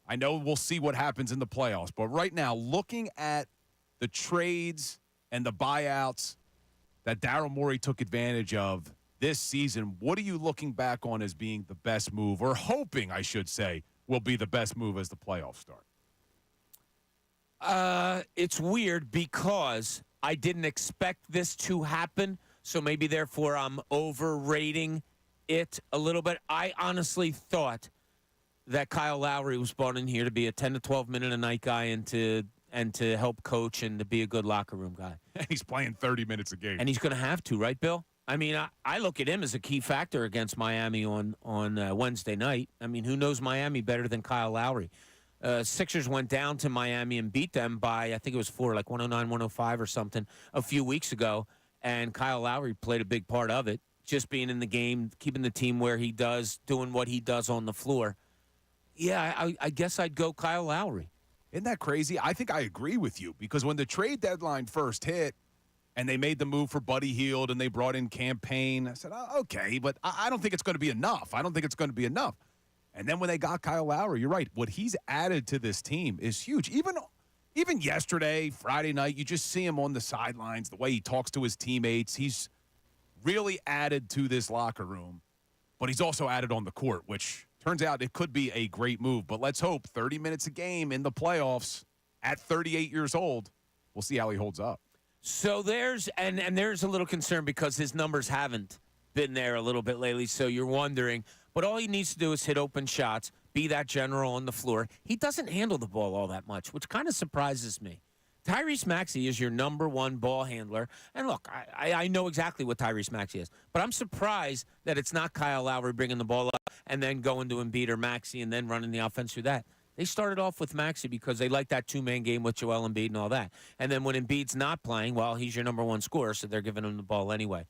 I know we'll see what happens in the playoffs, but right now, looking at the trades and the buyouts that Daryl Morey took advantage of this season, what are you looking back on as being the best move, or hoping, I should say, will be the best move as the playoffs start? It's weird because I didn't expect this to happen, so maybe therefore I'm overrating it a little bit. I honestly thought that Kyle Lowry was brought in here to be a 10 to 12 minute a night guy and to help coach and to be a good locker room guy. And he's playing 30 minutes a game. And he's going to have to, right, Bill? I mean, I look at him as a key factor against Miami on Wednesday night. I mean, who knows Miami better than Kyle Lowry? Sixers went down to Miami and beat them by, I think it was 109, 105 or something a few weeks ago, and Kyle Lowry played a big part of it, just being in the game, keeping the team where he does, doing what he does on the floor. Yeah, I guess I'd go Kyle Lowry. Isn't that crazy? I think I agree with you because when the trade deadline first hit and they made the move for Buddy Hield and they brought in Campaign, I said, oh, okay, but I don't think it's going to be enough. I don't think it's going to be enough. And then when they got Kyle Lowry, you're right. What he's added to this team is huge. Even yesterday, Friday night, you just see him on the sidelines, the way he talks to his teammates. He's really added to this locker room, but he's also added on the court, which turns out it could be a great move. But let's hope 30 minutes a game in the playoffs at 38 years old, we'll see how he holds up. So there's a little concern because his numbers haven't been there a little bit lately, so you're wondering. But all he needs to do is hit open shots, be that general on the floor. He doesn't handle the ball all that much, which kind of surprises me. Tyrese Maxey is your number one ball handler. And look, I know exactly what Tyrese Maxey is, but I'm surprised that it's not Kyle Lowry bringing the ball up and then going to Embiid or Maxey and then running the offense through that. They started off with Maxey because they like that two-man game with Joel Embiid and all that. And then when Embiid's not playing, well, he's your number one scorer, so they're giving him the ball anyway.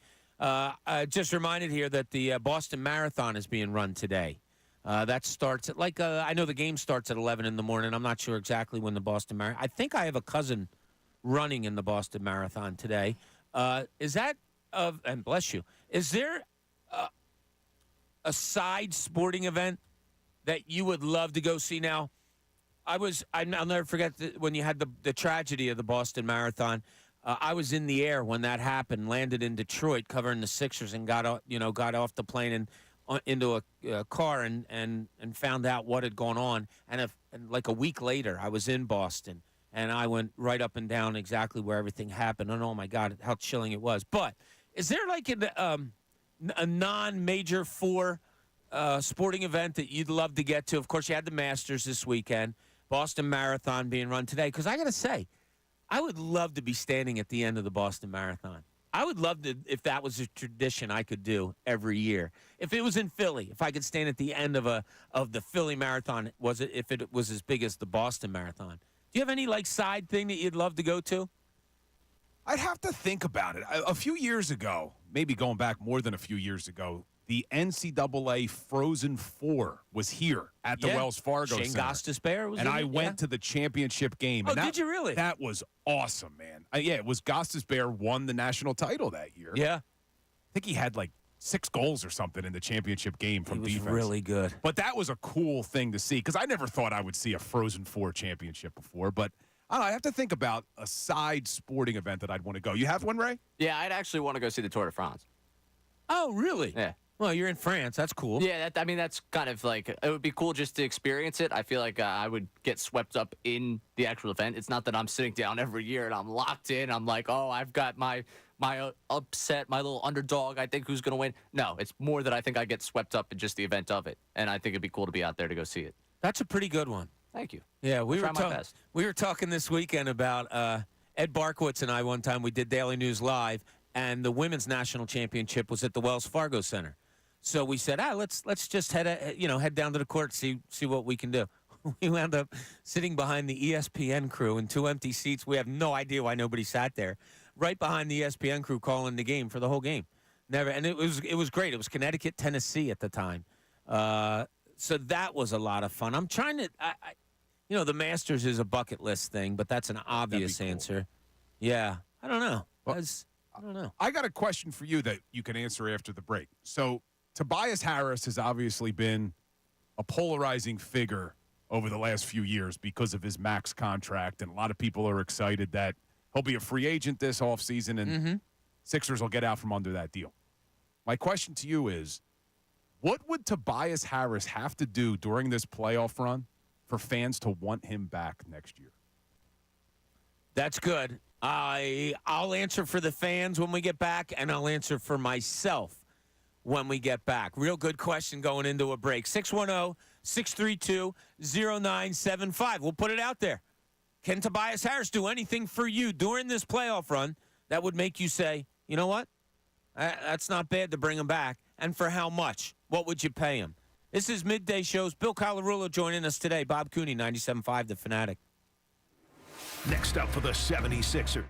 Just reminded here that the Boston Marathon is being run today. That starts at I know the game starts at 11 in the morning. I'm not sure exactly when the Boston Marathon. I think I have a cousin running in the Boston Marathon today. Is that and bless you? Is there a side sporting event that you would love to go see? Now, I'll never forget when you had the tragedy of the Boston Marathon. I was in the air when that happened, landed in Detroit covering the Sixers and got off the plane and into a car and found out what had gone on. And like a week later, I was in Boston, and I went right up and down exactly where everything happened. And oh, my God, how chilling it was. But is there like a non-major sporting event that you'd love to get to? Of course, you had the Masters this weekend, Boston Marathon being run today. Because I got to say, I would love to be standing at the end of the Boston Marathon. I would love to, if that was a tradition I could do every year. If it was in Philly, if I could stand at the end of the Philly Marathon, if it was as big as the Boston Marathon. Do you have any side thing that you'd love to go to? I'd have to think about it. A few years ago, maybe going back more than a few years ago, the NCAA Frozen Four was here at the Wells Fargo Shane Center. Gostisbehere was and in I it? went to the championship game. Oh, and did you really? That was awesome, man. It was Gostisbehere won the national title that year. Yeah. I think he had 6 goals or something in the championship game from defense. He was really good. But that was a cool thing to see because I never thought I would see a Frozen Four championship before. But I have to think about a side sporting event that I'd want to go. You have one, Ray? Yeah, I'd actually want to go see the Tour de France. Oh, really? Yeah. Well, you're in France. That's cool. Yeah, that's kind of it would be cool just to experience it. I feel like I would get swept up in the actual event. It's not that I'm sitting down every year and I'm locked in. I'm like, oh, I've got my upset, my little underdog, I think who's going to win. No, it's more that I think I get swept up in just the event of it. And I think it'd be cool to be out there to go see it. That's a pretty good one. Thank you. Yeah, we were talking this weekend about Ed Barkowitz and I one time. We did Daily News Live, and the women's national championship was at the Wells Fargo Center. So we said, let's just head down to the court, see what we can do. We wound up sitting behind the ESPN crew in 2 empty seats. We have no idea why nobody sat there. Right behind the ESPN crew calling the game for the whole game. Never, and it was great. It was Connecticut, Tennessee at the time. So that was a lot of fun. I'm trying to, the Masters is a bucket list thing, but that's an obvious answer. Yeah, I don't know. Well, I don't know. I got a question for you that you can answer after the break. So Tobias Harris has obviously been a polarizing figure over the last few years because of his max contract, and a lot of people are excited that he'll be a free agent this offseason, and Sixers will get out from under that deal. My question to you is, what would Tobias Harris have to do during this playoff run for fans to want him back next year? That's good. I'll answer for the fans when we get back, and I'll answer for myself when we get back. Real good question going into a break. 610-632-0975. We'll put it out there. Can Tobias Harris do anything for you during this playoff run that would make you say, you know what? That's not bad to bring him back. And for how much? What would you pay him? This is Midday Shows. Bill Colarulo joining us today. Bob Cooney, 97.5 The Fanatic. Next up for the 76ers.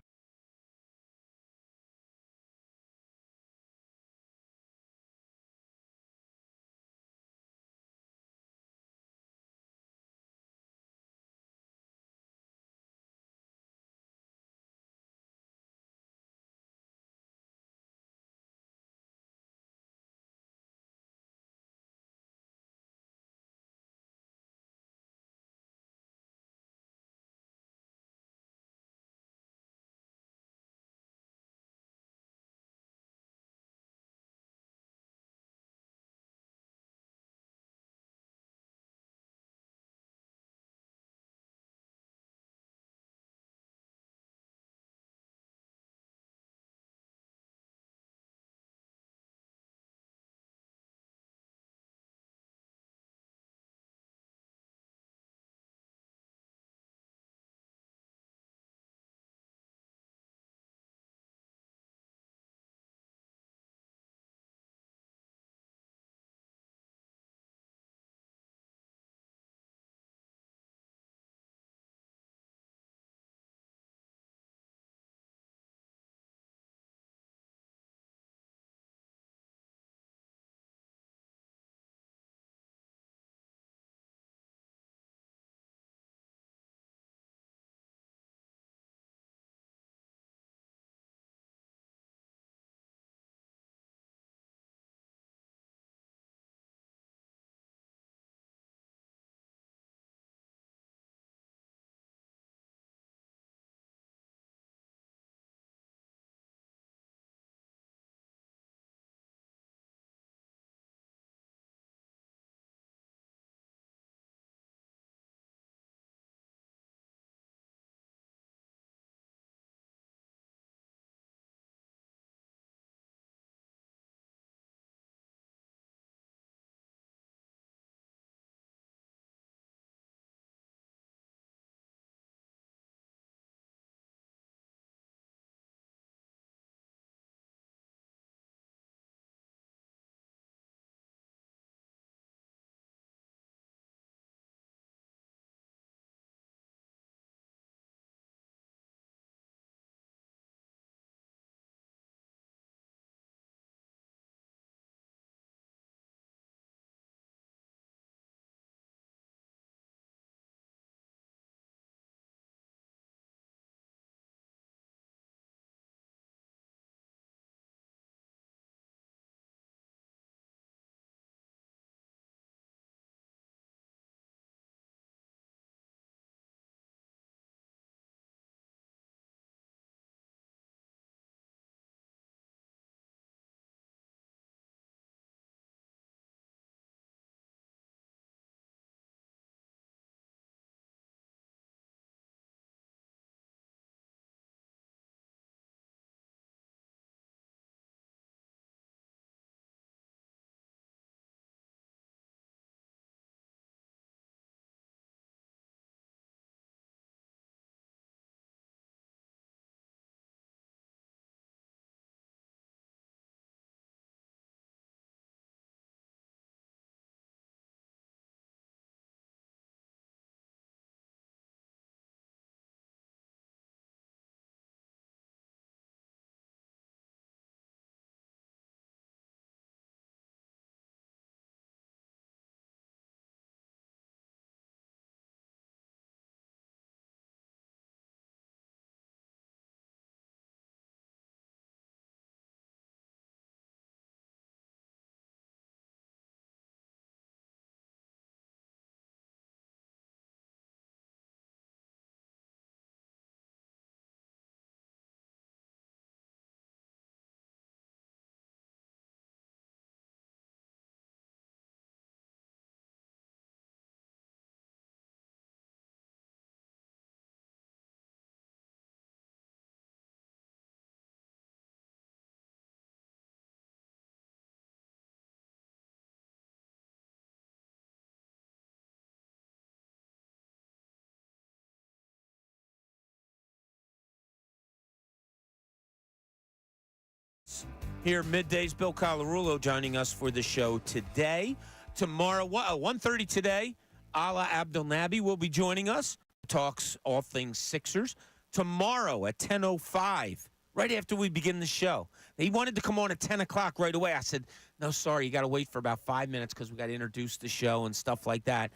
Here, middays, Bill Colarulo joining us for the show today. Tomorrow, 1:30 today, Alaa Abdelnaby will be joining us. Talks all things Sixers. Tomorrow at 10:05, right after we begin the show. He wanted to come on at 10 o'clock right away. I said, no, sorry, you got to wait for about 5 minutes because we got to introduce the show and stuff like that.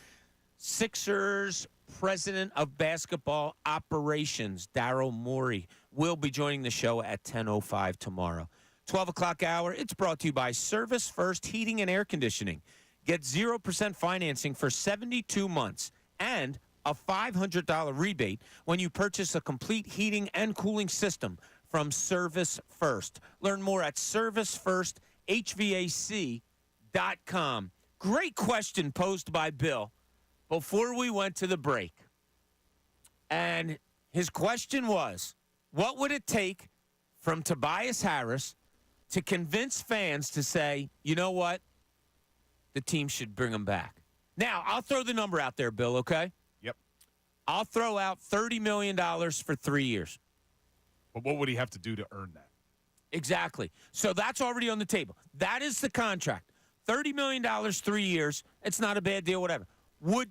Sixers President of Basketball Operations, Daryl Morey, will be joining the show at 10:05 tomorrow. 12 o'clock hour, it's brought to you by Service First Heating and Air Conditioning. Get 0% financing for 72 months and a $500 rebate when you purchase a complete heating and cooling system from Service First. Learn more at servicefirst.hvac.com. Great question posed by Bill before we went to the break. And his question was, what would it take from Tobias Harris to convince fans to say, you know what, the team should bring him back? Now, I'll throw the number out there, Bill, okay? Yep. I'll throw out $30 million for 3 years. But what would he have to do to earn that? Exactly. So that's already on the table. That is the contract. $30 million, 3 years. It's not a bad deal, whatever. What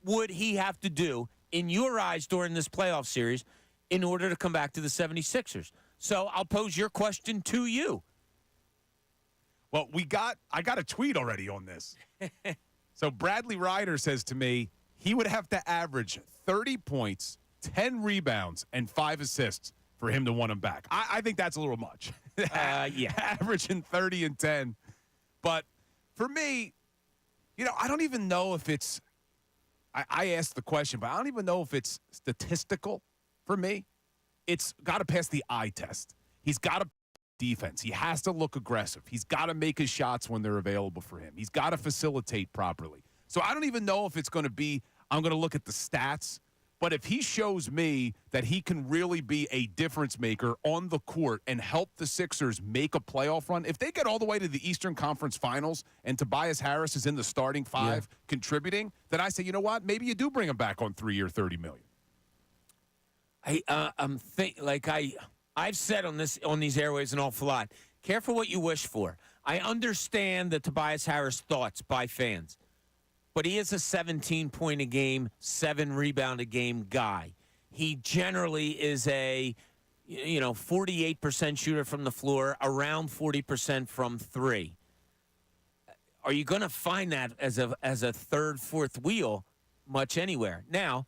would he have to do, in your eyes, during this playoff series in order to come back to the 76ers? So I'll pose your question to you. Well, I got a tweet already on this. So Bradley Ryder says to me, he would have to average 30 points, 10 rebounds, and 5 assists for him to want him back. I think that's a little much. Yeah. Averaging 30 and 10. But for me, I don't even know if it's – I asked the question, but I don't even know if it's statistical for me. It's got to pass the eye test. He's got to defense. He has to look aggressive. He's got to make his shots when they're available for him. He's got to facilitate properly. So I don't even know if it's going to be – I'm going to look at the stats. But if he shows me that he can really be a difference maker on the court and help the Sixers make a playoff run, if they get all the way to the Eastern Conference Finals and Tobias Harris is in the starting five contributing, then I say, you know what? Maybe you do bring him back on 3 year, $30 million. I've said on these airways an awful lot. Careful what you wish for. I understand the Tobias Harris thoughts by fans. But he is a 17-point-a-game, 7-rebound-a-game guy. He generally is a, 48% shooter from the floor, around 40% from three. Are you going to find that as a third, fourth wheel much anywhere? Now,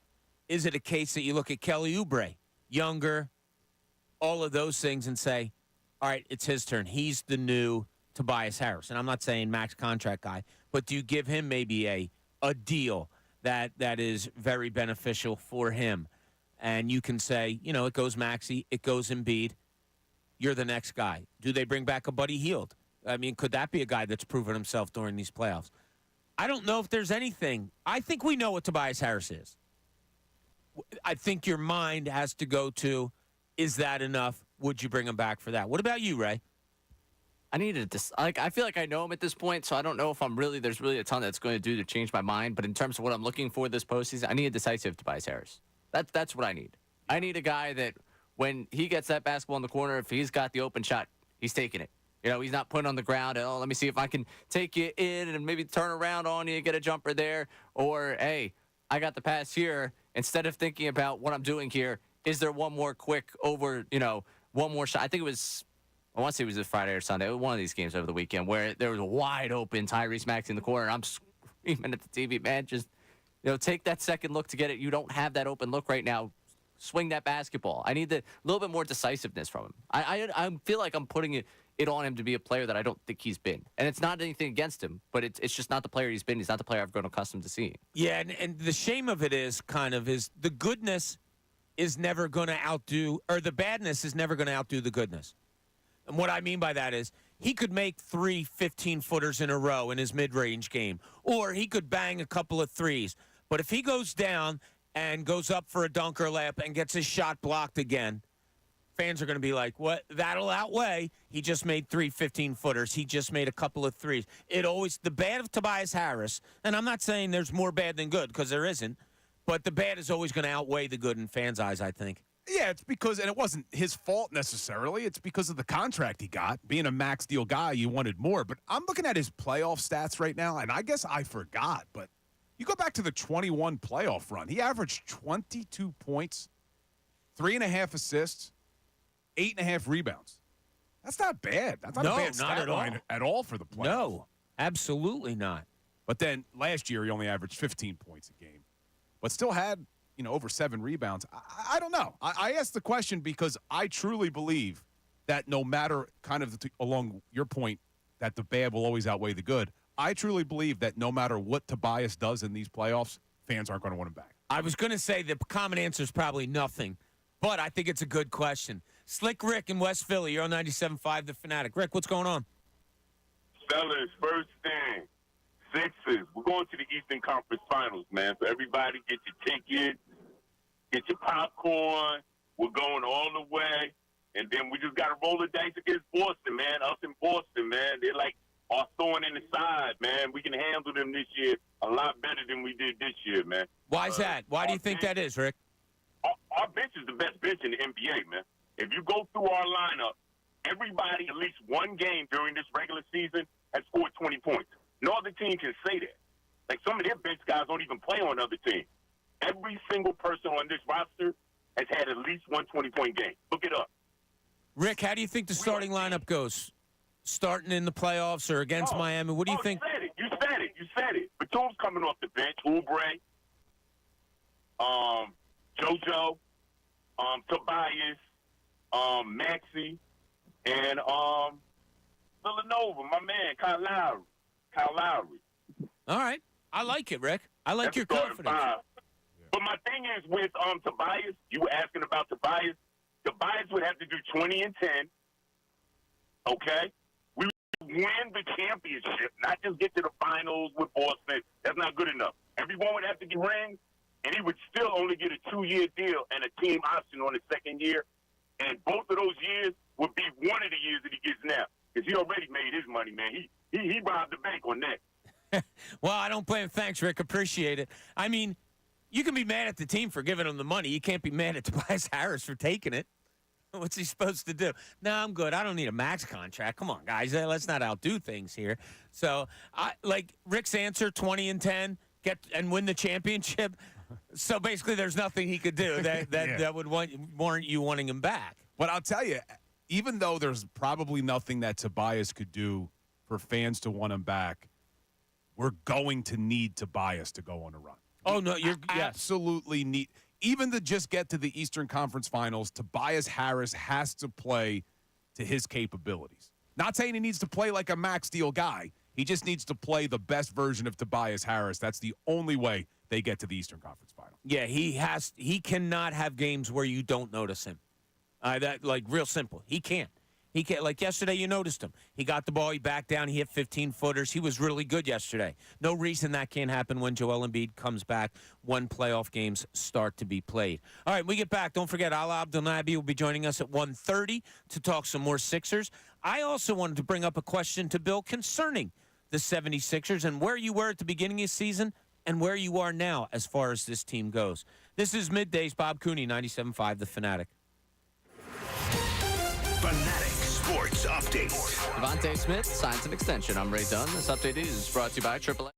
is it a case that you look at Kelly Oubre, younger, all of those things, and say, all right, it's his turn. He's the new Tobias Harris. And I'm not saying max contract guy, but do you give him maybe a deal that is very beneficial for him? And you can say, it goes Maxey, it goes Embiid. You're the next guy. Do they bring back a Buddy Hield? I mean, could that be a guy that's proven himself during these playoffs? I don't know if there's anything. I think we know what Tobias Harris is. I think your mind has to go to, is that enough? Would you bring him back for that? What about you, Ray? I needed this. I feel like I know him at this point, so I don't know if there's really a ton that's going to do to change my mind. But in terms of what I'm looking for this postseason, I need a decisive Tobias Harris. That's what I need. I need a guy that when he gets that basketball in the corner, if he's got the open shot, he's taking it. He's not putting on the ground. Oh, let me see if I can take you in and maybe turn around on you and get a jumper there. Or, hey, I got the pass here. Instead of thinking about what I'm doing here, is there one more quick over, one more shot? I think it was, I want to say it was this Friday or Sunday, one of these games over the weekend where there was a wide open Tyrese Maxey in the corner. And I'm screaming at the TV, man, just, take that second look to get it. You don't have that open look right now. Swing that basketball. I need a little bit more decisiveness from him. I feel like I'm putting it on him to be a player that I don't think he's been. And it's not anything against him, but it's just not the player he's been. He's not the player I've grown accustomed to seeing. Yeah, and the shame of it is the goodness is never going to outdo, or the badness is never going to outdo the goodness. And what I mean by that is he could make 3 15-footers in a row in his mid-range game, or he could bang a couple of threes. But if he goes down and goes up for a dunk or layup and gets his shot blocked again, fans are going to be like, what? That'll outweigh. He just made 3 15-footers. He just made a couple of threes. The bad of Tobias Harris, and I'm not saying there's more bad than good because there isn't, but the bad is always going to outweigh the good in fans' eyes, I think. Yeah, it's because, and it wasn't his fault necessarily. It's because of the contract he got. Being a max deal guy, you wanted more. But I'm looking at his playoff stats right now, and I guess I forgot. But you go back to the 21 playoff run. He averaged 22 points, 3.5 assists, 8.5 rebounds. That's not bad. That's not a bad stat line at all for the playoffs. No, absolutely not. But then last year, he only averaged 15 points a game, but still had over 7 rebounds. I don't know. I asked the question because I truly believe that no matter kind of along your point that the bad will always outweigh the good, I truly believe that no matter what Tobias does in these playoffs, fans aren't going to want him back. I was going to say the common answer is probably nothing, but I think it's a good question. Slick Rick in West Philly, you're on 97.5 The Fanatic. Rick, what's going on? Fellas, first thing, Sixers. We're going to the Eastern Conference Finals, man. So everybody get your tickets, get your popcorn. We're going all the way. And then we just got to roll the dice against Boston, man. Us in Boston, man. They're like our thorn in the side, man. We can handle them this year a lot better than we did this year, man. Why is that? Why do you think that is, Rick? Our bench is the best bench in the NBA, man. If you go through our lineup, everybody at least one game during this regular season has scored 20 points. No other team can say that. Like, some of their bench guys don't even play on other teams. Every single person on this roster has had at least one 20-point game. Look it up. Rick, how do you think the starting lineup goes? Starting in the playoffs or against Miami? What do you think? You said it. Batum's coming off the bench. Oubre, JoJo, Tobias, Maxey, and Villanova, my man, Kyle Lowry. All right. I like it, Rick. I like your confidence. But my thing is with Tobias, you were asking about Tobias. Tobias would have to do 20 and 10, okay? We would win the championship, not just get to the finals with Boston. That's not good enough. Everyone would have to get rings, and he would still only get a 2-year deal and a team option on his second year. And both of those years would be one of the years that he gets now, because he already made his money, man. He robbed the bank on that. Well, I don't blame him. Thanks, Rick. Appreciate it. I mean, you can be mad at the team for giving him the money. You can't be mad at Tobias Harris for taking it. What's he supposed to do? No, I'm good. I don't need a max contract. Come on, guys. Let's not outdo things here. So, like Rick's answer, 20 and 10, get and win the championship. So basically, there's nothing he could do that would warrant you wanting him back. But I'll tell you, even though there's probably nothing that Tobias could do for fans to want him back, we're going to need Tobias to go on a run. Oh, no, you're absolutely need. Even to just get to the Eastern Conference Finals, Tobias Harris has to play to his capabilities. Not saying he needs to play like a max deal guy. He just needs to play the best version of Tobias Harris. That's the only way they get to the Eastern Conference Final. Yeah, he cannot have games where you don't notice him. That like real simple. He can't. He can't. Like yesterday, you noticed him. He got the ball. He backed down. He hit 15-footers. He was really good yesterday. No reason that can't happen when Joel Embiid comes back when playoff games start to be played. All right, when we get back, don't forget, Alaa Abdelnaby will be joining us at 1:30 to talk some more Sixers. I also wanted to bring up a question to Bill concerning the 76ers and where you were at the beginning of the season and where you are now as far as this team goes. This is Middays. Bob Cooney, 97.5 The Fanatic. Fanatic Sports Update. Devonta Smith signs an extension. I'm Ray Dunn. This update is brought to you by AAA.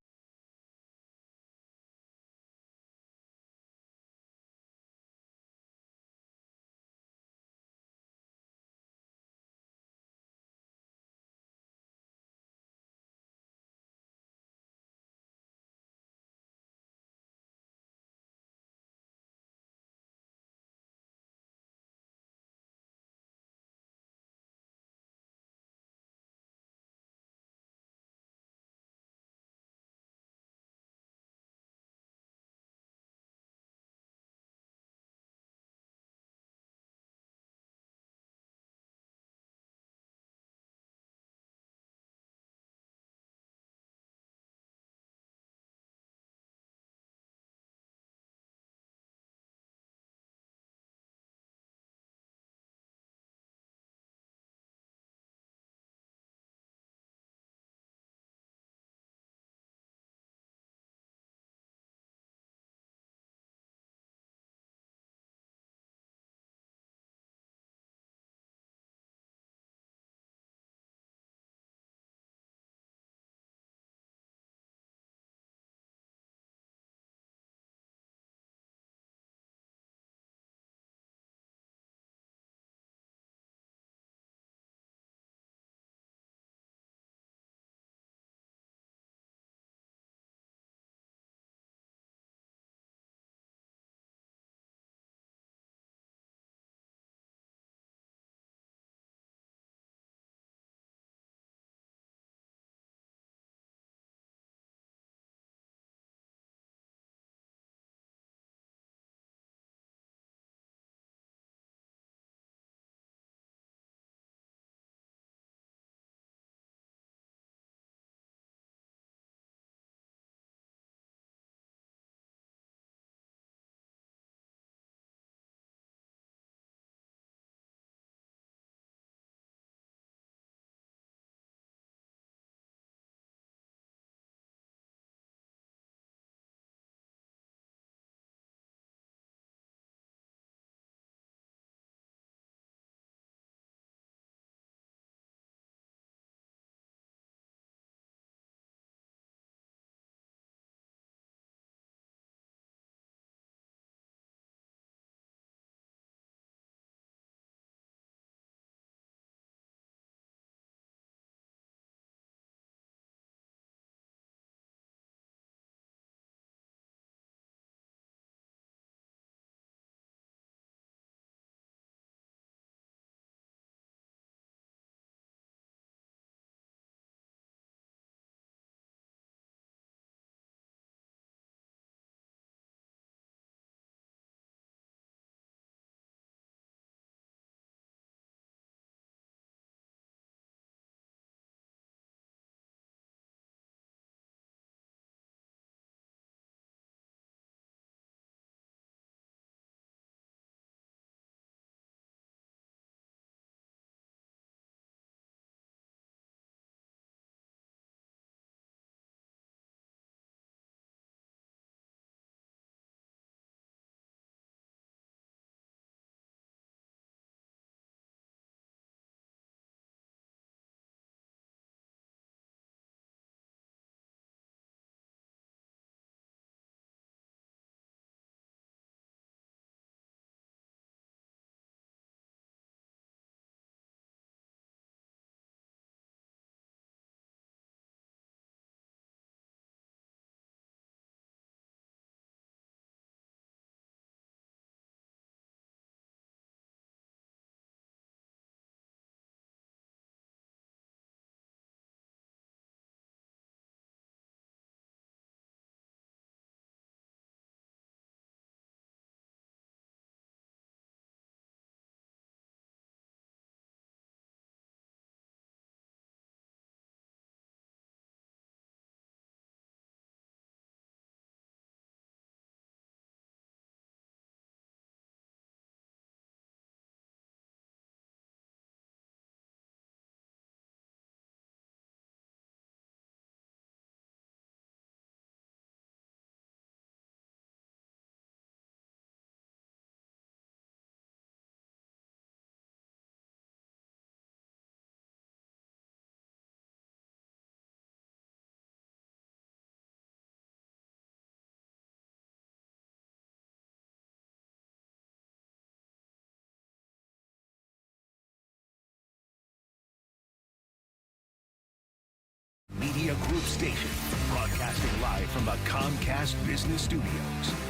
Group Station, broadcasting live from the Comcast Business Studios,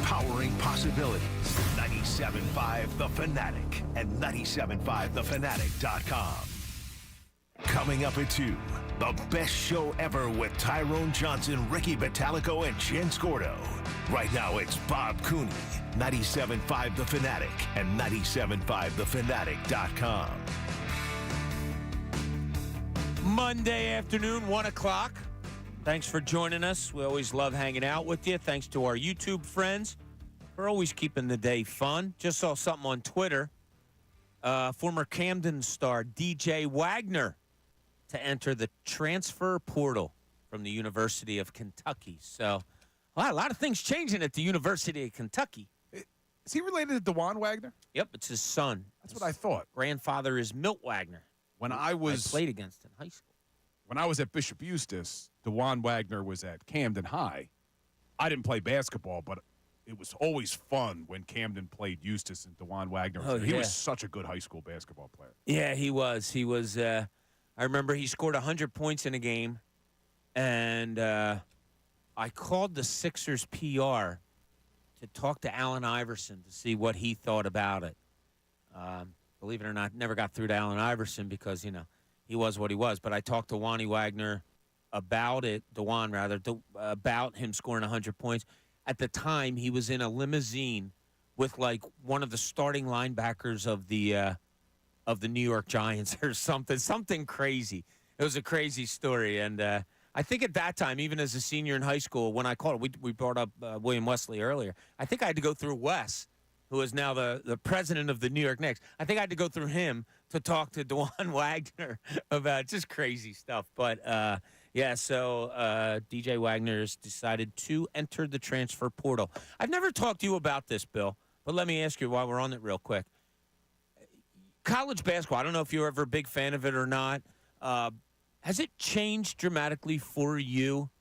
powering possibilities. 97.5 The Fanatic and 97.5thefanatic.com. Coming up at 2, the best show ever with Tyrone Johnson, Ricky Batalico, and Jen Scordo. Right now, it's Bob Cooney, 97.5 The Fanatic and 97.5thefanatic.com. Monday afternoon, 1 o'clock. Thanks for joining us. We always love hanging out with you. Thanks to our YouTube friends for always keeping the day fun. Just saw something on Twitter. Former Camden star DJ Wagner to enter the transfer portal from the University of Kentucky. So, a lot of things changing at the University of Kentucky. Is he related to DeJuan Wagner? Yep, it's his son. That's what I thought. Grandfather is Milt Wagner. When I played against in high school. When I was at Bishop Eustace, DeJuan Wagner was at Camden High. I didn't play basketball, but it was always fun when Camden played Eustace and DeJuan Wagner. He was such a good high school basketball player. Yeah, he was. I remember he scored 100 points in a game, and I called the Sixers PR to talk to Allen Iverson to see what he thought about it. Believe it or not, never got through to Allen Iverson because, he was what he was. But I talked to DeJuan Wagner about it, about him scoring 100 points. At the time, he was in a limousine with, one of the starting linebackers of the New York Giants or something crazy. It was a crazy story. And I think at that time, even as a senior in high school, when I called it, we brought up William Wesley earlier. I think I had to go through Wes, who is now the president of the New York Knicks. I think I had to go through him to talk to DeJuan Wagner about just crazy stuff. But, so DJ Wagner's decided to enter the transfer portal. I've never talked to you about this, Bill, but let me ask you while we're on it real quick. College basketball, I don't know if you're ever a big fan of it or not. Has it changed dramatically for you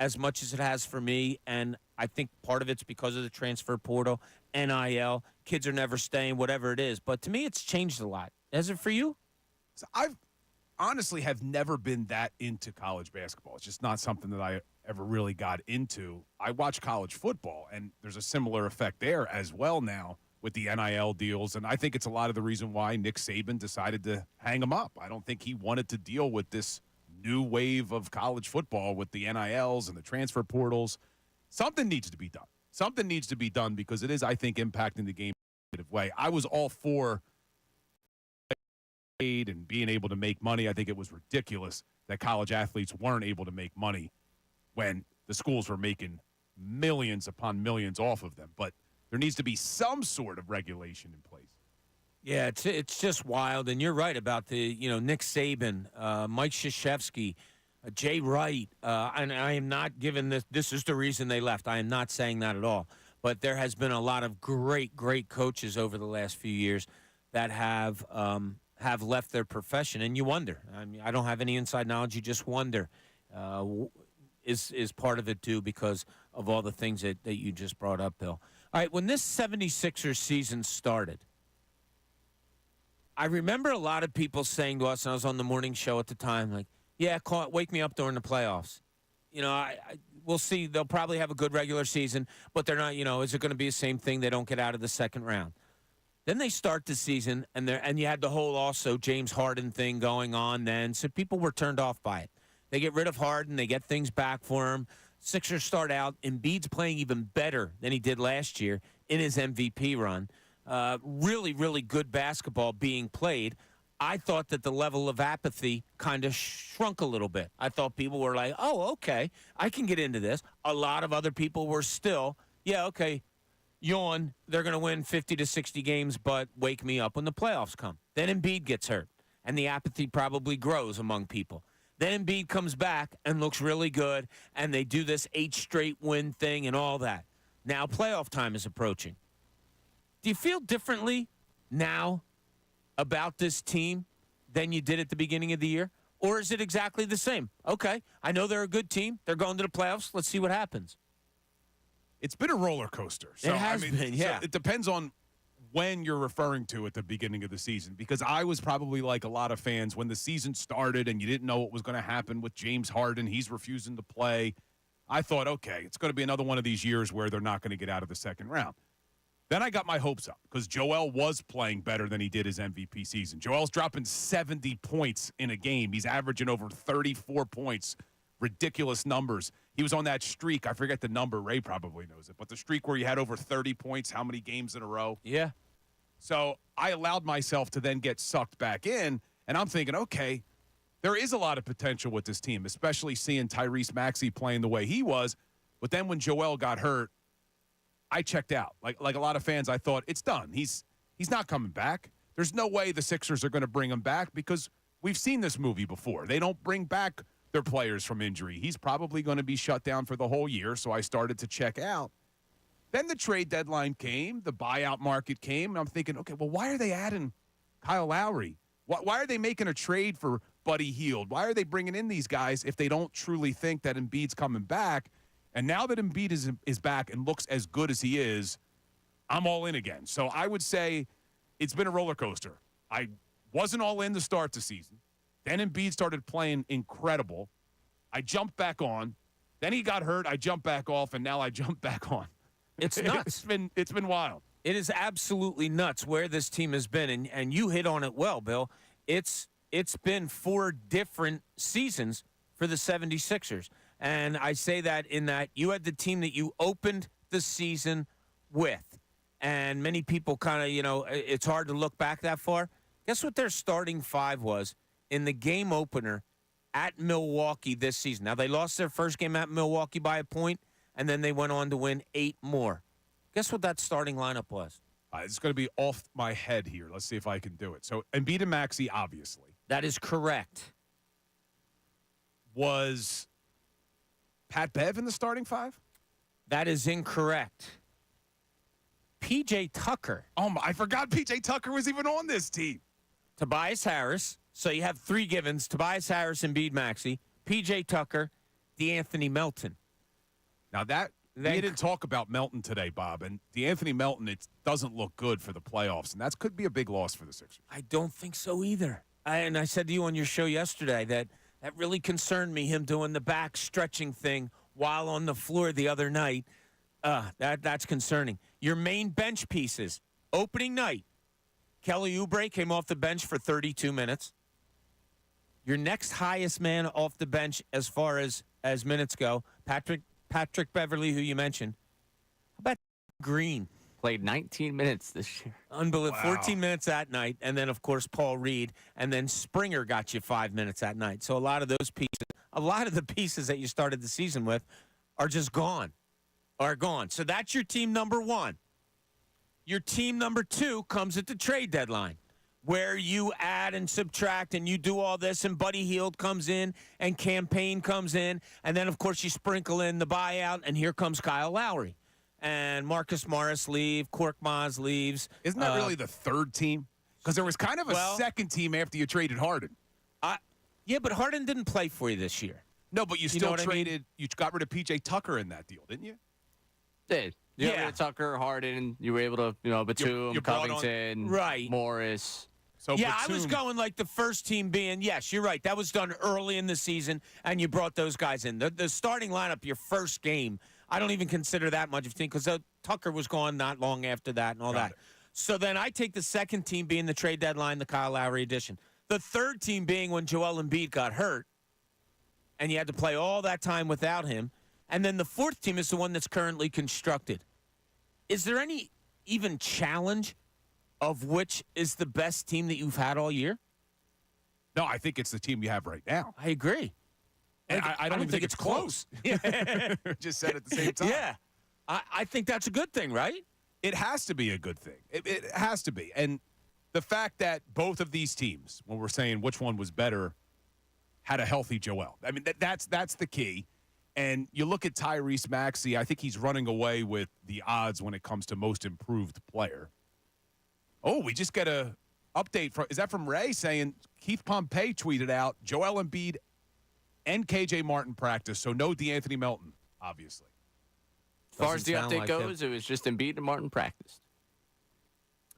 as much as it has for me? And I think part of it's because of the transfer portal, NIL, kids are never staying, whatever it is. But to me, it's changed a lot. Has it for you? So I've honestly have never been that into college basketball. It's just not something that I ever really got into. I watch college football, and there's a similar effect there as well now with the NIL deals. And I think it's a lot of the reason why Nick Saban decided to hang him up. I don't think he wanted to deal with this new wave of college football with the NILs and the transfer portals. Something needs to be done. Something needs to be done because it is, I think, impacting the game in a negative way. I was all for aid and being able to make money. I think it was ridiculous that college athletes weren't able to make money when the schools were making millions upon millions off of them. But there needs to be some sort of regulation in place. Yeah, it's just wild. And you're right about the, Nick Saban, Mike Krzyzewski, Jay Wright. And I am not giving this is the reason they left. I am not saying that at all. But there has been a lot of great, great coaches over the last few years that have left their profession. And you wonder. I mean, I don't have any inside knowledge. You just wonder, is part of it, too, because of all the things that you just brought up, Bill. All right, when this 76ers season started, I remember a lot of people saying to us, and I was on the morning show at the time, like, yeah, wake me up during the playoffs. We'll see. They'll probably have a good regular season, but they're not, is it going to be the same thing? They don't get out of the second round. Then they start the season, and you had the whole also James Harden thing going on then, so people were turned off by it. They get rid of Harden. They get things back for him. Sixers start out. Embiid's playing even better than he did last year in his MVP run. Really, really good basketball being played. I thought that the level of apathy kind of shrunk a little bit. I thought people were like, oh, okay, I can get into this. A lot of other people were still, yeah, okay, yawn, they're going to win 50 to 60 games, but wake me up when the playoffs come. Then Embiid gets hurt, and the apathy probably grows among people. Then Embiid comes back and looks really good, and they do this 8 straight win thing and all that. Now playoff time is approaching. Do you feel differently now about this team than you did at the beginning of the year? Or is it exactly the same? Okay, I know they're a good team. They're going to the playoffs. Let's see what happens. It's been a roller coaster. So, it has been, yeah. So it depends on when you're referring to at the beginning of the season, because I was probably like a lot of fans when the season started and you didn't know what was going to happen with James Harden. He's refusing to play. I thought, okay, it's going to be another one of these years where they're not going to get out of the second round. Then I got my hopes up because Joel was playing better than he did his MVP season. Joel's dropping 70 points in a game. He's averaging over 34 points. Ridiculous numbers. He was on that streak. I forget the number. Ray probably knows it. But the streak where he had over 30 points, how many games in a row? Yeah. So I allowed myself to then get sucked back in, and I'm thinking, okay, there is a lot of potential with this team, especially seeing Tyrese Maxey playing the way he was. But then when Joel got hurt, I checked out. Like a lot of fans, I thought, it's done. He's not coming back. There's no way the Sixers are going to bring him back because we've seen this movie before. They don't bring back their players from injury. He's probably going to be shut down for the whole year, so I started to check out. Then the trade deadline came, the buyout market came, and I'm thinking, okay, well, why are they adding Kyle Lowry? Why are they making a trade for Buddy Hield? Why are they bringing in these guys if they don't truly think that Embiid's coming back? And now that Embiid is back and looks as good as he is, I'm all in again. So I would say it's been a roller coaster. I wasn't all in to start the season. Then Embiid started playing incredible. I jumped back on. Then he got hurt. I jumped back off, and now I jumped back on. It's nuts. It's been wild. It is absolutely nuts where this team has been, and you hit on it well, Bill. It's been 4 different seasons for the 76ers. And I say that in that you had the team that you opened the season with. And many people kind of, it's hard to look back that far. Guess what their starting 5 was in the game opener at Milwaukee this season? Now, they lost their first game at Milwaukee by a point, and then they went on to win 8 more. Guess what that starting lineup was? It's going to be off my head here. Let's see if I can do it. So Embiid and Maxey, obviously. That is correct. Was Pat Bev in the starting 5? That is incorrect. P.J. Tucker. Oh, I forgot P.J. Tucker was even on this team. Tobias Harris. So you have 3 givens. Tobias Harris, Embiid, Maxey. P.J. Tucker, DeAnthony Melton. Now we didn't talk about Melton today, Bob. And DeAnthony Melton, it doesn't look good for the playoffs. And that could be a big loss for the Sixers. I don't think so either. And I said to you on your show yesterday that really concerned me, him doing the back stretching thing while on the floor the other night. That's concerning. Your main bench pieces, opening night, Kelly Oubre came off the bench for 32 minutes. Your next highest man off the bench as far as minutes go, Patrick Beverly, who you mentioned. How about Green? Played 19 minutes this year. Unbelievable. Wow. 14 minutes that night. And then, of course, Paul Reed. And then Springer got you 5 minutes that night. So a lot of those pieces, a lot of the pieces that you started the season with are just gone. So that's your team number 1. Your team number 2 comes at the trade deadline, where you add and subtract and you do all this, and Buddy Hield comes in and Campaign comes in, and then, of course, you sprinkle in the buyout, and here comes Kyle Lowry. And Marcus Morris leaves, Korkmaz leaves. Isn't that really the third team? Because there was kind of a second team after you traded Harden. Yeah, but Harden didn't play for you this year. No, but you still traded. You got rid of P.J. Tucker in that deal, didn't you? Did. You got rid of Tucker, Harden. You were able to, Batum, you brought on- Covington, Right. Morris. So Yeah, Batum, I was going like the first team being, yes, you're right. That was done early in the season, and you brought those guys in. The starting lineup, your first game, I don't even consider that much of a team because Tucker was gone not long after that and all Got that. it. So then I take the second team being the trade deadline, the Kyle Lowry edition. The third team being when Joel Embiid got hurt, and you had to play all that time without him. And then the fourth team is the one that's currently constructed. Is there any even challenge of which is the best team that you've had all year? No, I think it's the team you have right now. I agree. And I don't even think it's close. Just said at the same time. Yeah. I think that's a good thing, right? It has to be a good thing. It has to be. And the fact that both of these teams, when we're saying which one was better, had a healthy Joel. I mean, that's the key. And you look at Tyrese Maxey, I think he's running away with the odds when it comes to most improved player. Oh, we just got a update is that from Ray saying Keith Pompey tweeted out Joel Embiid and KJ Martin practice, so no DeAnthony Melton, obviously. As far as the Doesn't sound update like goes, it was just Embiid and Martin practiced.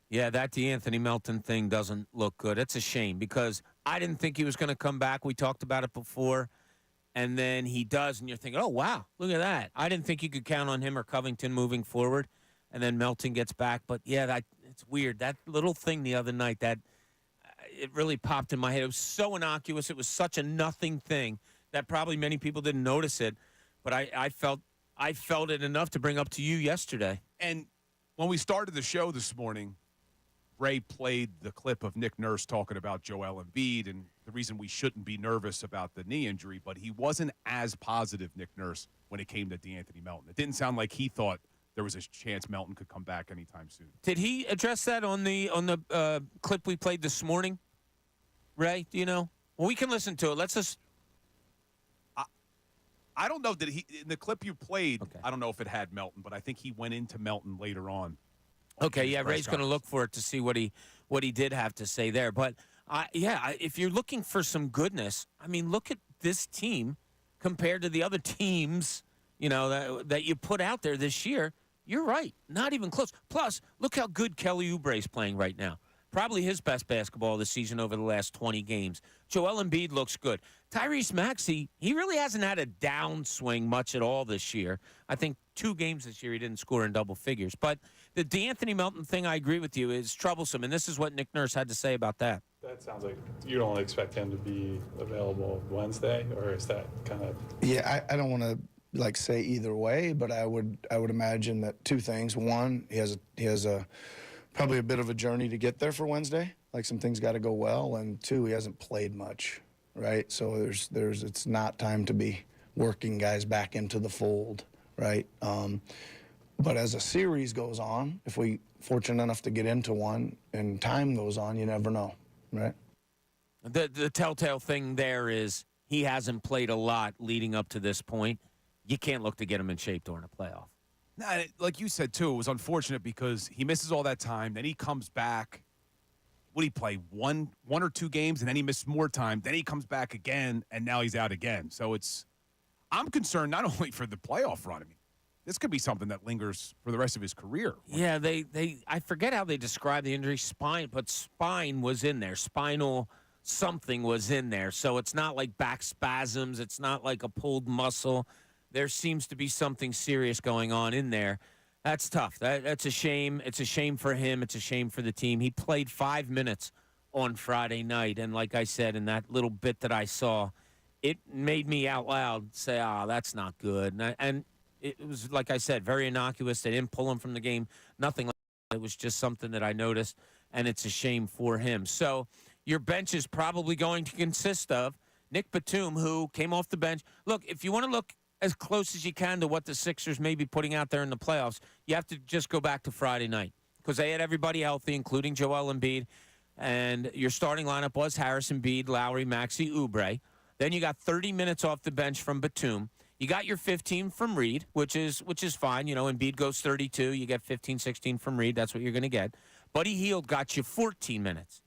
Yeah, that DeAnthony Melton thing doesn't look good. It's a shame because I didn't think he was going to come back. We talked about it before. And then he does, and you're thinking, oh, wow, look at that. I didn't think you could count on him or Covington moving forward. And then Melton gets back. But, yeah, it's weird. That little thing the other night, it really popped in my head. It was so innocuous. It was such a nothing thing that probably many people didn't notice it. But I felt it enough to bring up to you yesterday. And when we started the show this morning, Ray played the clip of Nick Nurse talking about Joel Embiid and the reason we shouldn't be nervous about the knee injury, but he wasn't as positive, Nick Nurse, when it came to DeAnthony Melton. It didn't sound like he thought there was a chance Melton could come back anytime soon. Did he address that on the clip we played this morning? Ray, do you know? Well, we can listen to it. Let's just. I don't know that in the clip you played. Okay. I don't know if it had Melton, but I think he went into Melton later on. Okay, yeah, Ray's going to look for it to see what he did have to say there. But, if you're looking for some goodness, I mean, look at this team compared to the other teams, that you put out there this year. You're right, not even close. Plus, look how good Kelly Oubre's playing right now. Probably his best basketball of the season over the last 20 games. Joel Embiid looks good. Tyrese Maxey, he really hasn't had a downswing much at all this year. I think 2 games this year he didn't score in double figures. But the DeAnthony Melton thing, I agree with you, is troublesome, and this is what Nick Nurse had to say about that. That sounds like you don't expect him to be available Wednesday, or is that kind of? Yeah, I don't want to say either way, but I would imagine that 2 things. One, he has a probably a bit of a journey to get there for Wednesday. Like some things got to go well, and 2, he hasn't played much, right? So it's not time to be working guys back into the fold, right? But as a series goes on, if we fortunate enough to get into one and time goes on, you never know, right? The telltale thing there is he hasn't played a lot leading up to this point. You can't look to get him in shape during a playoff. Nah, like you said, too, it was unfortunate because he misses all that time. Then he comes back. What did he play? One or 2 games, and then he missed more time. Then he comes back again, and now he's out again. So I'm concerned not only for the playoff run. I mean, this could be something that lingers for the rest of his career. Yeah, I forget how they describe the injury. Spine was in there. Spinal something was in there. So it's not like back spasms. It's not like a pulled muscle. There seems to be something serious going on in there. That's tough. That's a shame. It's a shame for him. It's a shame for the team. He played 5 minutes on Friday night, and like I said, in that little bit that I saw, it made me out loud say, that's not good. And it was, like I said, very innocuous. They didn't pull him from the game. Nothing like that. It was just something that I noticed, and it's a shame for him. So your bench is probably going to consist of Nick Batum, who came off the bench. Look, if you want to look as close as you can to what the Sixers may be putting out there in the playoffs, you have to just go back to Friday night because they had everybody healthy, including Joel Embiid, and your starting lineup was Harris, Embiid, Lowry, Maxey, Oubre. Then you got 30 minutes off the bench from Batum. You got your 15 from Reed, which is fine. Embiid goes 32. You get 15, 16 from Reed. That's what you're going to get. Buddy Hield got you 14 minutes.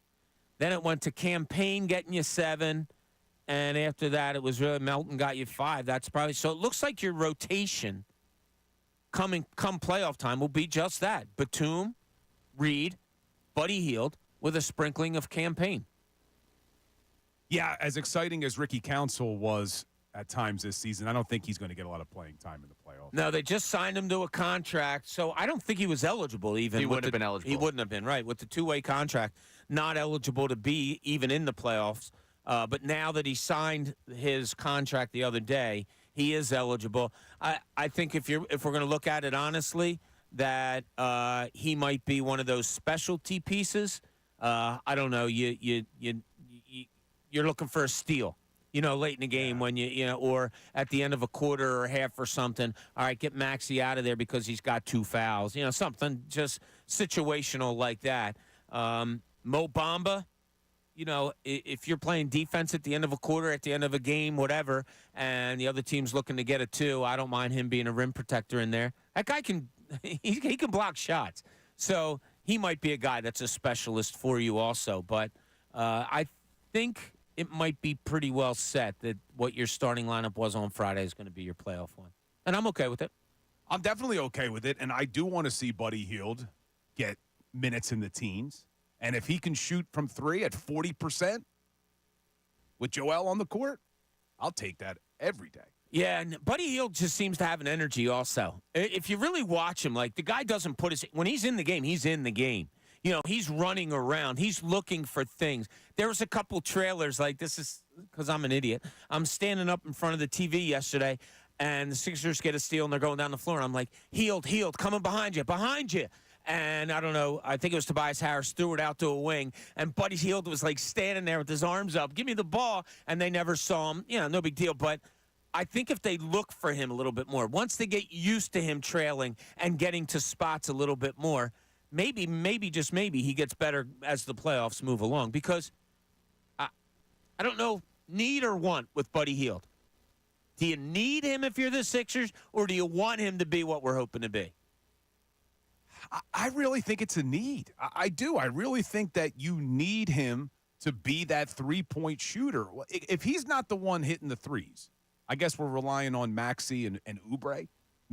Then it went to Campaign getting you 7. And after that, it was really Melton got you 5. That's probably so. It looks like your rotation come playoff time will be just that: Batum, Reed, Buddy Hield, with a sprinkling of Campaign. Yeah, as exciting as Ricky Council was at times this season, I don't think he's going to get a lot of playing time in the playoffs. No, they just signed him to a contract, so I don't think he was eligible even. He wouldn't have been eligible. He wouldn't have been, right, with the 2-way contract, not eligible to be even in the playoffs. But now that he signed his contract the other day, he is eligible. I think if we're going to look at it honestly, that he might be one of those specialty pieces. I don't know. You're looking for a steal, late in the game when or at the end of a quarter or half or something. All right, get Maxey out of there because he's got 2 fouls. Something just situational like that. Mo Bamba. If you're playing defense at the end of a quarter, at the end of a game, whatever, and the other team's looking to get a 2, I don't mind him being a rim protector in there. That guy he can block shots. So he might be a guy that's a specialist for you also. But I think it might be pretty well set that what your starting lineup was on Friday is going to be your playoff one. And I'm okay with it. I'm definitely okay with it, and I do want to see Buddy Hield get minutes in the teens. And if he can shoot from three at 40% with Joel on the court, I'll take that every day. Yeah, and Buddy Hield just seems to have an energy also. If you really watch him, like the guy doesn't put his – when he's in the game, he's in the game. You know, he's running around. He's looking for things. There was a couple trailers like this is because I'm an idiot. I'm standing up in front of the TV yesterday, and the Sixers get a steal, and they're going down the floor. And I'm like, Hield, coming behind you. And I don't know, I think it was Tobias Harris threw it out to a wing, and Buddy Hield was like standing there with his arms up, give me the ball, and they never saw him. You know, no big deal, but I think if they look for him a little bit more, once they get used to him trailing and getting to spots a little bit more, maybe, just maybe, he gets better as the playoffs move along. Because I don't know, need or want with Buddy Hield. Do you need him if you're the Sixers, or do you want him to be what we're hoping to be? I really think it's a need. I do. I really think that you need him to be that three-point shooter. If he's not the one hitting the threes, I guess we're relying on Maxey and Oubre.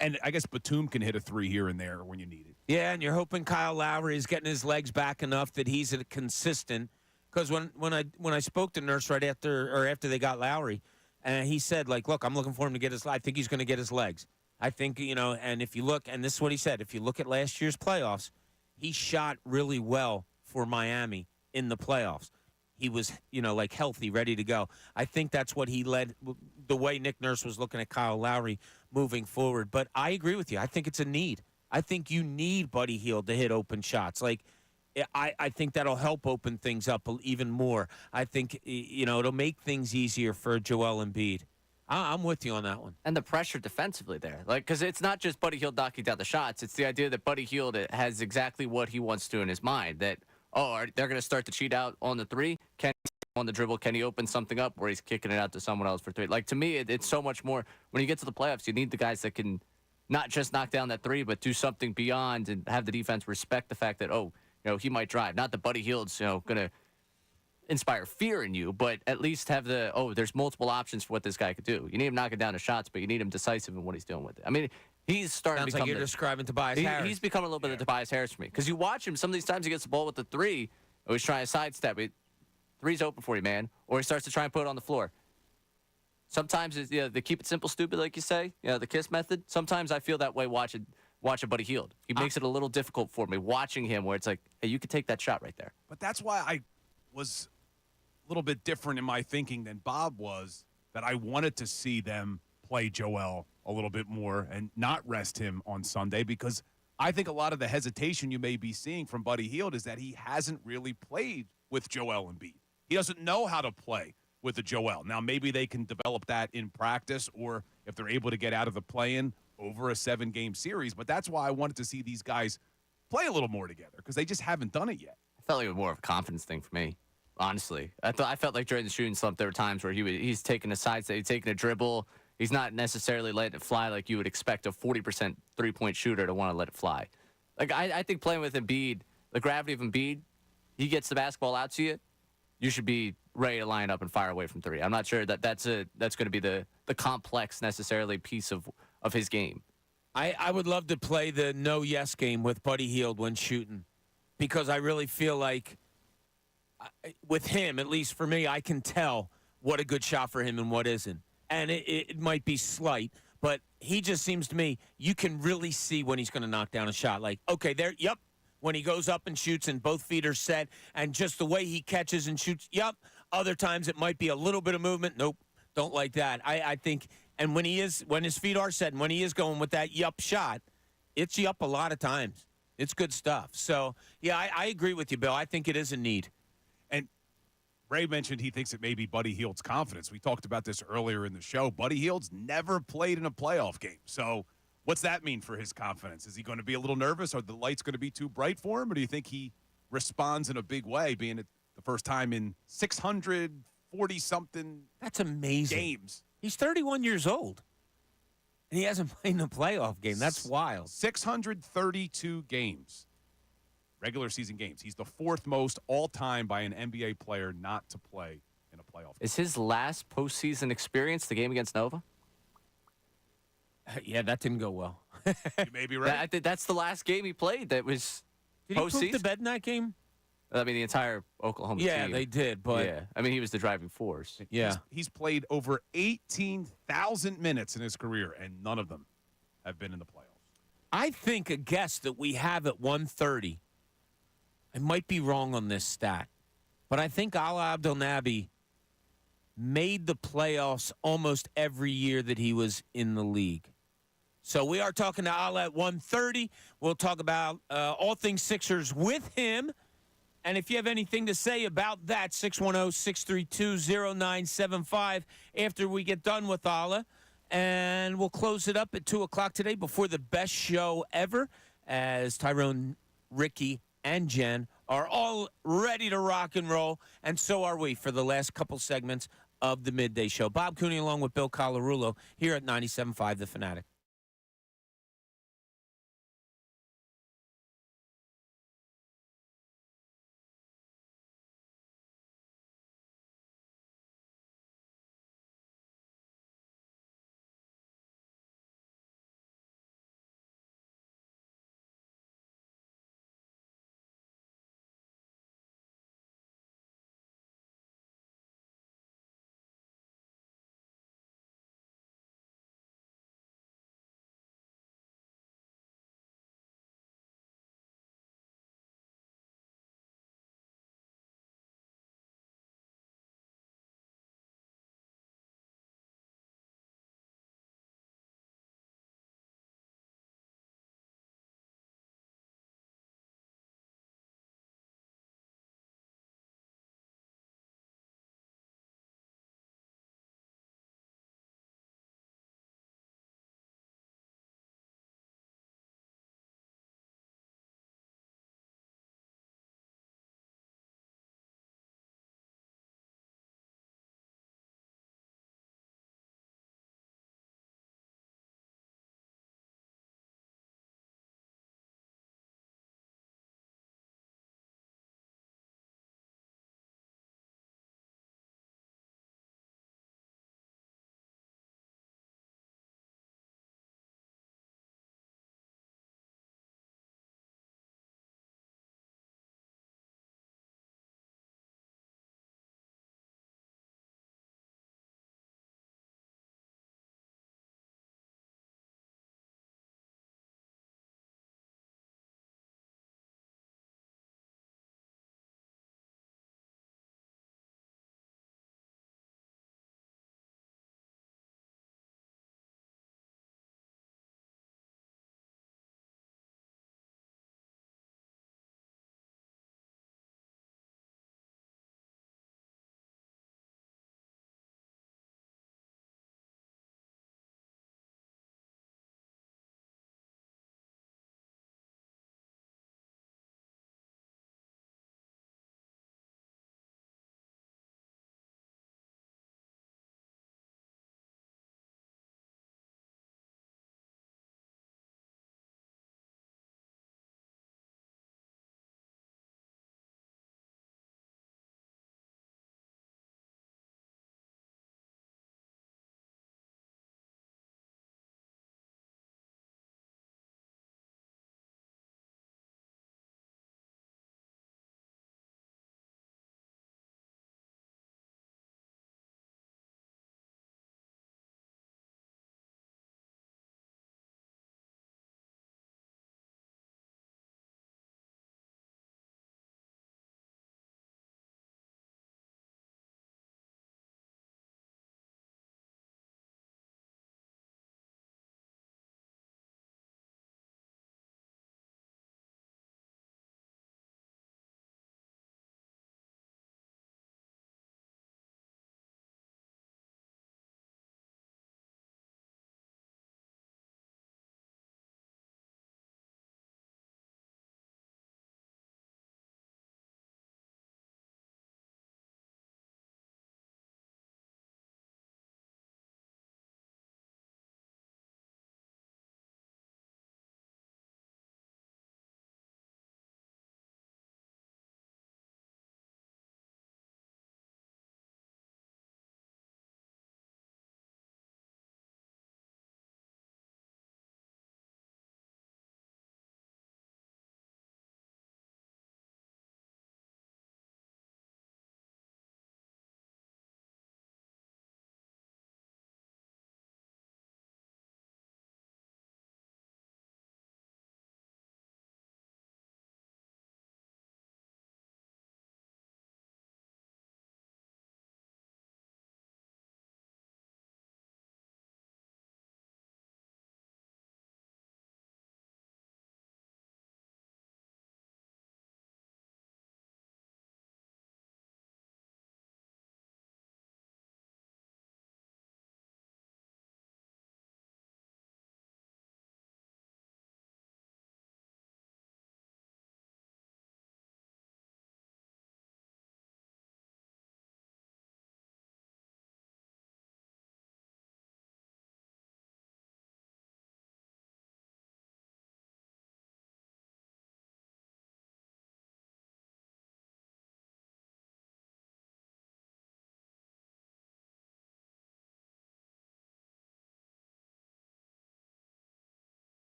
And I guess Batum can hit a three here and there when you need it. Yeah, and you're hoping Kyle Lowry is getting his legs back enough that he's consistent. Because when I spoke to Nurse right after they got Lowry, and he said, like, look, I'm looking for him to get I think he's going to get his legs. I think, you know, and if you look, and this is what he said, if you look at last year's playoffs, he shot really well for Miami in the playoffs. He was, you know, like healthy, ready to go. I think that's what he led, the way Nick Nurse was looking at Kyle Lowry moving forward. But I agree with you. I think it's a need. I think you need Buddy Hield to hit open shots. Like, I think that'll help open things up even more. I think, you know, it'll make things easier for Joel Embiid. I'm with you on that one. And the pressure defensively there. Like, because it's not just Buddy Hield knocking down the shots. It's the idea that Buddy Hield has exactly what he wants to in his mind. That, they're going to start to cheat out on the three. Can he on the dribble? Can he open something up where he's kicking it out to someone else for three? Like, to me, it's so much more. When you get to the playoffs, you need the guys that can not just knock down that three, but do something beyond and have the defense respect the fact that, he might drive. Not that Buddy Hield's, going to inspire fear in you, but at least have there's multiple options for what this guy could do. You need him knocking down the shots, but you need him decisive in what he's doing with it. I mean, he's starting Sounds to become like you're describing Tobias Harris. He's become a little bit of Tobias Harris for me. Because you watch him, some of these times he gets the ball with the three, or he's trying to sidestep it. Three's open for you, man. Or he starts to try and put it on the floor. Sometimes it's the keep it simple, stupid, like you say, the KISS method. Sometimes I feel that way watching Buddy Hield. He makes it a little difficult for me watching him where it's like, hey, you could take that shot right there. But that's why I was a little bit different in my thinking than Bob was, that I wanted to see them play Joel a little bit more and not rest him on Sunday, because I think a lot of the hesitation you may be seeing from Buddy Hield is that he hasn't really played with Joel Embiid. He doesn't know how to play with the Joel. Now, maybe they can develop that in practice, or if they're able to get out of the play-in over a 7-game series. But that's why I wanted to see these guys play a little more together, because they just haven't done it yet. I felt like it was more of a confidence thing for me, honestly. I felt like during the shooting slump there were times where he's taking a sidestep, he's taking a dribble. He's not necessarily letting it fly like you would expect a 40% three-point shooter to want to let it fly. Like, I think playing with Embiid, the gravity of Embiid, he gets the basketball out to you, you should be ready to line up and fire away from three. I'm not sure that's going to be the complex necessarily piece of his game. I would love to play the no-yes game with Buddy Hield when shooting, because I really feel like with him, at least for me, I can tell what a good shot for him and what isn't. And it might be slight, but he just seems to me, you can really see when he's going to knock down a shot. Like, okay, there, yep. When he goes up and shoots and both feet are set, and just the way he catches and shoots, yep. Other times it might be a little bit of movement. Nope, don't like that. I think, and when his feet are set and when he is going with that yup shot, it's yup a lot of times. It's good stuff. So, yeah, I agree with you, Bill. I think it is a need. And Ray mentioned he thinks it may be Buddy Hield's confidence. We talked about this earlier in the show. Buddy Hield's never played in a playoff game. So what's that mean for his confidence? Is he going to be a little nervous? Are the lights going to be too bright for him? Or do you think he responds in a big way, being it the first time in 640-something That's amazing. games? He's 31 years old, and he hasn't played in a playoff game. That's wild. 632 games, regular season games. He's the fourth most all-time by an NBA player not to play in a playoff game. Is his last postseason experience the game against Nova? Yeah, that didn't go well. You may be right. That's the last game he played. That was Did he poop the postseason. bed in that game? I mean, the entire Oklahoma team. Yeah, they did, but yeah, I mean, he was the driving force. yeah. He's played over 18,000 minutes in his career, and none of them have been in the playoffs. I think a guess that we have at 130. I might be wrong on this stat, but I think Alaa Abdelnaby made the playoffs almost every year that he was in the league. So we are talking to Alaa at 1:30. We'll talk about all things Sixers with him. And if you have anything to say about that, 610-632-0975 after we get done with Alaa. And we'll close it up at 2 o'clock today before the best show ever, as Tyrone, Ricky, and Jen are all ready to rock and roll. And so are we for the last couple segments of the midday show. Bob Cooney along with Bill Colarulo here at 97.5 The Fanatic.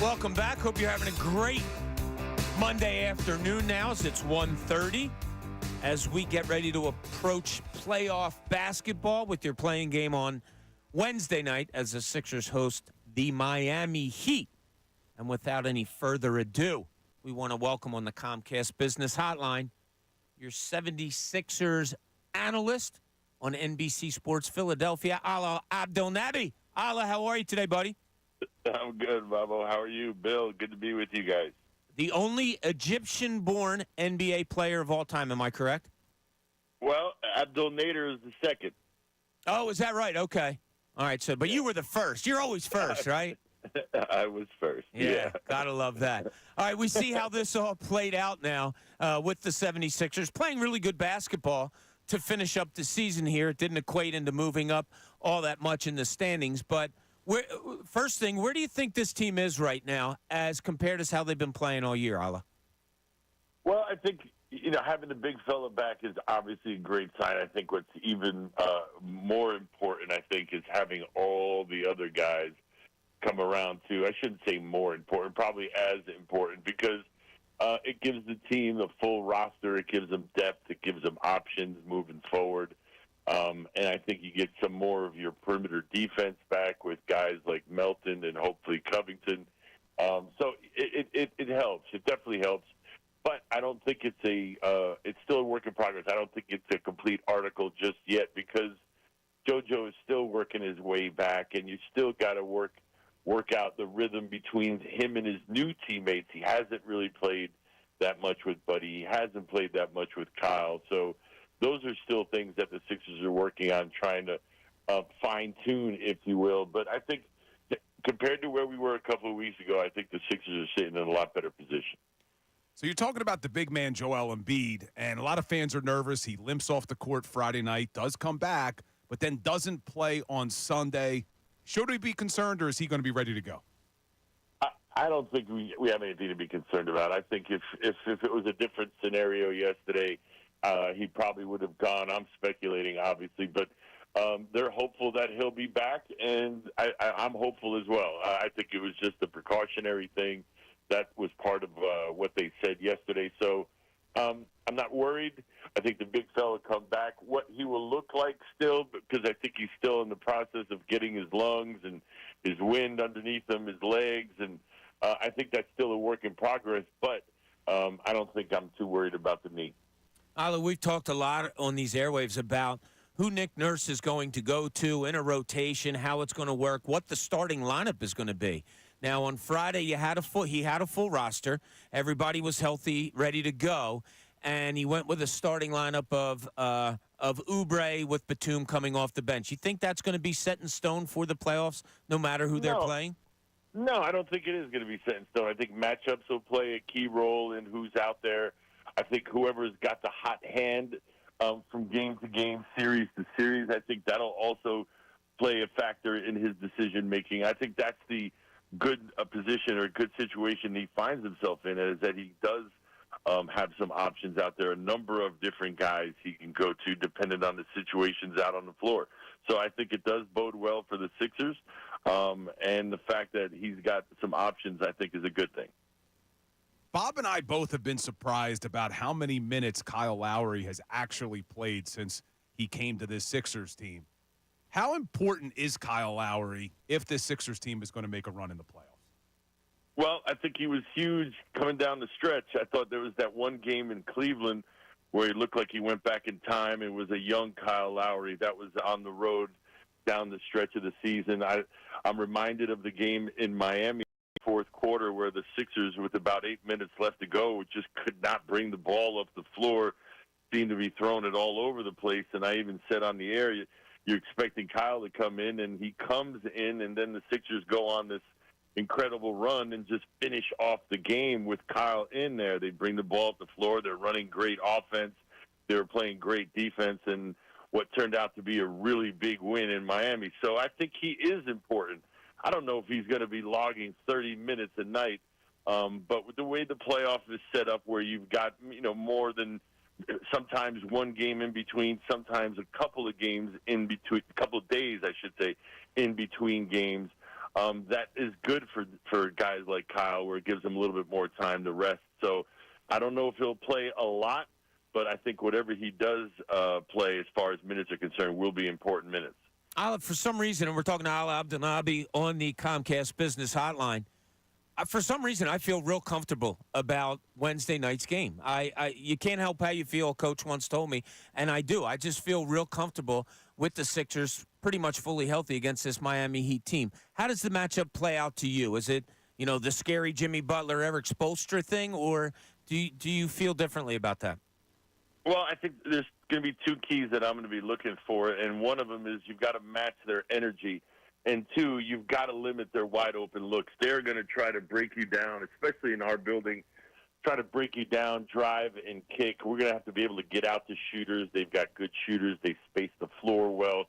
Welcome back. Hope you're having a great Monday afternoon now as it's 1:30 as we get ready to approach playoff basketball with your playing game on Wednesday night as the Sixers host the Miami Heat. And without any further ado, we want to welcome on the Comcast Business Hotline your 76ers analyst on NBC Sports Philadelphia, Alaa Abdelnaby. Alaa, how are you today, buddy? I'm good, Bobo. How are you, Bill? Good to be with you guys. The only Egyptian-born NBA player of all time, am I correct? Well, Abdul Nader is the second. Oh, is that right? Okay. All right, so, but you were the first. You're always first, right? I was first. Yeah, gotta love that. All right, we see how this all played out now with the 76ers playing really good basketball to finish up the season here. It didn't equate into moving up all that much in the standings, but first thing, where do you think this team is right now as compared to how they've been playing all year, Alaa? Well, I think, having the big fella back is obviously a great sign. I think what's even more important, I think, is having all the other guys come around too. I shouldn't say more important, probably as important, because it gives the team a full roster. It gives them depth. It gives them options moving forward. And I think you get some more of your perimeter defense back with guys like Melton and hopefully Covington. So it helps. It definitely helps. But I don't think it's still a work in progress. I don't think it's a complete article just yet because JoJo is still working his way back, and you still got to work out the rhythm between him and his new teammates. He hasn't really played that much with Buddy. He hasn't played that much with Kyle. So those are still things that the Sixers are working on, trying to fine-tune, if you will. But I think compared to where we were a couple of weeks ago, I think the Sixers are sitting in a lot better position. So you're talking about the big man, Joel Embiid, and a lot of fans are nervous. He limps off the court Friday night, does come back, but then doesn't play on Sunday. Should we be concerned, or is he going to be ready to go? I don't think we have anything to be concerned about. I think if it was a different scenario yesterday, he probably would have gone. I'm speculating, obviously, but they're hopeful that he'll be back, and I'm hopeful as well. I think it was just a precautionary thing. That was part of what they said yesterday. So I'm not worried. I think the big fella come back. What he will look like still, because I think he's still in the process of getting his lungs and his wind underneath him, his legs, and I think that's still a work in progress. But I don't think I'm too worried about the knee. Alaa, we've talked a lot on these airwaves about who Nick Nurse is going to go to in a rotation, how it's going to work, what the starting lineup is going to be. Now, on Friday, he had a full roster. Everybody was healthy, ready to go, and he went with a starting lineup of Oubre with Batum coming off the bench. You think that's going to be set in stone for the playoffs, no matter who they're playing? No, I don't think it is going to be set in stone. I think matchups will play a key role in who's out there. I think whoever's got the hot hand from game to game, series to series, I think that'll also play a factor in his decision-making. I think that's the good position or good situation he finds himself in, is that he does have some options out there, a number of different guys he can go to depending on the situations out on the floor. So I think it does bode well for the Sixers, and the fact that he's got some options I think is a good thing. Bob and I both have been surprised about how many minutes Kyle Lowry has actually played since he came to this Sixers team. How important is Kyle Lowry if this Sixers team is going to make a run in the playoffs? Well, I think he was huge coming down the stretch. I thought there was that one game in Cleveland where he looked like he went back in time. It was a young Kyle Lowry that was on the road down the stretch of the season. I'm reminded of the game in Miami, fourth quarter, where the Sixers, with about 8 minutes left to go, just could not bring the ball up the floor, seemed to be throwing it all over the place. And I even said on the air, you're expecting Kyle to come in, and he comes in, and then the Sixers go on this incredible run and just finish off the game with Kyle in there. They bring the ball up the floor. They're running great offense. They were playing great defense, and what turned out to be a really big win in Miami. So I think he is important. I don't know if he's going to be logging 30 minutes a night, but with the way the playoff is set up, where you've got more than sometimes one game in between, sometimes a couple of games in between, a couple of days, I should say, in between games. that is good for guys like Kyle, where it gives him a little bit more time to rest. So I don't know if he'll play a lot, but I think whatever he does play as far as minutes are concerned will be important minutes. For some reason, and we're talking to Alaa Abdelnaby on the Comcast Business Hotline, for some reason, I feel real comfortable about Wednesday night's game. You can't help how you feel, Coach once told me, and I do. I just feel real comfortable with the Sixers pretty much fully healthy against this Miami Heat team. How does the matchup play out to you? Is it, the scary Jimmy Butler, Eric Spoelstra thing, or do you feel differently about that? Well, I think there's going to be two keys that I'm going to be looking for, and one of them is you've got to match their energy. And two, you've got to limit their wide-open looks. They're going to try to break you down, especially in our building, try to break you down, drive, and kick. We're going to have to be able to get out to shooters. They've got good shooters. They space the floor well.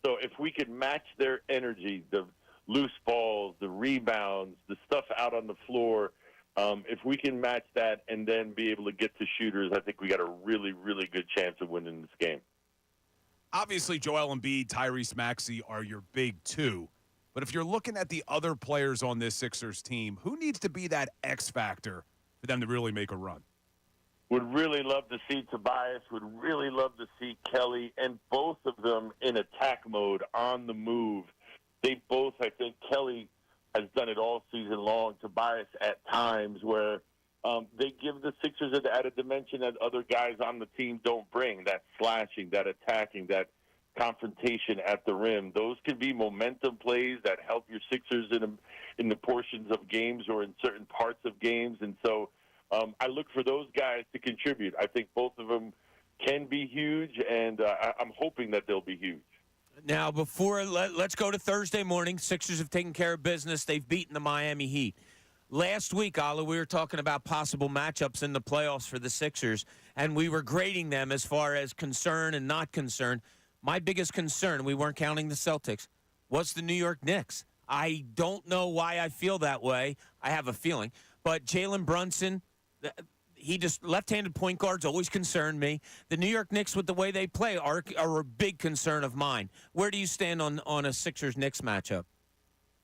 So if we could match their energy, the loose balls, the rebounds, the stuff out on the floor, if we can match that and then be able to get to shooters, I think we got a really, really good chance of winning this game. Obviously, Joel Embiid, Tyrese Maxey are your big two. But if you're looking at the other players on this Sixers team, who needs to be that X factor for them to really make a run? Would really love to see Tobias, would really love to see Kelly, and both of them in attack mode, on the move. They both, I think Kelly has done it all season long, Tobias at times, where they give the Sixers an added dimension that other guys on the team don't bring, that slashing, that attacking, that confrontation at the rim. Those can be momentum plays that help your Sixers in the portions of games or in certain parts of games. And so I look for those guys to contribute. I think both of them can be huge, and I'm hoping that they'll be huge. Now, let's go to Thursday morning. Sixers have taken care of business. They've beaten the Miami Heat. Last week, Alaa, we were talking about possible matchups in the playoffs for the Sixers, and we were grading them as far as concern and not concern. My biggest concern, we weren't counting the Celtics, was the New York Knicks. I don't know why I feel that way. I have a feeling. But Jalen Brunson, left-handed point guards always concern me. The New York Knicks, with the way they play, are a big concern of mine. Where do you stand on a Sixers-Knicks matchup?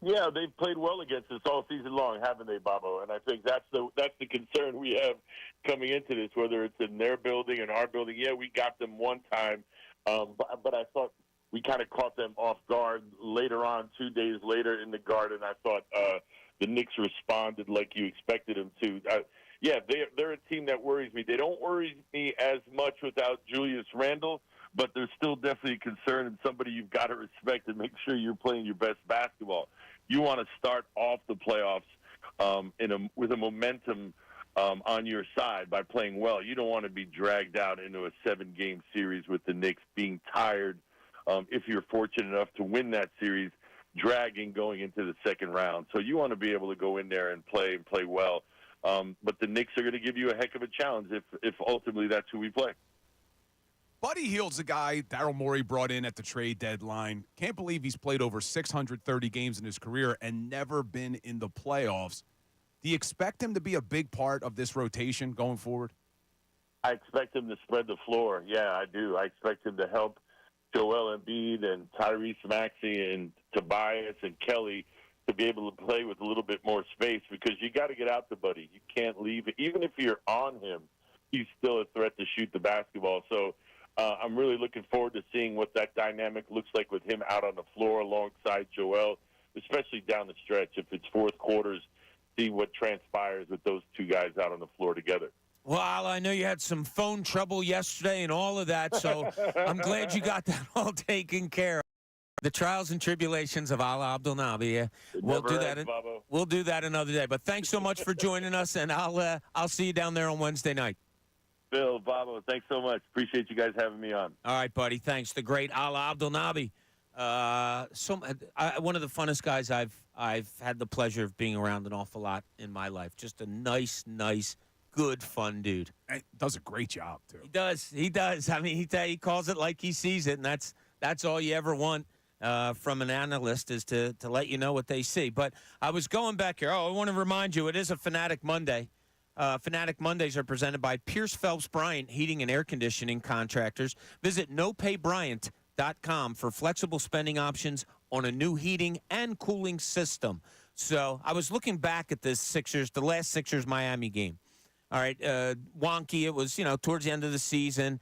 Yeah, they've played well against us all season long, haven't they, Bobo? And I think that's the concern we have coming into this, whether it's in their building and our building. Yeah, we got them one time, but I thought we kind of caught them off guard later on, 2 days later in the Garden. I thought the Knicks responded like you expected them to. Yeah, they're a team that worries me. They don't worry me as much without Julius Randle, but there's still definitely a concern and somebody you've got to respect and make sure you're playing your best basketball. You want to start off the playoffs with a momentum on your side by playing well. You don't want to be dragged out into a 7-game series with the Knicks, being tired if you're fortunate enough to win that series, dragging going into the second round. So you want to be able to go in there and play well. But the Knicks are going to give you a heck of a challenge if ultimately that's who we play. Buddy Hield's a guy Daryl Morey brought in at the trade deadline. Can't believe he's played over 630 games in his career and never been in the playoffs. Do you expect him to be a big part of this rotation going forward? I expect him to spread the floor. Yeah, I do. I expect him to help Joel Embiid and Tyrese Maxey and Tobias and Kelly to be able to play with a little bit more space, because you got to get out to Buddy. You can't leave. Even if you're on him, he's still a threat to shoot the basketball. So I'm really looking forward to seeing what that dynamic looks like with him out on the floor alongside Joel, especially down the stretch. If it's fourth quarters, see what transpires with those two guys out on the floor together. Well, I know you had some phone trouble yesterday and all of that, so I'm glad you got that all taken care of. The trials and tribulations of Alaa Abdelnaby. We'll do that another day. But thanks so much for joining us, and I'll see you down there on Wednesday night. Bill, Bobo, thanks so much. Appreciate you guys having me on. All right, buddy. Thanks. The great Alaa Abdelnaby. One of the funnest guys I've had the pleasure of being around an awful lot in my life. Just a nice, good, fun dude. And does a great job, too. He does. I mean, he calls it like he sees it, and that's all you ever want from an analyst, is to let you know what they see. But I was going back here. I want to remind you, it is a Fanatic Monday. Fanatic Mondays are presented by Pierce Phelps Bryant Heating and Air Conditioning Contractors. Visit nopaybryant.com for flexible spending options on a new heating and cooling system. So I was looking back at the last Sixers-Miami game. All right, wonky. It was, towards the end of the season.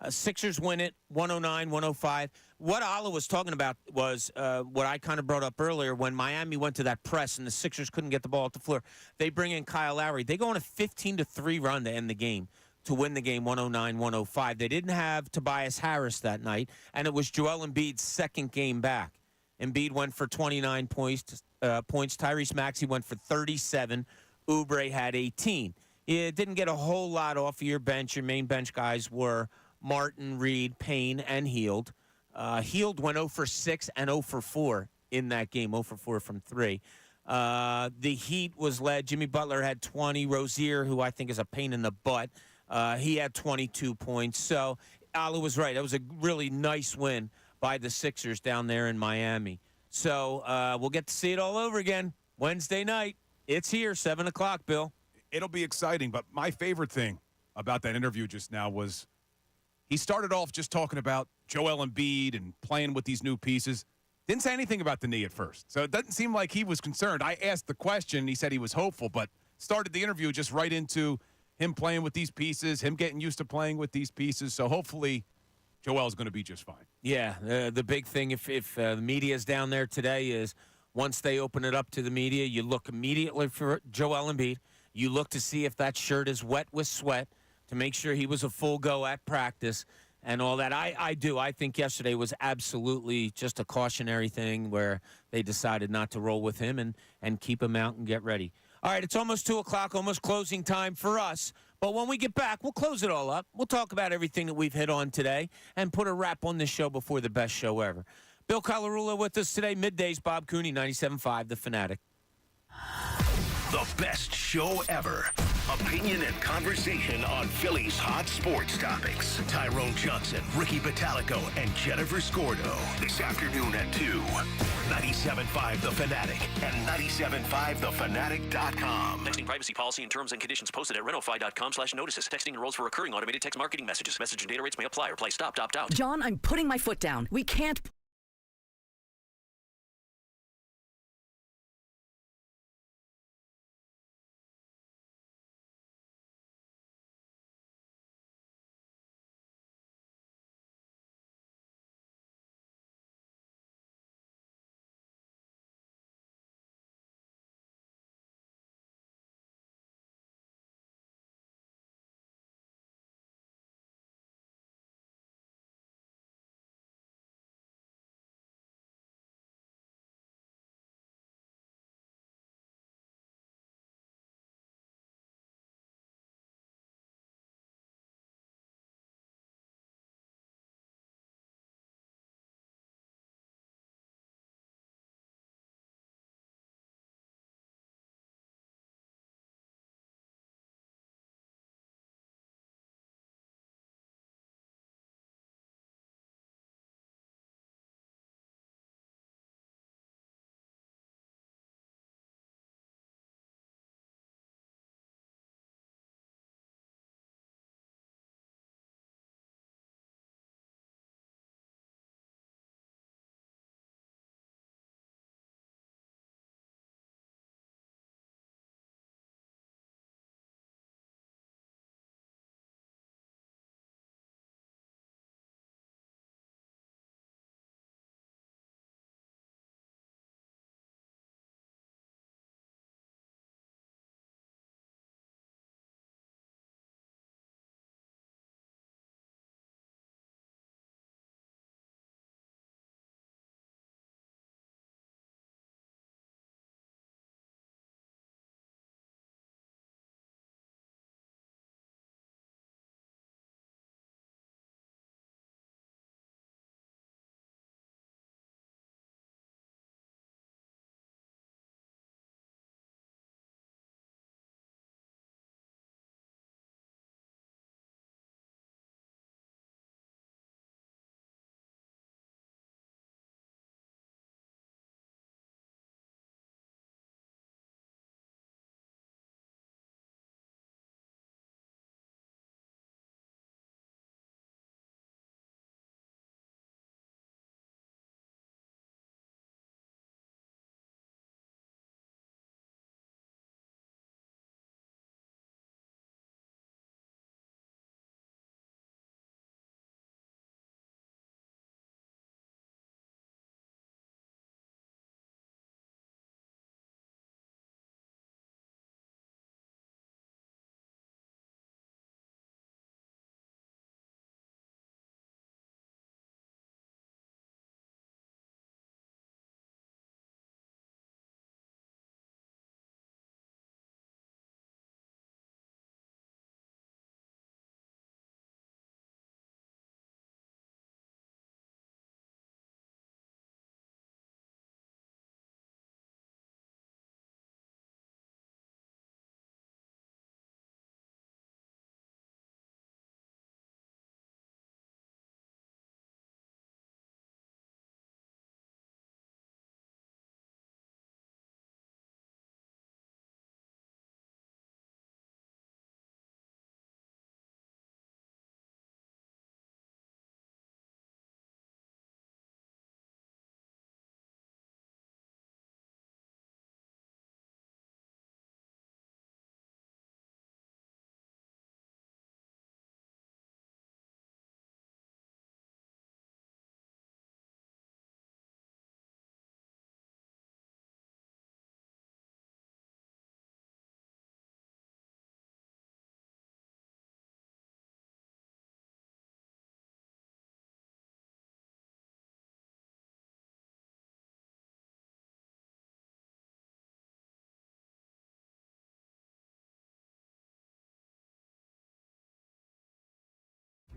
Sixers win it, 109-105. What Alaa was talking about was what I kind of brought up earlier when Miami went to that press and the Sixers couldn't get the ball at the floor. They bring in Kyle Lowry. They go on a 15-3 run to end the game, to win the game 109-105. They didn't have Tobias Harris that night, and it was Joel Embiid's second game back. Embiid went for 29 points. Tyrese Maxey went for 37. Oubre had 18. You didn't get a whole lot off of your bench. Your main bench guys were Martin, Reed, Payne, and Hield. Hield went 0 for 6 and 0 for 4 in that game, 0 for 4 from 3. The Heat was led. Jimmy Butler had 20. Rozier, who I think is a pain in the butt, he had 22 points. So Alaa was right. That was a really nice win by the Sixers down there in Miami. So we'll get to see it all over again Wednesday night. It's here, 7 o'clock, Bill. It'll be exciting, but my favorite thing about that interview just now was he started off just talking about Joel Embiid and playing with these new pieces. Didn't say anything about the knee at first. So it doesn't seem like he was concerned. I asked the question. He said he was hopeful, but started the interview just right into him playing with these pieces, him getting used to playing with these pieces. So hopefully Joel's going to be just fine. Yeah, the big thing if the media is down there today is once they open it up to the media, you look immediately for Joel Embiid. You look to see if that shirt is wet with sweat to make sure he was a full go at practice and all that. I do. I think yesterday was absolutely just a cautionary thing where they decided not to roll with him and keep him out and get ready. All right, it's almost 2 o'clock, almost closing time for us. But when we get back, we'll close it all up. We'll talk about everything that we've hit on today and put a wrap on this show before the best show ever. Bill Colarulo with us today. Middays, Bob Cooney, 97.5, The Fanatic. The best show ever. Opinion and conversation on Phillies hot sports topics. Tyrone Johnson, Ricky Batalico, and Jennifer Scordo. This afternoon at 2. 97.5 The Fanatic and 97.5thefanatic.com. Texting privacy policy and terms and conditions posted at renofi.com/notices. Texting enrolls for recurring automated text marketing messages. Message and data rates may apply or play stop, opt out. John, I'm putting my foot down. We can't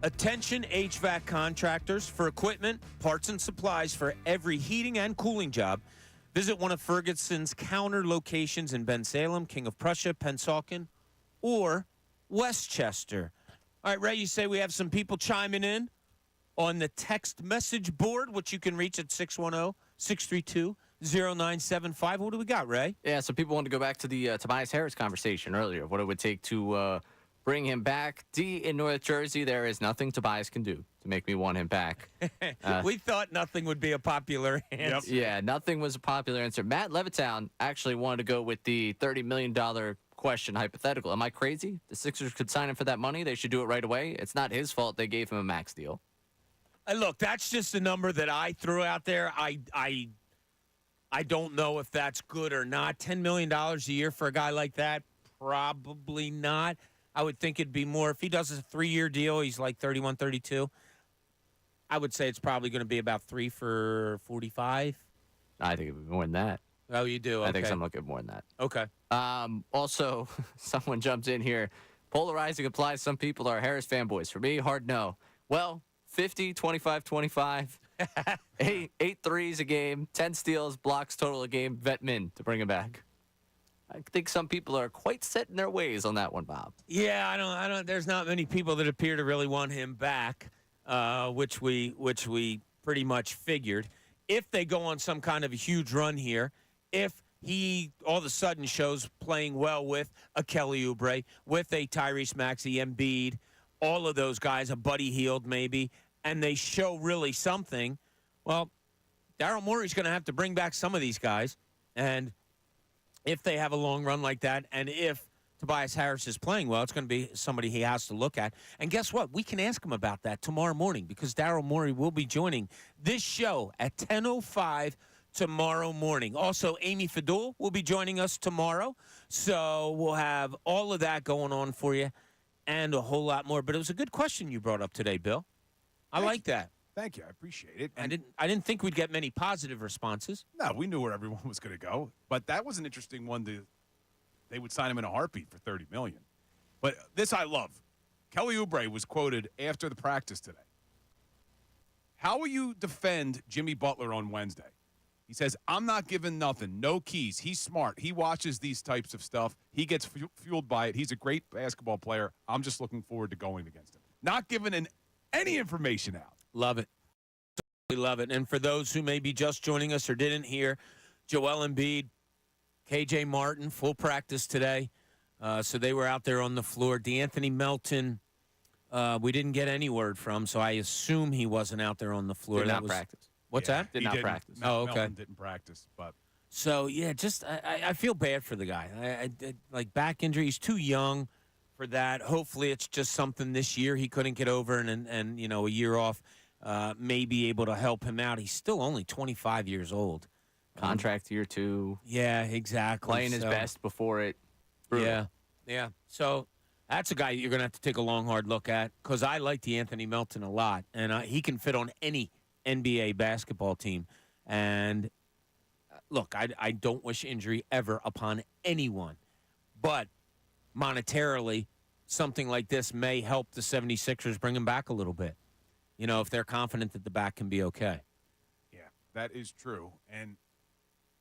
Attention HVAC contractors. For equipment, parts, and supplies for every heating and cooling job, visit one of Ferguson's counter locations in Bensalem, King of Prussia, Pennsauken, or Westchester. All right, Ray, you say we have some people chiming in on the text message board, which you can reach at 610-632-0975. What do we got, Ray? Yeah, so people wanted to go back to the Tobias Harris conversation earlier, what it would take to bring him back. D, in North Jersey, there is nothing Tobias can do to make me want him back. We thought nothing would be a popular answer. Yeah, nothing was a popular answer. Matt Levittown actually wanted to go with the $30 million question hypothetical. Am I crazy? The Sixers could sign him for that money. They should do it right away. It's not his fault they gave him a max deal. Look, that's just a number that I threw out there. I don't know if that's good or not. $10 million a year for a guy like that? Probably not. I would think it'd be more. If he does a 3-year deal, he's like 31, 32. I would say it's probably going to be about 3 for 45. I think it would be more than that. Oh, you do? Okay. I think some look at more than that. Okay. Also, someone jumped in here. Polarizing applies. Some people are Harris fanboys. For me, hard no. Well, 50, 25, 25. 8 threes a game, 10 steals, blocks total a game. Vet min to bring him back. I think some people are quite set in their ways on that one, Bob. Yeah, I don't. There's not many people that appear to really want him back, which we pretty much figured. If they go on some kind of a huge run here, if he all of a sudden shows playing well with a Kelly Oubre, with a Tyrese Maxey, Embiid, all of those guys, a Buddy Hield maybe, and they show really something, well, Daryl Morey's going to have to bring back some of these guys, and if they have a long run like that, and if Tobias Harris is playing well, it's going to be somebody he has to look at. And guess what? We can ask him about that tomorrow morning because Daryl Morey will be joining this show at 10:05 tomorrow morning. Also, Amy Fadul will be joining us tomorrow. So we'll have all of that going on for you and a whole lot more. But it was a good question you brought up today, Bill. I like that. Thank you. I appreciate it. I didn't think we'd get many positive responses. No, we knew where everyone was going to go. But that was an interesting one. They would sign him in a heartbeat for $30 million. But this I love. Kelly Oubre was quoted after the practice today. How will you defend Jimmy Butler on Wednesday? He says, I'm not giving nothing, no keys. He's smart. He watches these types of stuff. He gets fueled by it. He's a great basketball player. I'm just looking forward to going against him. Not giving any information out. Love it. Totally love it. And for those who may be just joining us or didn't hear, Joel Embiid, KJ Martin, full practice today. So they were out there on the floor. DeAnthony Melton, we didn't get any word from, so I assume he wasn't out there on the floor. Did not practice. What's that? Did not practice. Oh, okay. Melton didn't practice, but. So, yeah, just I feel bad for the guy. I like back injury. He's too young for that. Hopefully it's just something this year he couldn't get over and you know, a year off may be able to help him out. He's still only 25 years old. Contract year 2. Yeah, exactly. Playing his best before it. Brutal. Yeah. So that's a guy you're going to have to take a long, hard look at because I like DeAnthony Melton a lot, and he can fit on any NBA basketball team. And, look, I don't wish injury ever upon anyone, but monetarily, something like this may help the 76ers bring him back a little bit, you know, if they're confident that the back can be okay. Yeah, that is true. And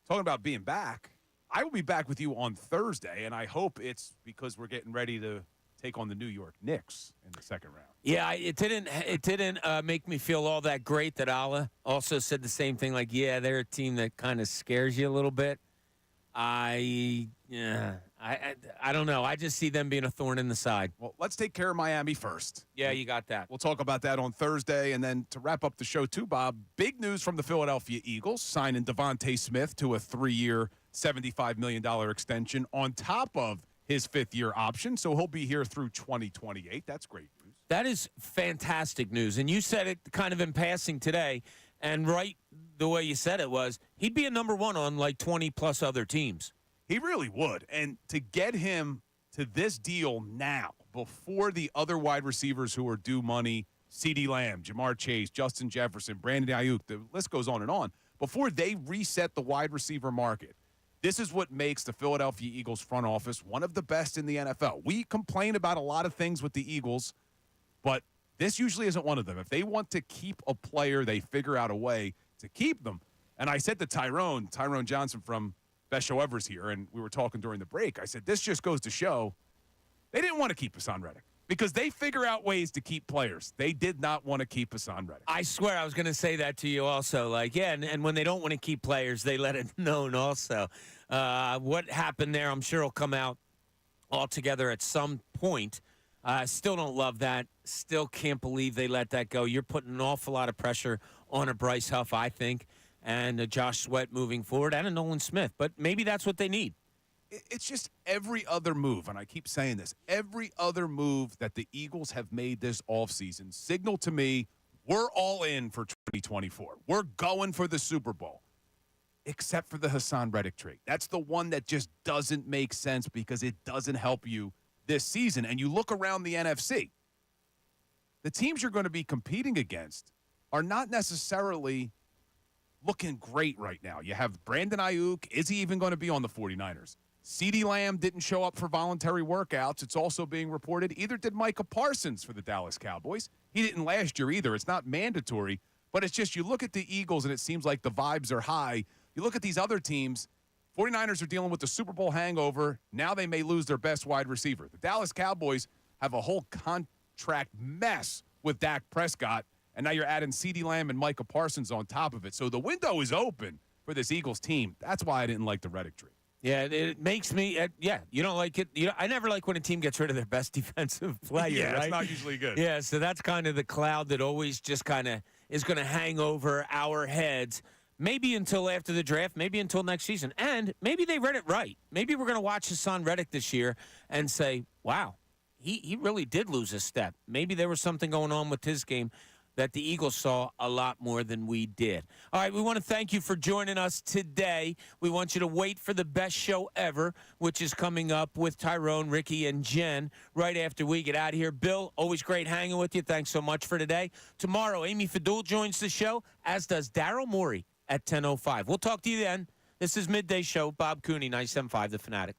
talking about being back, I will be back with you on Thursday, and I hope it's because we're getting ready to take on the New York Knicks in the second round. Yeah, it didn't make me feel all that great that Alaa also said the same thing. Like, yeah, they're a team that kind of scares you a little bit. I don't know. I just see them being a thorn in the side. Well, let's take care of Miami first. Yeah, you got that. We'll talk about that on Thursday. And then to wrap up the show, too, Bob, big news from the Philadelphia Eagles, signing Devonta Smith to a 3-year, $75 million extension on top of his 5th-year option. So he'll be here through 2028. That's great news. That is fantastic news. And you said it kind of in passing today, and right the way you said it was, he'd be a number 1 on like 20-plus other teams. He really would. And to get him to this deal now, before the other wide receivers who are due money, CeeDee Lamb, Jamar Chase, Justin Jefferson, Brandon Ayuk, the list goes on, before they reset the wide receiver market, this is what makes the Philadelphia Eagles front office one of the best in the NFL. We complain about a lot of things with the Eagles, but This usually isn't one of them. If they want to keep a player, they figure out a way to keep them. And I said to Tyrone Johnson from Best Show Ever's here, and we were talking during the break. I said, this just goes to show they didn't want to keep Hassan Reddick because they figure out ways to keep players. They did not want to keep Hassan Reddick. I swear I was going to say that to you also. And when they don't want to keep players, they let it known also. What happened there, I'm sure will come out altogether at some point. Still don't love that. Still can't believe they let that go. You're putting an awful lot of pressure on a Bryce Huff, I think, and a Josh Sweat moving forward, and a Nolan Smith. But maybe that's what they need. It's just every other move, and I keep saying this, every other move that the Eagles have made this offseason signal to me we're all in for 2024. We're going for the Super Bowl, except for the Hassan Reddick trade. That's the one that just doesn't make sense because it doesn't help you this season. And you look around the NFC, the teams you're going to be competing against are not necessarily looking great right now. You have Brandon Ayuk. Is he even going to be on the 49ers? CeeDee Lamb didn't show up for voluntary workouts. It's also being reported. Either did Micah Parsons for the Dallas Cowboys. He didn't last year either. It's not mandatory, but it's just you look at the Eagles and it seems like the vibes are high. You look at these other teams, 49ers are dealing with the Super Bowl hangover. Now they may lose their best wide receiver. The Dallas Cowboys have a whole contract mess with Dak Prescott, and now you're adding CeeDee Lamb and Micah Parsons on top of it. So the window is open for this Eagles team. That's why I didn't like the Reddick trade. Yeah, it makes me. You don't like it. I never like when a team gets rid of their best defensive player. Yeah, right? it's not usually good. Yeah, so that's kind of the cloud that always just kind of is going to hang over our heads. Maybe until after the draft, maybe until next season, and maybe they read it right. Maybe we're going to watch Hassan Reddick this year and say, "Wow, he really did lose a step." Maybe there was something going on with his game that the Eagles saw a lot more than we did. All right, we want to thank you for joining us today. We want you to wait for the best show ever, which is coming up with Tyrone, Ricky, and Jen right after we get out of here. Bill, always great hanging with you. Thanks so much for today. Tomorrow, Amy Fadul joins the show, as does Daryl Morey at 10:05. We'll talk to you then. This is Midday Show. Bob Cooney, 97.5 The Fanatic.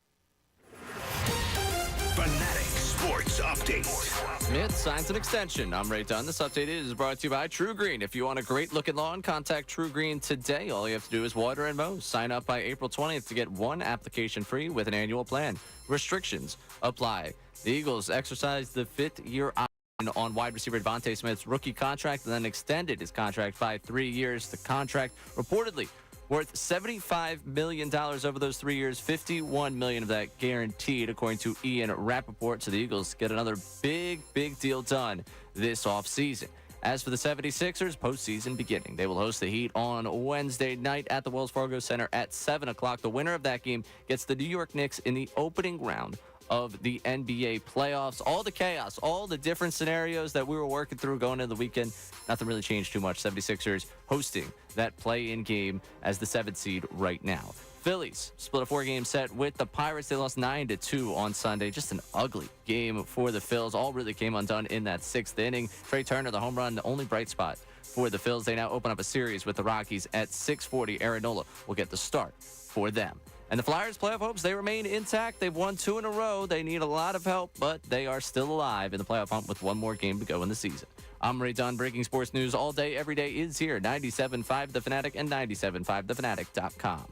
Fanatic Sports Update. Smith signs an extension. I'm Ray Dunn. This update is brought to you by True Green. If you want a great-looking lawn, contact True Green today. All you have to do is water and mow. Sign up by April 20th to get one application free with an annual plan. Restrictions apply. The Eagles exercised the fifth-year option on wide receiver Devonta Smith's rookie contract and then extended his contract by 3 years. The contract reportedly worth $75 million over those 3 years, $51 million of that guaranteed, according to Ian Rappaport. So the Eagles get another big deal done this offseason. As for the 76ers, postseason beginning. They will host the Heat on Wednesday night at the Wells Fargo Center at 7 o'clock. The winner of that game gets the New York Knicks in the opening round of the NBA playoffs. All the chaos, all the different scenarios that we were working through going into the weekend, nothing really changed too much. 76ers hosting that play-in game as the 7th seed right now. Phillies split a 4-game set with the Pirates. They lost 9-2 on Sunday. Just an ugly game for the Phils. All really came undone in that 6th inning. Trey Turner, the home run, the only bright spot for the Phils. They now open up a series with the Rockies at 6:40. Aaron Nola will get the start for them. And the Flyers' playoff hopes, they remain intact. They've won 2 in a row. They need a lot of help, but they are still alive in the playoff hunt with one more game to go in the season. I'm Ray Dunn. Breaking sports news all day, every day is here. 97.5 The Fanatic and 97.5thefanatic.com.